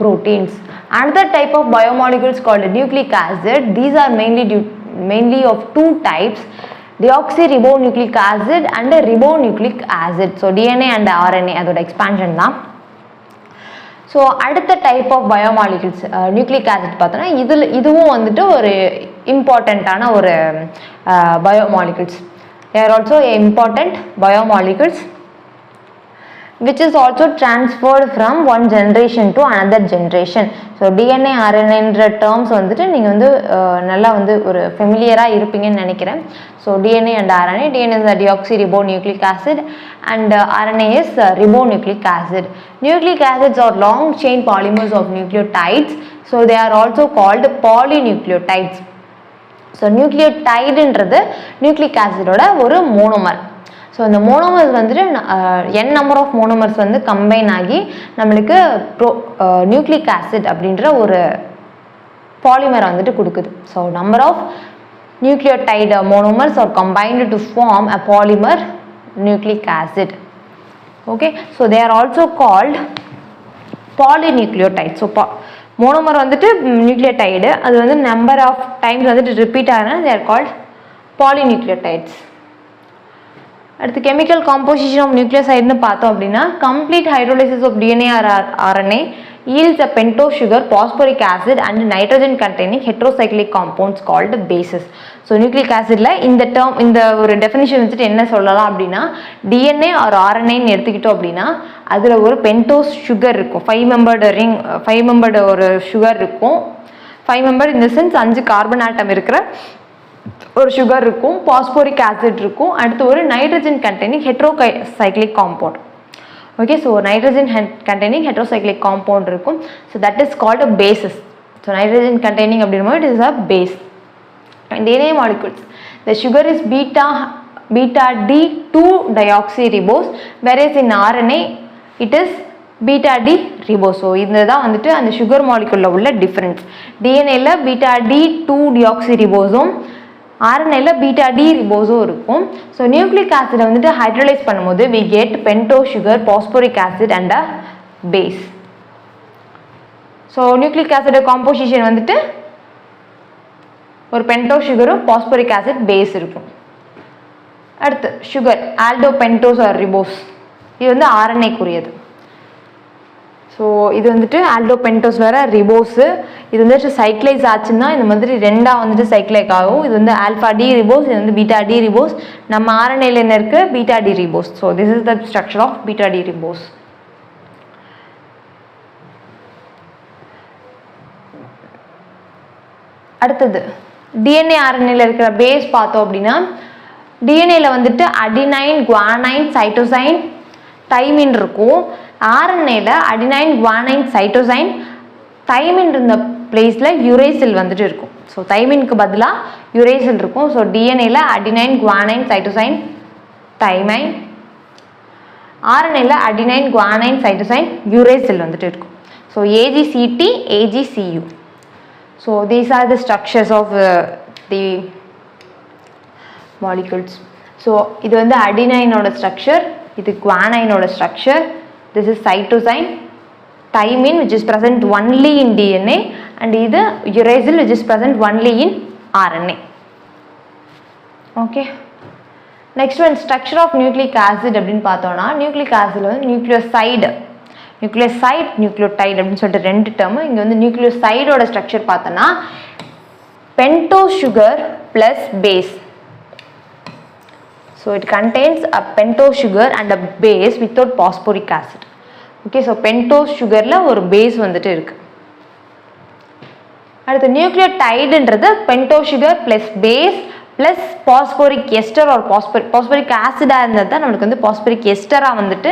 proteins. Another type of biomolecules called nucleic acid. These are mainly of two types, deoxyribonucleic acid and ribonucleic acid. So DNA and RNA அதோட expansion தான். So அடுத்த type of biomolecules nucleic acid பார்த்தோன்னா இதுவும் வந்துட்டு ஒரு இம்பார்ட்டண்ட்டான ஒரு biomolecules. they are also important biomolecules which is also transferred from one generation to another generation. So DNA RNA என்ற terms வந்துட்டு நீங்கள் வந்து நல்லா வந்து ஒரு ஃபெமிலியராக இருப்பீங்கன்னு நினைக்கிறேன். So DNA and RNA, DNA is a deoxyribonucleic acid and RNA is ribonucleic acid. Nucleic acids are long chain polymers of nucleotides. So they are also called polynucleotides. So nucleotideன்றது நியூக்ளிக் ஆசிடோட ஒரு மோனோமர். ஸோ இந்த monomers வந்துட்டு n number of monomers வந்து combine ஆகி நம்மளுக்கு nucleic acid அப்படின்ற ஒரு பாலிமர் வந்துட்டு கொடுக்குது. So number of nucleotide monomers are combined to form a polymer nucleic acid. Okay, so they are also called polynucleotide. So monomer வந்துட்டு nucleotide, அது வந்து நம்பர் ஆஃப் டைம்ஸ் வந்துட்டு ரிப்பீட் ஆகுதுன்னா தே ஆர் கால்ட் பாலிநியூக்ளியோடைட்ஸ். அடுத்து chemical composition of நியூக்ளியோசைடுன்னு பார்த்தோம் அப்படின்னா complete hydrolysis of DNA or RNA yields a pentose sugar, phosphoric acid and nitrogen containing heterocyclic compounds called bases. So nucleic ஆசிட்ல இந்த ஒரு definition வச்சுட்டு என்ன சொல்லலாம் அப்படின்னா டிஎன்ஏ ஆர் ஆர்என்ஏன்னு எடுத்துக்கிட்டோம் அப்படின்னா அதில் ஒரு பென்டோஸ் சுகர் இருக்கும், 5 மெம்பர்டு ஒரு சுகர் இருக்கும். 5 மெம்பர் இந்த சென்ஸ் 5 கார்பன் ஆட்டம் இருக்கிற ஒரு சுகர் இருக்கும், பாஸ்போரிக் ஆசிட் இருக்கும், அடுத்து ஒரு nitrogen containing heterocyclic compound. Okay, so nitrogen containing heterocyclic compound இருக்கும். So that is called a bases. So nitrogen containing அப்படின்னும் it is a base. In DNA molecules, the sugar is beta D2 deoxyribose, whereas in RNA it is beta D ribose. So இதுதான் வந்துட்டு அந்த sugar மாலிகுலில் உள்ள difference. டிஎன்ஏல beta D2 deoxyribose-உம் RNA-ல beta D ribose இருக்கும். ஸோ நியூக்ளிக் ஆசிடை வந்துட்டு ஹைட்ரலைஸ் பண்ணும்போது we get pentose sugar, phosphoric acid and a base. So nucleic acid composition வந்துட்டு ஒரு பென்டோஸ் சுகரும் பாஸ்போரிக் ஆசிட் பேஸ் இருக்கும். அடுத்து sugar aldo pentose or ribose, இது வந்து ஆர்என்ஏக்குரியது. ஸோ இது வந்துட்டு ஆல்டோ பென்டோஸ் வேற ரிபோஸு, இது வந்துட்டு சைக்ளைஸ் ஆச்சுன்னா இந்த மாதிரி ரெண்டாக வந்துட்டு சைக்ளைக் ஆகும். இது வந்து ஆல்ஃபா டி ரிபோஸ், இது வந்து பீட்டா டி ரிபோஸ். நம்ம ஆர்என்ஏல என்ன இருக்கு, beta D ribose. So this is the structure of beta D ribose. அடுத்தது டிஎன்ஏ ஆர்என்ஏல இருக்கிற பேஸ் பார்த்தோம் அப்படின்னா டிஎன்ஏல வந்துட்டு அடினைன், குவானைன், சைட்டோசைன், தைமின் இருக்கும். ஆர்என்ஏல அடினைன், குவானைன், சைட்டோசைன், தைமின் இருந்த பிளேஸில் யுரேசில் வந்துட்டு இருக்கும். ஸோ தைமினுக்கு பதிலாக யுரேசில் இருக்கும். ஸோ டிஎன்ஏல அடினைன், குவானைன், சைட்டோசைன், தைமைன். ஆர்என்ஏல அடினைன், குவானைன், சைட்டோசைன், யுரேசில் வந்துட்டு இருக்கும். So AGCT, AGCU. So these are the structures of the molecules. So இது வந்து அடினைனோட ஸ்ட்ரக்சர், இது குவானைனோட structure, this is cytosine, thymine which is present only in DNA and இது uracil which is present only in RNA. Okay, next one, structure of nucleic acid அப்படின்னு பார்த்தோம்னா nucleic acid வந்து nucleoside, nucleoside, nucleotide அப்படின்னு சொல்லிட்டு ரெண்டு term. இங்கே வந்து நியூக்ளியோசைடோட ஸ்ட்ரக்சர் பார்த்தோன்னா pentose sugar plus base. So it contains a pentose sugar and a base without phosphoric acid. Okay, so pentose சுகரில் ஒரு பேஸ் வந்துட்டு இருக்கு. அடுத்து நியூக்ளியோடைடுன்றது pentose sugar plus base plus phosphoric ester or phosphoric ஆசிடாக இருந்தது தான் நம்மளுக்கு வந்து பாஸ்போரிக் எஸ்டராக வந்துட்டு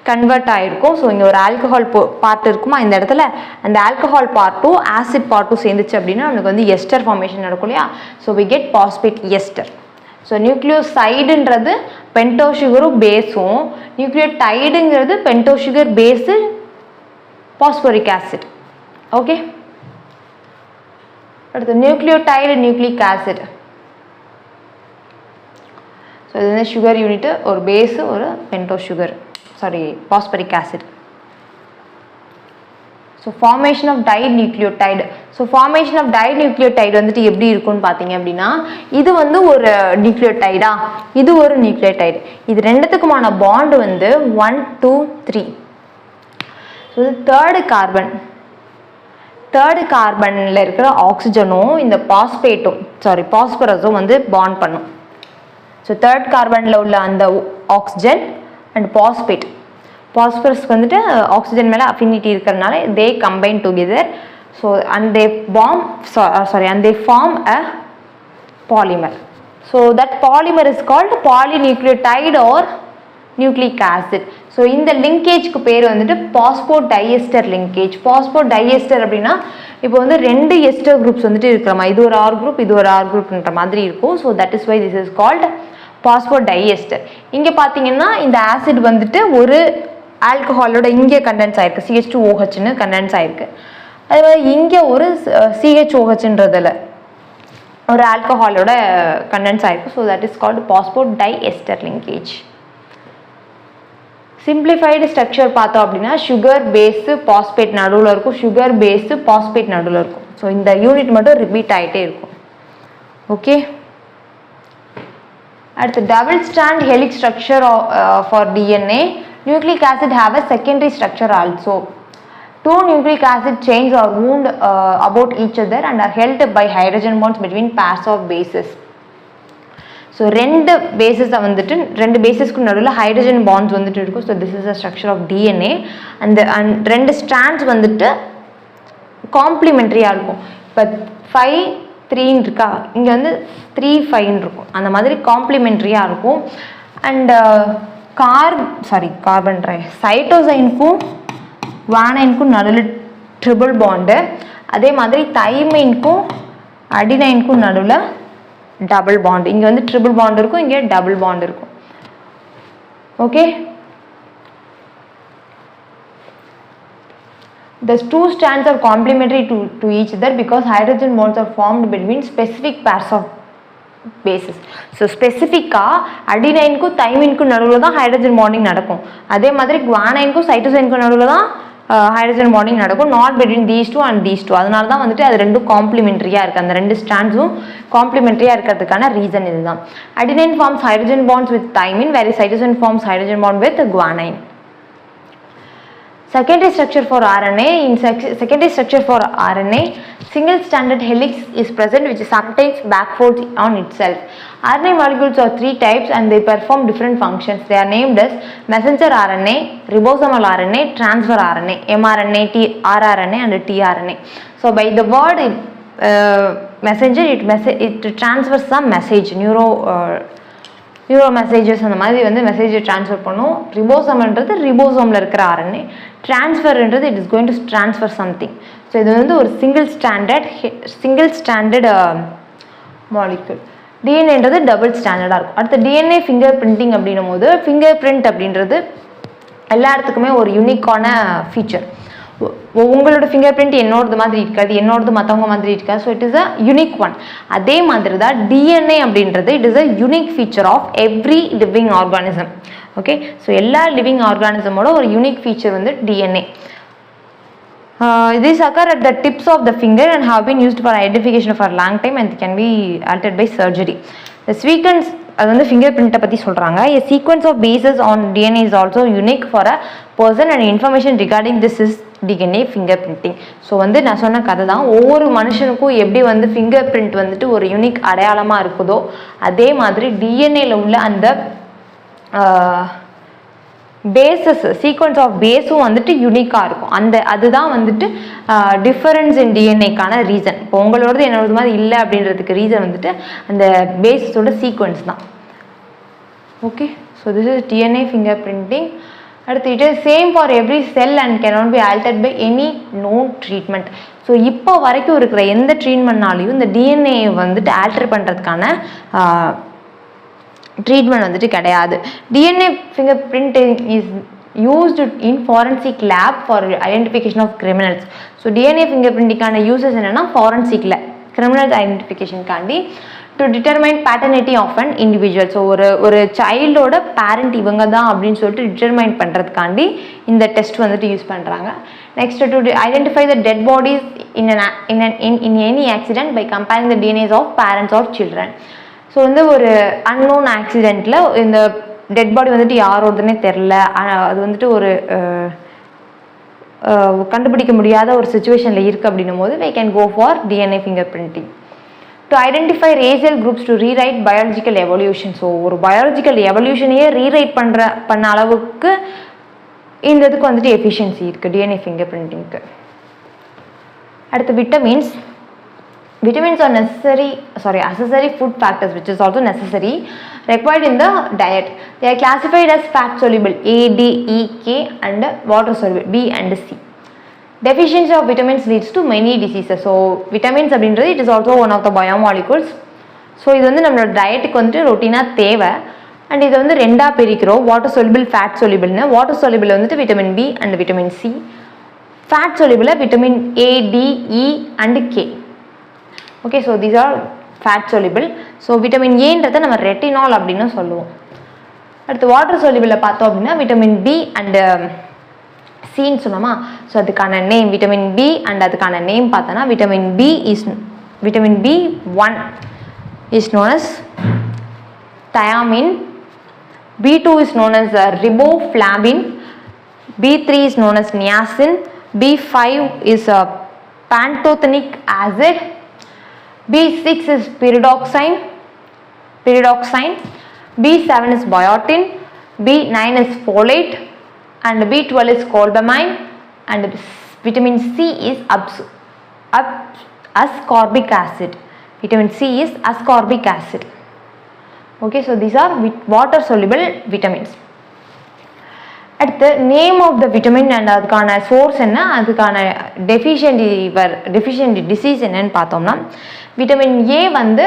கன்வெர்ட் ஆகிருக்கும். ஸோ இங்கே ஒரு ஆல்கஹால் பார்ட் இருக்குமா இந்த இடத்துல, அந்த ஆல்கஹால் பார்ட்டும் ஆசிட் பார்ட்டும் சேர்ந்துச்சு அப்படின்னா நம்மளுக்கு வந்து எஸ்டர் ஃபார்மேஷன் நடக்கும் இல்லையா. So we get phosphate ester. So நியூக்ளியோசைடுன்றது பென்டோஸ் சுகரும் பேஸும், நியூக்ளியோடைடுங்கிறது pentose sugar base phosphoric acid. Okay. அடுத்து நியூக்ளியோடைடு நியூக்ளிக் ஆசிட். ஸோ இது வந்து சுகர் யூனிட்டு, ஒரு பேஸு, ஒரு pento sugar, sorry phosphoric acid. So formation of dinucleotide. So formation of dinucleotide வந்துட்டு எப்படி இருக்குன்னு பார்த்தீங்க அப்படின்னா, இது வந்து ஒரு நியூக்ளியோடைடா, இது ஒரு நியூக்ளியோடைடு. இது ரெண்டுத்துக்குமான பாண்டு வந்து 1 2 3. ஸோ இது தேர்டு கார்பனில் இருக்கிற ஆக்சிஜனும் இந்த பாஸ்பரஸும் வந்து பாண்ட் பண்ணும். ஸோ தேர்ட் கார்பனில் உள்ள அந்த ஆக்சிஜன் அண்ட் பாஸ்பரஸ்க்கு வந்துட்டு ஆக்சிஜன் மேலே அஃபினிட்டி இருக்கிறதுனால they combine together. So and they form a polymer. So that polymer is called polynucleotide or nucleic acid. So இந்த லிங்கேஜ்க்கு பேர் வந்துட்டு பாஸ்போடைஎஸ்டர் லிங்கேஜ். பாஸ்போடைஎஸ்டர் அப்படின்னா இப்போ வந்து 2 எஸ்டர் குரூப்ஸ் வந்துட்டு இருக்கிற மாதிரி, இது ஒரு ஆர் குரூப், இது ஒரு ஆர் குரூப்ன்ற மாதிரி இருக்கும். So that is why this is called phosphodiester. இங்கே பார்த்தீங்கன்னா இந்த ஆசிட் வந்துட்டு ஒரு ஆல்கஹாலோட இங்கே கண்டென்ஸ் ஆயிருக்கு, CH2OHன்னு கண்டென்ஸ் ஆயிருக்கு. அதே மாதிரி இங்கே ஒரு CHOHன்றதில் ஒரு ஆல்கஹாலோட கண்டென்ஸ் ஆயிருக்கு. So that is called phosphodiester linkage. Simplified structure பார்த்தோம் அப்படின்னா சுகர் பேஸு பாஸ்பேட் நடுவில் இருக்கும், சுகர் பேஸு பாஸ்பேட் நடுவில் இருக்கும். ஸோ இந்த யூனிட் மட்டும் ரிப்பீட் ஆகிட்டே இருக்கும். ஓகே. அடுத்து double strand helix structure for DNA. Nucleic acid have a secondary structure also. 2 nucleic acid chains are wound about each other and are held by hydrogen bonds between pairs of bases. So 2 பேசஸை வந்துட்டு 2 பேசஸ்க்கு நடுவில் hydrogen bonds வந்துட்டு இருக்கும். So this is the structure of DNA. And 2 strands வந்துட்டு காம்ப்ளிமெண்ட்ரியாக இருக்கும். இப்போ 5 3 இருக்கா, இங்கே வந்து 3 5 இருக்கும். அந்த மாதிரி காம்ப்ளிமெண்ட்ரியாக இருக்கும். அண்ட் சைட்டோசைனுக்கும் குவானைனுக்கும் நடுவில் ட்ரிபிள் பாண்டு, அதே மாதிரி தைமைனுக்கும் அடினைனுக்கும் நடுவில் டபுள் பாண்ட். இங்கே வந்து ட்ரிபிள் பாண்ட் இருக்கும், இங்கே டபுள் பாண்ட் இருக்கும். Okay. The 2 strands are complementary to each other because hydrogen bonds are formed between specific pairs of bases. So ஸ்பெசிஃபிக்காக அடினைனுக்கும் தைமினுக்கும் நடுவில் தான் ஹைட்ரஜன் பாண்டிங் நடக்கும். அதே மாதிரி குவானைனுக்கும் சைட்டோசைனுக்கும் நடுவில் தான் ஹைட்ரஜன் பாண்டிங் நடக்கும், not between these 2 and these 2. அதனால தான் வந்துட்டு அது 2 காம்ப்ளிமெண்ட்ரியாக இருக்குது. அந்த 2 ஸ்ட்ராண்ட்ஸும் காம்ப்ளிமெண்ட்ரியாக இருக்கிறதுக்கான ரீசன் இதுதான். Adenine forms hydrogen bonds with thymine, where cytosine forms hydrogen bond with guanine. Secondary structure for RNA. In secondary structure for RNA, single stranded helix is present which sometimes backfolds on itself. RNA molecules are 3 types and they perform different functions. They are named as messenger RNA, ribosomal RNA, transfer RNA, mRNA, rRNA and tRNA. So by the word messenger, it transfers some message, neuro messages அந்த மாதிரி வந்து மெசேஜை transfer பண்ணும். ரிபோசோம்ன்றது ரிபோசோமில் இருக்கிற RNA, ட்ரான்ஸ்ஃபர்ன்றது it is going to transfer something. So இது வந்து ஒரு சிங்கிள் ஸ்டாண்டர்ட் மாலிக்யூல். டிஎன்ஏன்றது டபுள் ஸ்டாண்டர்டாக இருக்கும். அடுத்து டிஎன்ஏ ஃபிங்கர் பிரிண்டிங் அப்படின்னும் போது, ஃபிங்கர் பிரிண்ட் அப்படின்றது எல்லா இடத்துக்குமே ஒரு யூனிக்கான ஃபீச்சர். உங்களோட ஃபிங்கர் பிரிண்ட் என்னோடது மாதிரி இருக்காது, என்னோடது மற்றவங்க மாதிரி இருக்காது. So it is a unique one. அதே மாதிரி தான் டிஎன்ஏ அப்படின்றது it is a unique feature of every living organism. Okay. So எல்லா லிவிங் ஆர்கானிசமோட ஒரு யூனிக் ஃபீச்சர் வந்து DNA. These occur at the tips of the finger and have been used for identification for a long time and can be altered by surgery. The sequence, அது வந்து finger பிரிண்ட்டை பற்றி சொல்கிறாங்க. A sequence of bases on DNA is also unique for a person and information regarding this is DNA fingerprinting. So வந்து நான் சொன்ன கதை தான், ஒவ்வொரு மனுஷனுக்கும் எப்படி வந்து ஃபிங்கர் பிரிண்ட் வந்துட்டு ஒரு யூனிக் அடையாளமாக இருக்குதோ அதே மாதிரி டிஎன்ஏல உள்ள அந்த பேசஸ் சீக்வன்ஸ் ஆஃப் பேஸும் வந்துட்டு யூனிக்காக இருக்கும். அதுதான் வந்துட்டு டிஃபரன்ஸ் இன் டிஎன்ஏக்கான ரீசன். இப்போ உங்களோடது என்னோடது மாதிரி இல்லை அப்படின்றதுக்கு ரீசன் வந்துட்டு அந்த பேஸஸோட சீக்வன்ஸ் தான். Okay. So this is DNA fingerprinting. அடுத்து it is same for every cell and cannot be altered by any known treatment. So இப்போ வரைக்கும் இருக்கிற எந்த ட்ரீட்மெண்ட்னாலையும் இந்த டிஎன்ஏ வந்துட்டு ஆல்டர் பண்ணுறதுக்கான ட்ரீட்மெண்ட் வந்துட்டு கிடையாது. DNA fingerprinting is used in forensic lab for identification of criminals. So DNA ஃபிங்கர் பிரிண்டிங்கான யூசஸ் என்னென்னா ஃபாரன்சிக்கில் கிரிமினல் ஐடென்டிஃபிகேஷனுக்காண்டி to determine paternity of an individual. So ஒரு சைல்டோட பேரண்ட் இவங்க தான் அப்படின்னு சொல்லிட்டு டிட்டர்மைன் பண்ணுறதுக்காண்டி இந்த டெஸ்ட் வந்துட்டு யூஸ் பண்ணுறாங்க. Next to identify the dead bodies in any accident by comparing the DNAs of parents or children. So வந்து ஒரு அன்னோன் ஆக்சிடெண்ட்டில் இந்த டெட் பாடி வந்துட்டு யாரோடதுன்னே தெரில, அது வந்துட்டு ஒரு கண்டுபிடிக்க முடியாத ஒரு சுச்சுவேஷனில் இருக்குது அப்படின்னும் போது we can go for DNA fingerprinting. To identify racial groups to rewrite biological evolution. So ஒரு பயாலஜிக்கல் எவல்யூஷனையே ரீரைட் பண்ண அளவுக்கு இந்த இதுக்கு வந்துட்டு எஃபிஷியன்சி இருக்குது டிஎன்ஏ ஃபிங்கர் பிரிண்டிங்க்கு. அடுத்து vitamins. Vitamins are accessory food factors which is also necessary required in the diet. They are classified as fat soluble A, D, E, K and water soluble B and C. Deficiency of vitamins leads to many diseases. So vitamins அப்படின்றது it is also one of the biomolecules. So இது வந்து நம்மளோட டயட்டுக்கு வந்துட்டு ரொட்டீனாக தேவை. And இதை வந்து ரெண்டாக பிரிக்கிறோம், water soluble fat soluble. Water soluble வந்துட்டு vitamin B and vitamin C, fat soluble vitamin A, D, E and K. Okay, so these are fat soluble. So vitamin ஏன்றதை நம்ம ரெட்டினால் அப்படின்னு சொல்லுவோம். அடுத்து வாட்டர் soluble பார்த்தோம் அப்படின்னா விட்டமின் பி அண்ட் சின்னு சொன்னோமா. So அதுக்கான நேம் விட்டமின் பி அண்ட் அதுக்கான நேம் பார்த்தோன்னா vitamin B1 is known as thiamine, B2 is known as riboflavin, B3 is known as niacin, B5 is pantothenic acid, B6 is pyridoxine, B7 is biotin, B9 is folate and B12 is cobalamin and vitamin C is ascorbic acid. Vitamin C is ascorbic acid. Okay, so these are water soluble vitamins. அடுத்து name of the vitamin and அதுக்கான source என்ன, அதுக்கான deficiency disease என்னன்னு பார்த்தோம்னா vitamin A வந்து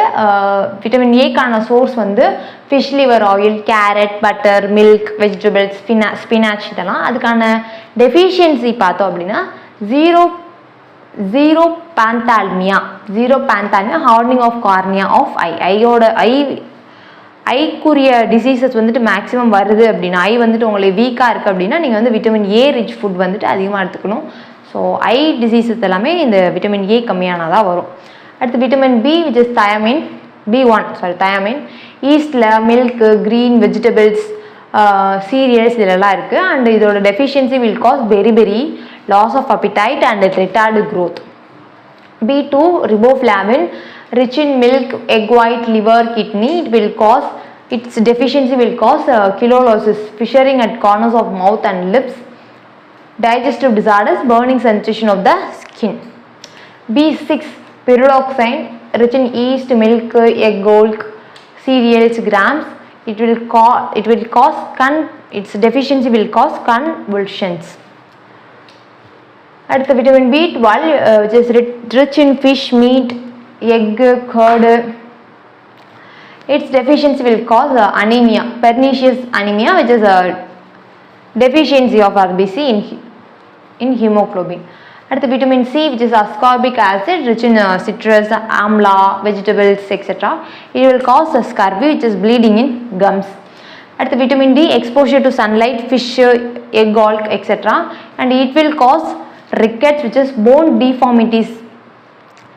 vitamin ஏக்கான source வந்து fish liver oil, carrot, butter, milk, vegetables, spinach இதெல்லாம். அதுக்கான டெஃபிஷியன்சி பார்த்தோம் அப்படின்னா xerophthalmia, hardening of cornea of ஐக்குரிய டிசீசஸ் வந்துட்டு மேக்ஸிமம் வருது அப்படின்னா, ஐ வந்துட்டு உங்களுக்கு வீக்காக இருக்குது அப்படின்னா நீங்கள் வந்து விட்டமின் ஏ ரிச் ஃபுட் வந்துட்டு அதிகமாக எடுத்துக்கணும். ஸோ ஐ டிசீசஸ் எல்லாமே இந்த விட்டமின் ஏ கம்மியானதாக வரும். அடுத்து vitamin B which is thiamine, thiamine ஈஸ்டில் மில்க்கு, க்ரீன் வெஜிடபிள்ஸ், சீரியல்ஸ் இதெல்லாம் இருக்குது. அண்ட் இதோட deficiency will cause beri loss of appetite and retard growth. B2 riboflavin rich in milk, egg white, liver, kidney. Its deficiency will cause kilolosis, fissuring at corners of mouth and lips, digestive disorders, burning sensation of the skin. B6 pyridoxine rich in yeast, milk, egg yolk, cereals, grams. Its deficiency will cause convulsions. அடுத்து vitamin B12 which is rich in fish, meat, egg, curd. Its deficiency will cause anemia, pernicious anemia, which is a deficiency of RBC in hemoglobin. அடுத்து vitamin C which is ascorbic acid rich in citrus, amla, vegetables, etc. It will cause scurvy which is bleeding in gums. அடுத்து vitamin D exposure to sunlight, fish, egg yolk, etc. and it will cause rickets which is bone deformities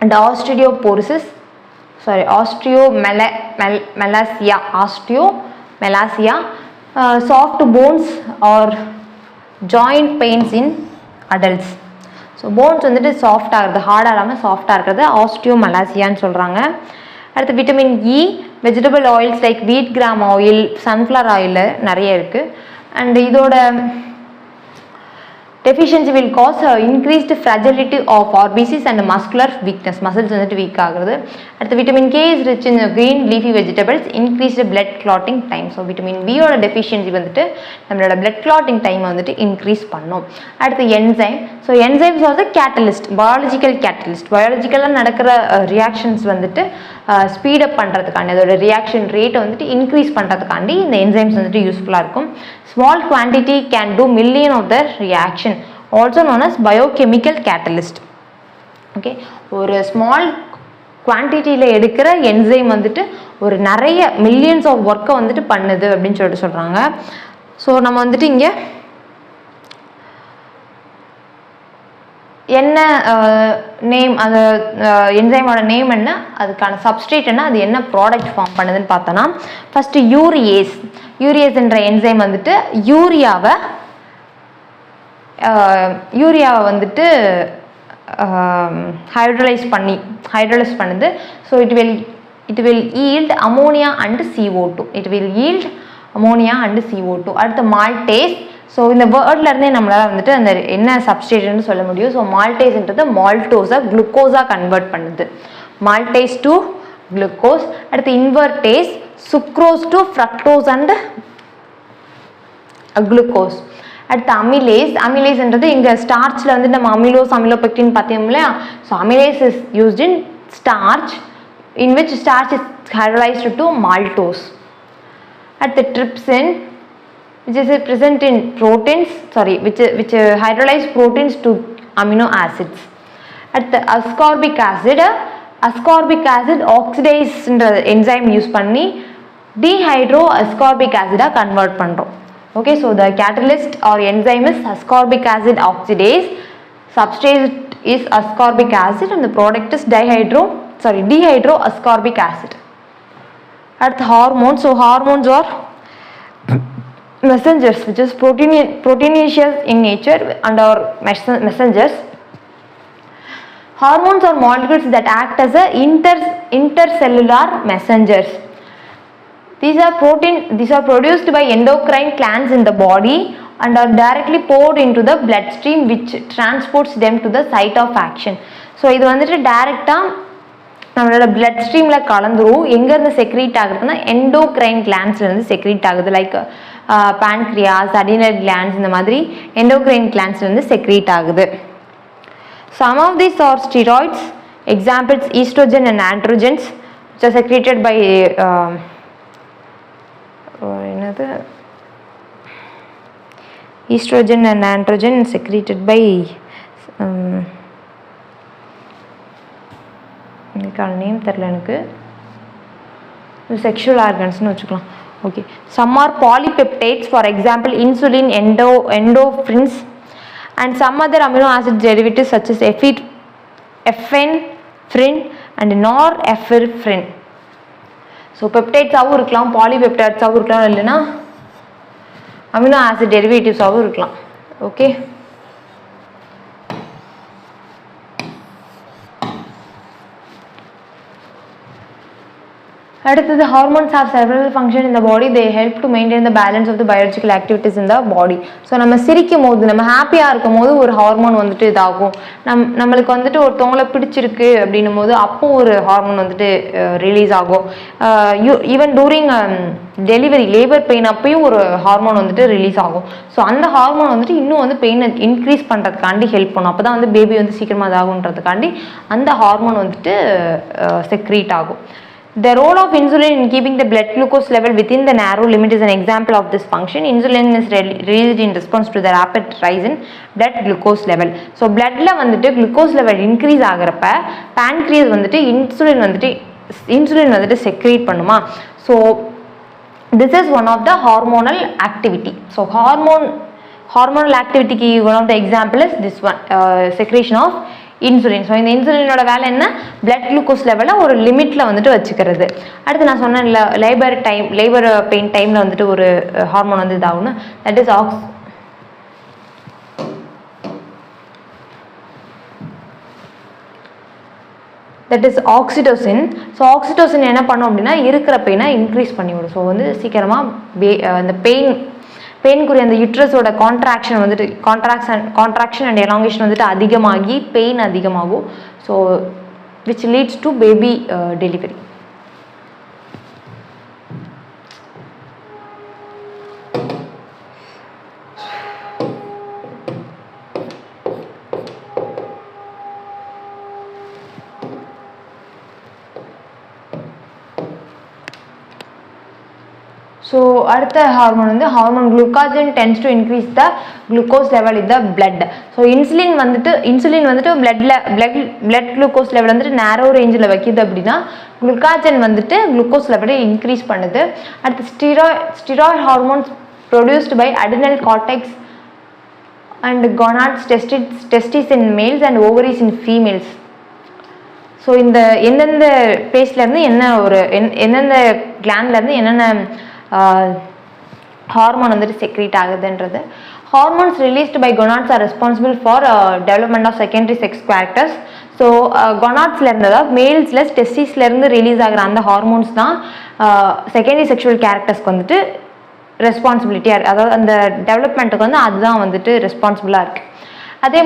and osteomalacia, soft bones or joint pains in adults. So bones வந்துட்டு soft ஆகிறது, ஹார்டாக இல்லாமல் சாஃப்டாக இருக்கிறது ஆஸ்டியோமலாசியான்னு சொல்கிறாங்க. அடுத்து vitamin E vegetable oils like wheat germ oil, sunflower oil நிறைய இருக்குது. அண்ட் இதோட deficiency will cause increased fragility of RBCs and muscular weakness, muscles வந்துட்டு வீக் ஆகுறது. அடுத்து vitamin K is rich in green leafy vegetables, increased blood clotting time. So vitamin பியோட deficiency வந்துட்டு நம்மளோட blood clotting time வந்துட்டு increase பண்ணும். அடுத்து enzyme. So enzymes are the catalyst, பயாலஜிக்கலாக நடக்கிற ரியாக்ஷன்ஸ் வந்துட்டு ஸ்பீடப் பண்ணுறதுக்காண்டி, அதோட ரியாக்ஷன் ரேட்டை வந்துட்டு இன்க்ரீஸ் பண்ணுறதுக்காண்டி இந்த என்சைம்ஸ் வந்துட்டு யூஸ்ஃபுல்லாக இருக்கும். Small quantity can do million of the reaction, also known as biochemical catalyst. Okay, ஒரு ஸ்மால் குவான்டிட்டியில் எடுக்கிற என்சைம் வந்துட்டு ஒரு நிறைய மில்லியன்ஸ் ஆஃப் ஒர்க்கை வந்துட்டு பண்ணுது அப்படின்னு சொல்லிட்டு சொல்கிறாங்க. ஸோ நம்ம வந்துட்டு இங்கே என்ன நேம், அந்த என்சைமோட நேம் என்ன, அதுக்கான சப்ஸ்ட்ரேட் என்ன, அது என்ன ப்ராடக்ட் ஃபார்ம் பண்ணுதுன்னு பார்த்தோன்னா, ஃபஸ்ட்டு யூரியேஸ்ன்ற என்சைம் வந்துட்டு யூரியாவை வந்துட்டு ஹைட்ரலைஸ் பண்ணுது. So it will yield ammonia and CO2. அடுத்து மால்டேஸ். ஸோ இந்த வேர்ட்லேருந்தே நம்மளால் வந்துட்டு அந்த என்ன சப்ஸ்ட்ரேட்னு சொல்ல முடியும். ஸோ மால்டேஸ்ன்றது மால்டோஸை குளுக்கோஸாக கன்வெர்ட் பண்ணுது. Maltase to glucose. அடுத்து invertase sucrose to fructose and glucose. அடுத்து அமிலேஸ்ன்றது இங்கே ஸ்டார்ச்சில் வந்து நம்ம அமிலோபெக்டின் பார்த்தோம் இல்லையா. So amylase is used in starch in which starch is hydrolyzed to maltose. அடுத்து trypsin, which is present in proteins, which hydrolyze proteins to amino acids. அடுத்து ascorbic acid oxidase enzyme use பண்ணி dehydroascorbic acid convert பண்றோம். Okay, so the catalyst or enzyme is ascorbic acid oxidase, substrate is ascorbic acid and the product is dehydroascorbic acid. At hormones, so hormones are messengers which is proteinaceous in nature and are messengers. Hormones are molecules that act as a intercellular messengers. These are produced by endocrine glands in the body and are directly poured into the bloodstream which transports them to the site of action. So இது வந்துட்டு டைரெக்டாக நம்மளோட blood ஸ்ட்ரீமில் கலந்துரும். எங்கேருந்து secrete ஆகுதுன்னா endocrine கிளான்ஸ்லேருந்து secrete ஆகுது. Like pancreas, adrenal glands, இந்த மாதிரி endocrine கிளான்ஸ்லேருந்து secrete ஆகுது. Some of these are steroids. Examples estrogen and androgens which are secreted by estrogen and androgen secreted by name தெரியல எனக்கு, செக்ஷுவல் ஆர்கன்ஸ்னு வச்சுக்கலாம். Okay, some are polypeptides, for example insulin, endorphins and some other amino acid derivatives such as epinephrine and norepinephrine. So peptides ஆவும் இருக்கலாம், polypeptides ஆவும் இருக்கலாம், இல்லைன்னா amino acid derivatives ஆவும் இருக்கலாம். ஓகே, அடுத்தது hormones have several functions in the body. They help to maintain the balance of the biological activities in the body. So நம்ம சிரிக்கும் போது, நம்ம ஹாப்பியாக இருக்கும் போது ஒரு ஹார்மோன் வந்துட்டு இதாகும். நம்மளுக்கு வந்துட்டு ஒருத்தவங்களை பிடிச்சிருக்கு அப்படின்னும் போது அப்போ ஒரு ஹார்மோன் வந்துட்டு ரிலீஸ் ஆகும். Even during delivery, labour pain அப்பயும் ஒரு ஹார்மோன் வந்துட்டு ரிலீஸ் ஆகும். ஸோ அந்த ஹார்மோன் வந்துட்டு இன்னும் வந்து பெயினை இன்க்ரீஸ் பண்ணுறதுக்காண்டி ஹெல்ப் பண்ணும். அப்போ தான் வந்து பேபி வந்து சீக்கிரமாக இதாகுன்றதுக்காண்டி அந்த ஹார்மோன் வந்துட்டு செக்ரீட் ஆகும். The role of insulin in keeping the blood glucose level within the narrow limit is an example of this function. Insulin is released in response to the rapid rise in blood glucose level. So blood la vanditu glucose level increase ஆகறப்ப pancreas vanditu insulin vanditu secrete பண்ணுமா. So this is one of the hormonal activity. So hormonal activity ki one of the example is this one, secretion of insulin. So இந்த இன்சுலினோட வேலை என்ன, blood glucose லெவலை ஒரு லிமிட்டில் வந்துட்டு வச்சுக்கிறது. அடுத்து நான் சொன்னேன் லேபர் பெயின் டைமில் வந்துட்டு ஒரு ஹார்மோன் வந்து இதாகும்னு, that is oxytocin. So oxytocin என்ன பண்ணும் அப்படின்னா இருக்கிற பெயினை இன்க்ரீஸ் பண்ணிவிடும். ஸோ வந்து சீக்கிரமாக அந்த பெயின்குரிய அந்த யுட்ரஸோட கான்ட்ராக்ஷன் வந்துட்டு கான்ட்ராக்ஷன் அண்ட் எலாங்கேஷன் வந்துட்டு அதிகமாகி பெயின் அதிகமாகும். So which leads to baby delivery. So அடுத்த ஹார்மோன் வந்து hormone glucagon tends to increase the glucose level in the blood. So insulin வந்துட்டு பிளட் குளுக்கோஸ் லெவல் வந்துட்டு நேரோ ரேஞ்சில் வைக்கிது அப்படின்னா குளுக்காஜன் வந்துட்டு குளுக்கோஸ் லெவலை இன்க்ரீஸ் பண்ணுது. அடுத்து steroid hormones produced by adrenal cortex and gonads testes in males and ovaries in females. So இந்த எந்தெந்த பேஸ்லேருந்து எந்தெந்த கிளாண்ட்லேருந்து என்னென்ன ஹார்மோன் வந்துட்டு செக்ரீட் ஆகுதுன்றது. Hormones released by gonads are responsible for development of secondary sex characters. So கொனாட்ஸ்லேருந்து அதாவது மேல்ஸில் டெஸ்டிஸ்லேருந்து ரிலீஸ் ஆகிற அந்த ஹார்மோன்ஸ் தான் செகண்டரி செக்ஷுவல் கேரக்டர்ஸ்க்கு வந்துட்டு ரெஸ்பான்சிபிலிட்டியாக இருக்குது. அதாவது அந்த டெவலப்மெண்ட்டுக்கு வந்து அதுதான் வந்துட்டு ரெஸ்பான்சிபிளாக இருக்குது. அதே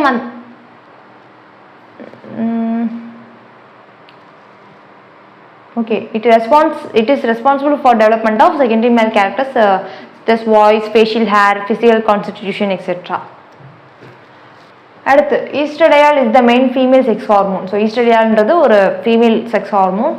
okay, it is responsible for development of secondary male characters such as voice, facial hair, physical constitution, etc. அடுத்து ஈஸ்ட்ரடியால் is the main female sex hormone. So ஈஸ்ட்ரடியால்ன்றது ஒரு female sex hormone.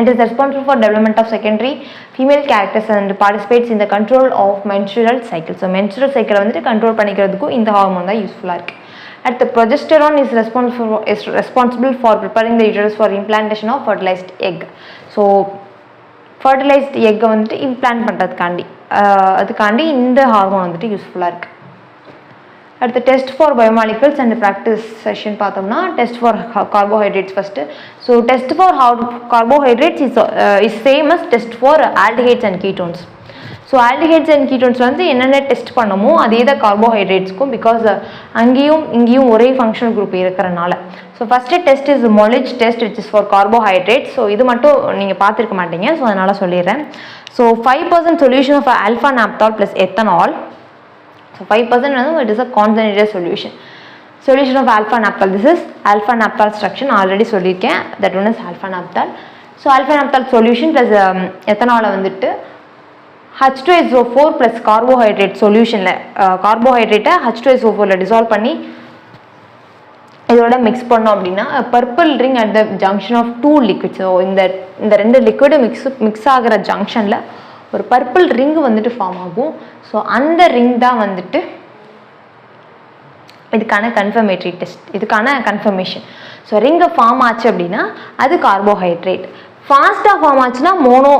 It is responsible for development of secondary female characters and participates in the control of menstrual cycle. So menstrual cycle வந்துட்டு control பண்ணிக்கிறதுக்கும் இந்த hormone தான் யூஸ்ஃபுல்லாக இருக்குது. At the progesterone is responsible for preparing the uterus for implantation of fertilized egg. So fertilized egg வந்துட்டு implant அதுக்காண்டி இந்த hormone வந்துட்டு யூஸ்ஃபுல்லாக இருக்குது. அடுத்து test for biomolecules and practice session பார்த்தோம்னா test for carbohydrates first. So test for carbohydrates is same as test for aldehydes and ketones. So aldehydes and ketones வந்து என்னென்ன டெஸ்ட் பண்ணமோ அதே தான் கார்போஹைட்ரேட்ஸ்க்கும், பிகாஸ் இங்கேயும் ஒரே ஃபங்க்ஷனல் குரூப் இருக்கிறனால. So first test is Molisch test which is for carbohydrates. So இது மட்டும் நீங்கள் பார்த்துருக்க மாட்டீங்க, ஸோ அதனால் சொல்லிடுறேன். So 5% solution of alpha naphthol plus ethanol. So 5% வந்து it is a concentrated solution of alpha naphthol. This is alpha naphthol structure already சொல்லியிருக்கேன், that one is alpha naphthol. So alpha naphthol solution plus ethanol வந்துட்டு H2SO4 plus carbohydrate solutionல carbohydrate H2SO4ல dissolve பண்ணி இதோட mix பண்ணோம் அப்படின்னா purple ring at the junction of two liquids. So இந்த ரெண்டு liquid mix ஆகிற ஜங்ஷனில் ஒரு பர்பிள் ரிங் வந்துட்டு ஃபார்ம் ஆகும். ஸோ அந்த ரிங் தான் வந்துட்டு இதுக்கான கன்ஃபர்மேட்டரி டெஸ்ட், இதுக்கான கன்ஃபர்மேஷன். ஸோ ரிங்கை ஃபார்ம் ஆச்சு அப்படின்னா அது கார்போஹைட்ரேட். ஃபாஸ்ட்டாக ஃபார்ம் ஆச்சுன்னா மோனோ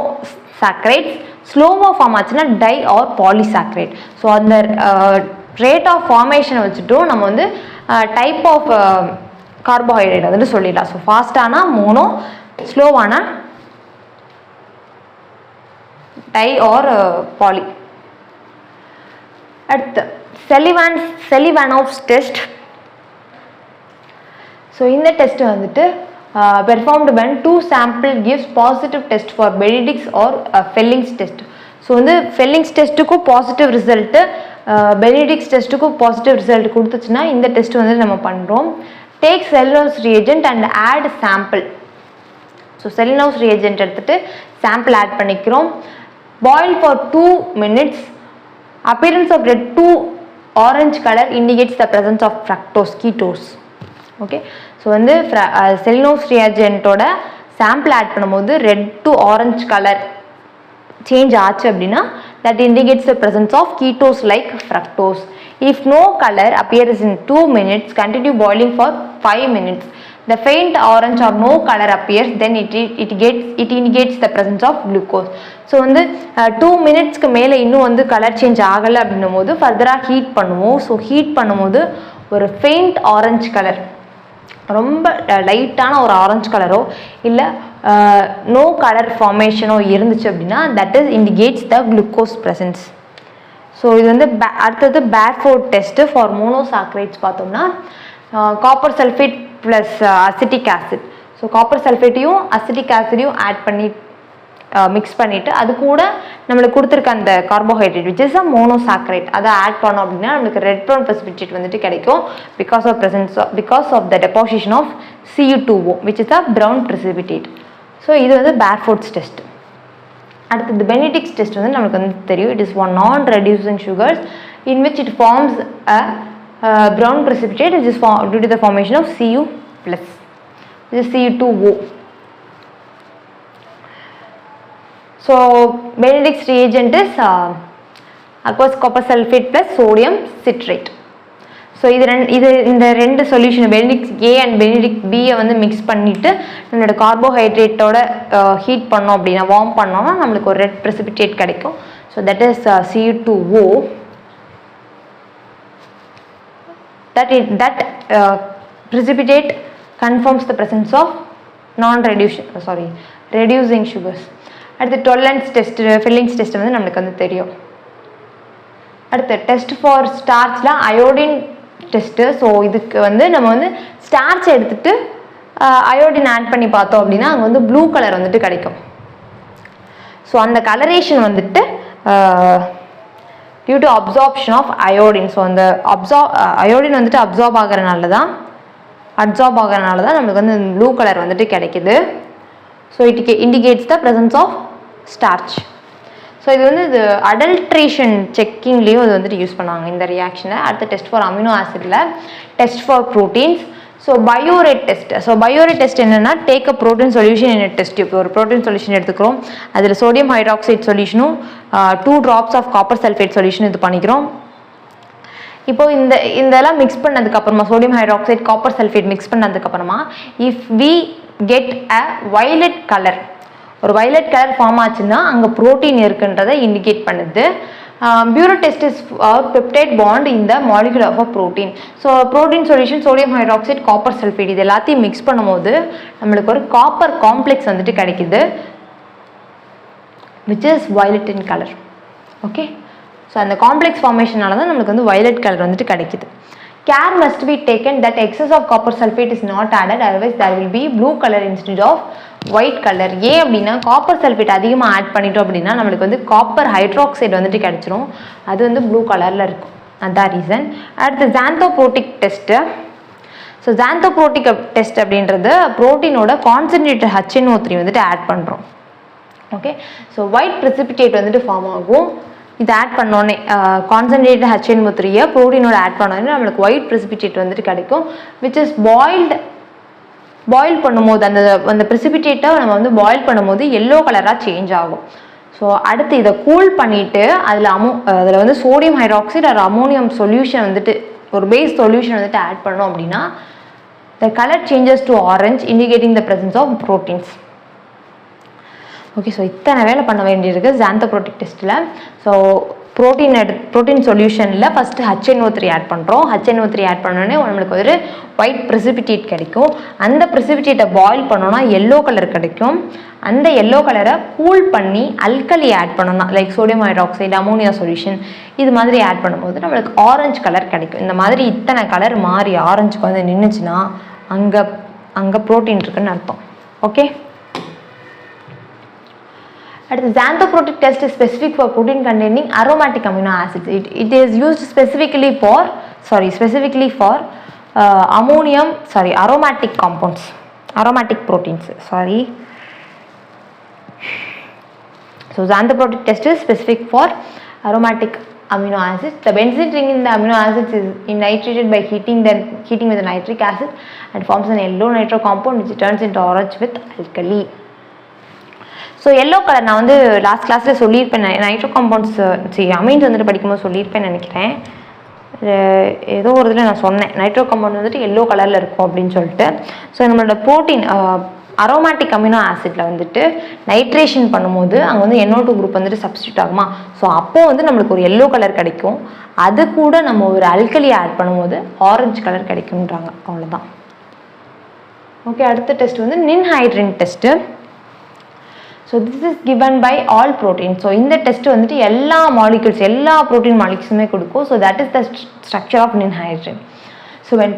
சாக்ரைட்ஸ், ஸ்லோவாக ஃபார்ம் ஆச்சுன்னா டை ஆர் பாலிசாக்ரைட். ஸோ அந்த ரேட் ஆஃப் ஃபார்மேஷனை வச்சுட்டும் நம்ம வந்து டைப் ஆஃப் கார்போஹைட்ரேட் வந்துட்டு சொல்லிடலாம். ஸோ ஃபாஸ்டானா மோனோ, ஸ்லோவானா டை ஆர் பாலி. அடுத்து செலிவானோவ்ஸ் டெஸ்ட். ஸோ இந்த டெஸ்ட் வந்துட்டு performed when 2 sample gives positive test for Benedict's or Felling's test. So வந்து ஃபெல்லிங்ஸ் டெஸ்ட்டுக்கும் பாசிட்டிவ் ரிசல்ட்டு, பெனிடிக்ஸ் டெஸ்ட்டுக்கும் பாசிட்டிவ் ரிசல்ட் கொடுத்துச்சுன்னா இந்த டெஸ்ட் வந்து நம்ம பண்ணுறோம். Take Seliwanoff's reagent and add sample. So Seliwanoff's reagent எடுத்துகிட்டு சாம்பிள் ஆட் பண்ணிக்கிறோம். Boil for 2 minutes. appearance of red to orange color indicates the presence of fructose ketose. Okay, so வந்து செலினோஸ் ரியேஜென்ட்டோட sample add பண்ணும்போது red to orange colour change ஆச்சு அப்படின்னா that indicates the presence of ketose like fructose. If no color appears in 2 minutes, continue boiling for 5 minutes. The faint orange or no color appears, then it indicates the presence of glucose. So வந்து 2 minutesக்கு மேலே இன்னும் வந்து colour change ஆகலை அப்படின்னும் போது ஃபர்தராக heat பண்ணுவோம். So heat பண்ணும்போது ஒரு ஃபெயிண்ட் ஆரஞ்சு கலர், ரொம்ப லைட்டான ஒரு ஆரஞ்சு கலரோ இல்லை நோ கலர் ஃபார்மேஷனோ இருந்துச்சு அப்படின்னா that is indicates the glucose presence. So இது வந்து அடுத்தது பேர்ஃபோர்ட் டெஸ்ட்டு ஃபார் மோனோசாக்ரைட்ஸ் பார்த்தோம்னா copper sulphate plus acetic acid. So copper சல்ஃபேட்டையும் அசிட்டிக் ஆசிடையும் ஆட் பண்ணி மிக்ஸ் பண்ணிவிட்டு அது கூட நம்மளுக்கு கொடுத்துருக்க அந்த carbohydrate which is a monosaccharide அதை ஆட் பண்ணோம் அப்படின்னா நம்மளுக்கு ரெட் ப்ரௌன் precipitate வந்துட்டு கிடைக்கும் because of the deposition of Cu2O which is a brown precipitate. So இது வந்து பேர்ஃபோர்ட்ஸ் டெஸ்ட். அடுத்தது பெனிடிக்ஸ் டெஸ்ட் வந்து நம்மளுக்கு வந்து தெரியும். It is one non reducing sugars in which it forms a brown precipitate which is due to the formation of Cu+, which is Cu2O. So Benedict's reagent is aqueous copper sulfate plus sodium citrate. So இந்த ரெண்டு solution Benedict A and Benedict பியை வந்து mix பண்ணிவிட்டு நம்மளோட கார்போஹைட்ரேட்டோட heat பண்ணோம் அப்படின்னா warm பண்ணோம்னா நம்மளுக்கு ஒரு ரெட் precipitate கிடைக்கும். So that is Cu2O. That precipitate confirms the presence of reducing sugars. அடுத்து டொலரன்ஸ் டெஸ்ட் ஃபில்லிங்ஸ் டெஸ்ட் வந்து நம்மளுக்கு வந்து தெரியும். அடுத்து டெஸ்ட் ஃபார் ஸ்டார்ச்சில் அயோடின் டெஸ்ட்டு. ஸோ இதுக்கு வந்து நம்ம வந்து ஸ்டார்ச் எடுத்துகிட்டு அயோடின் ஆட் பண்ணி பார்த்தோம் அப்படின்னா அங்கே வந்து ப்ளூ கலர் வந்துட்டு கிடைக்கும். ஸோ அந்த கலரேஷன் வந்துட்டு due to absorption of iodine. So அந்த அயோடின் வந்துட்டு அப்சார்ப் ஆகிறனால தான் நம்மளுக்கு வந்து ப்ளூ கலர் வந்துட்டு கிடைக்குது. So it indicates the presence of starch. So இது வந்து இது அடல்ட்ரேஷன் செக்கிங்லேயும் இது வந்துட்டு யூஸ் பண்ணுவாங்க இந்த ரியாக்ஷனை. அடுத்த டெஸ்ட் ஃபார் அமினோ ஆசிடில் test for proteins. So biuret test என்னென்னா take a protein solution in test. இப்போ ஒரு ப்ரோட்டீன் சொல்யூஷன் எடுத்துக்கிறோம், அதில் சோடியம் ஹைட்ராக்சைட் சொல்யூஷனும் 2 drops of copper sulphate solution இது பண்ணிக்கிறோம். இப்போ இதெல்லாம் மிக்ஸ் பண்ணதுக்கப்புறமா sodium hydroxide copper sulphate mix பண்ணதுக்கப்புறமா if we get a violet colour, ஒரு வயலட் கலர் ஃபார்ம் ஆச்சுன்னா அங்கே ப்ரோட்டீன் இருக்குன்றதை இண்டிகேட் பண்ணுது. Biuret test is peptide bond இந்த molecule of a protein. So protein solution sodium hydroxide copper sulphate இது எல்லாத்தையும் mix பண்ணும்போது நம்மளுக்கு ஒரு காப்பர் காம்ப்ளெக்ஸ் வந்துட்டு கிடைக்குது, which is violet in colour. Okay, so அந்த காம்ப்ளெக்ஸ் ஃபார்மேஷனால தான் நம்மளுக்கு வந்து வயலட் கலர் வந்துட்டு கிடைக்குது. Care must be taken that excess of copper sulfate is not added, otherwise there will be blue color instead of white color. ஏன் அப்படின்னா copper sulphate அதிகமாக add பண்ணிட்டோம் அப்படின்னா நம்மளுக்கு வந்து காப்பர் ஹைட்ராக்சைடு வந்துட்டு கிடைச்சிரும், அது வந்து ப்ளூ கலரில் இருக்கும், அதுதான் ரீசன். அடுத்து ஜாந்தோப்ரோட்டிக் டெஸ்ட்டு. ஸோ ஜாந்தோப்ரோட்டிக் டெஸ்ட் அப்படின்றது ப்ரோட்டீனோட கான்சன்ட்ரேட்டட் HNO3 வந்துட்டு ஆட் பண்ணுறோம். ஓகே, ஸோ ஒயிட் precipitate வந்துட்டு ஃபார்ம் ஆகும். இது ஆட் பண்ணோன்னே கான்சன்ட்ரேட்டட் HNO3 ப்ரோட்டீனோட ஆட் பண்ணோன்னே நம்மளுக்கு ஒயிட் precipitate வந்துட்டு கிடைக்கும், விச் இஸ் பாயில் பண்ணும்போது அந்த precipitate நம்ம வந்து பாயில் பண்ணும்போது எல்லோ கலராக சேஞ்ச் ஆகும். ஸோ அடுத்து இதை கூல் பண்ணிவிட்டு அதில் வந்து சோடியம் ஹைட்ராக்சைடு ஒரு அமோனியம் சொல்யூஷன் வந்துட்டு ஒரு பேஸ் சொல்யூஷன் வந்துட்டு ஆட் பண்ணோம் அப்படின்னா the colour changes to orange indicating the presence of proteins. Okay, so இத்தனை வேலை பண்ண வேண்டியிருக்கு ஜாந்தோப்ரோட்டிக் டெஸ்ட்டில். ஸோ ப்ரோட்டீன் சொல்யூஷனில் ஃபஸ்ட்டு HNO3 ஆட் பண்ணுறோம். HNO3 ஆட் பண்ணோடனே நம்மளுக்கு ஒரு ஒயிட் precipitate கிடைக்கும். அந்த precipitate பாயில் பண்ணோன்னா எல்லோ கலர் கிடைக்கும். அந்த எல்லோ கலரை கூல் பண்ணி அல்கலி ஆட் பண்ணோம்னா like sodium hydroxide ammonia solution இது மாதிரி ஆட் பண்ணும்போது நம்மளுக்கு ஆரஞ்சு கலர் கிடைக்கும். இந்த மாதிரி இத்தனை கலர் மாறி ஆரஞ்சுக்கு வந்து நின்றுச்சுன்னா அங்கே ப்ரோட்டீன் இருக்குன்னு அர்த்தம். ஓகே, அடுத்து xanthoprotic test is specific for protein containing aromatic amino acids. It is used specifically for aromatic compounds, aromatic proteins. So xanthoprotic test is specific for aromatic amino acids. The benzene ring in the amino acids is nitrated by heating with the nitric acid and forms an yellow nitro compound which turns into orange with alkali. So yellow colour நான் வந்து last கிளாஸில் சொல்லியிருப்பேன், nitro compounds amines வந்துட்டு படிக்கும்போது சொல்லியிருப்பேன்னு நினைக்கிறேன். ஏதோ ஒரு இதில் நான் சொன்னேன் நைட்ரோ காம்பவுண்ட் வந்துட்டு எல்லோ கலரில் இருக்கும் அப்படின்னு சொல்லிட்டு. ஸோ நம்மளோட ப்ரோட்டீன் அரோமேட்டிக் அமினோ ஆசிட்டில் வந்துட்டு நைட்ரேஷன் பண்ணும்போது அங்கே வந்து NO2 குரூப் வந்துட்டு சப்ஸ்டியூட் ஆகுமா. ஸோ அப்போது வந்து நம்மளுக்கு ஒரு எல்லோ கலர் கிடைக்கும். அது கூட நம்ம ஒரு அல்கலி ஆட் பண்ணும்போது ஆரஞ்சு கலர் கிடைக்கும்ன்றாங்க, அவ்வளோதான். ஓகே, அடுத்த டெஸ்ட் வந்து ninhydrin test. So this is given by all proteins. So இந்த டெஸ்ட் வந்துட்டு எல்லா protein molecules கொடுக்கும். So that is the structure of ninhydrin. So when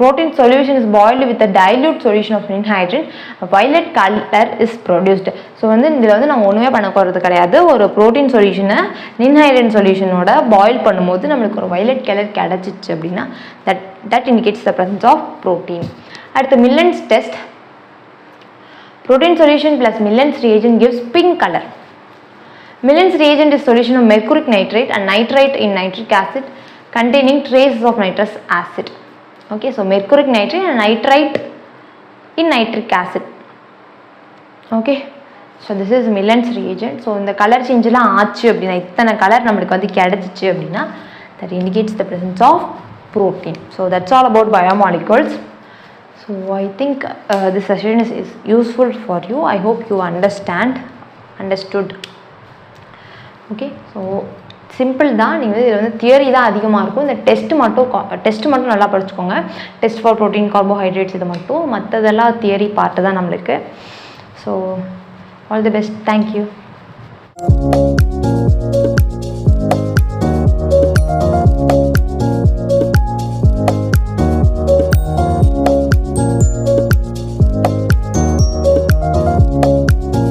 protein solution is boiled with a dilute solution of ninhydrin, a violet color is produced. So வந்து இதில் வந்து நம்ம ஒன்றுமே பண்ண போகிறது கிடையாது. ஒரு ப்ரோட்டீன் சொல்யூஷனை நின்ஹைட்ரின் சொல்யூஷனோட பாயில் பண்ணும்போது நம்மளுக்கு ஒரு வயலட் கலர் கிடச்சிச்சு அப்படின்னா that indicates the presence of protein. அடுத்து மில்லன்ஸ் test. Protein solution plus Millen's reagent gives pink color. Millen's reagent is solution of mercuric nitrate and nitrite in nitric acid containing traces of nitrous acid. Okay, so mercuric nitrate and nitrite in nitric acid. Okay, so this is Millon's reagent. So இந்த colour சேஞ்செலாம் ஆச்சு அப்படின்னா, இத்தனை colour நம்மளுக்கு வந்து கிடச்சிச்சு அப்படின்னா, that indicates the presence of protein. So that's all about biomolecules. So I think this session is useful for you. I hope you understood. Okay, so simple தான். நீங்கள் இதில் வந்து தியரி தான் அதிகமாக இருக்கும். இந்த டெஸ்ட்டு மட்டும் நல்லா படிச்சுக்கோங்க. டெஸ்ட் ஃபார் ப்ரோட்டீன், கார்போஹைட்ரேட்ஸ் இது மட்டும். மற்றதெல்லாம் தியரி பார்ட்டு தான் நம்மளுக்கு. So all the best. Thank you.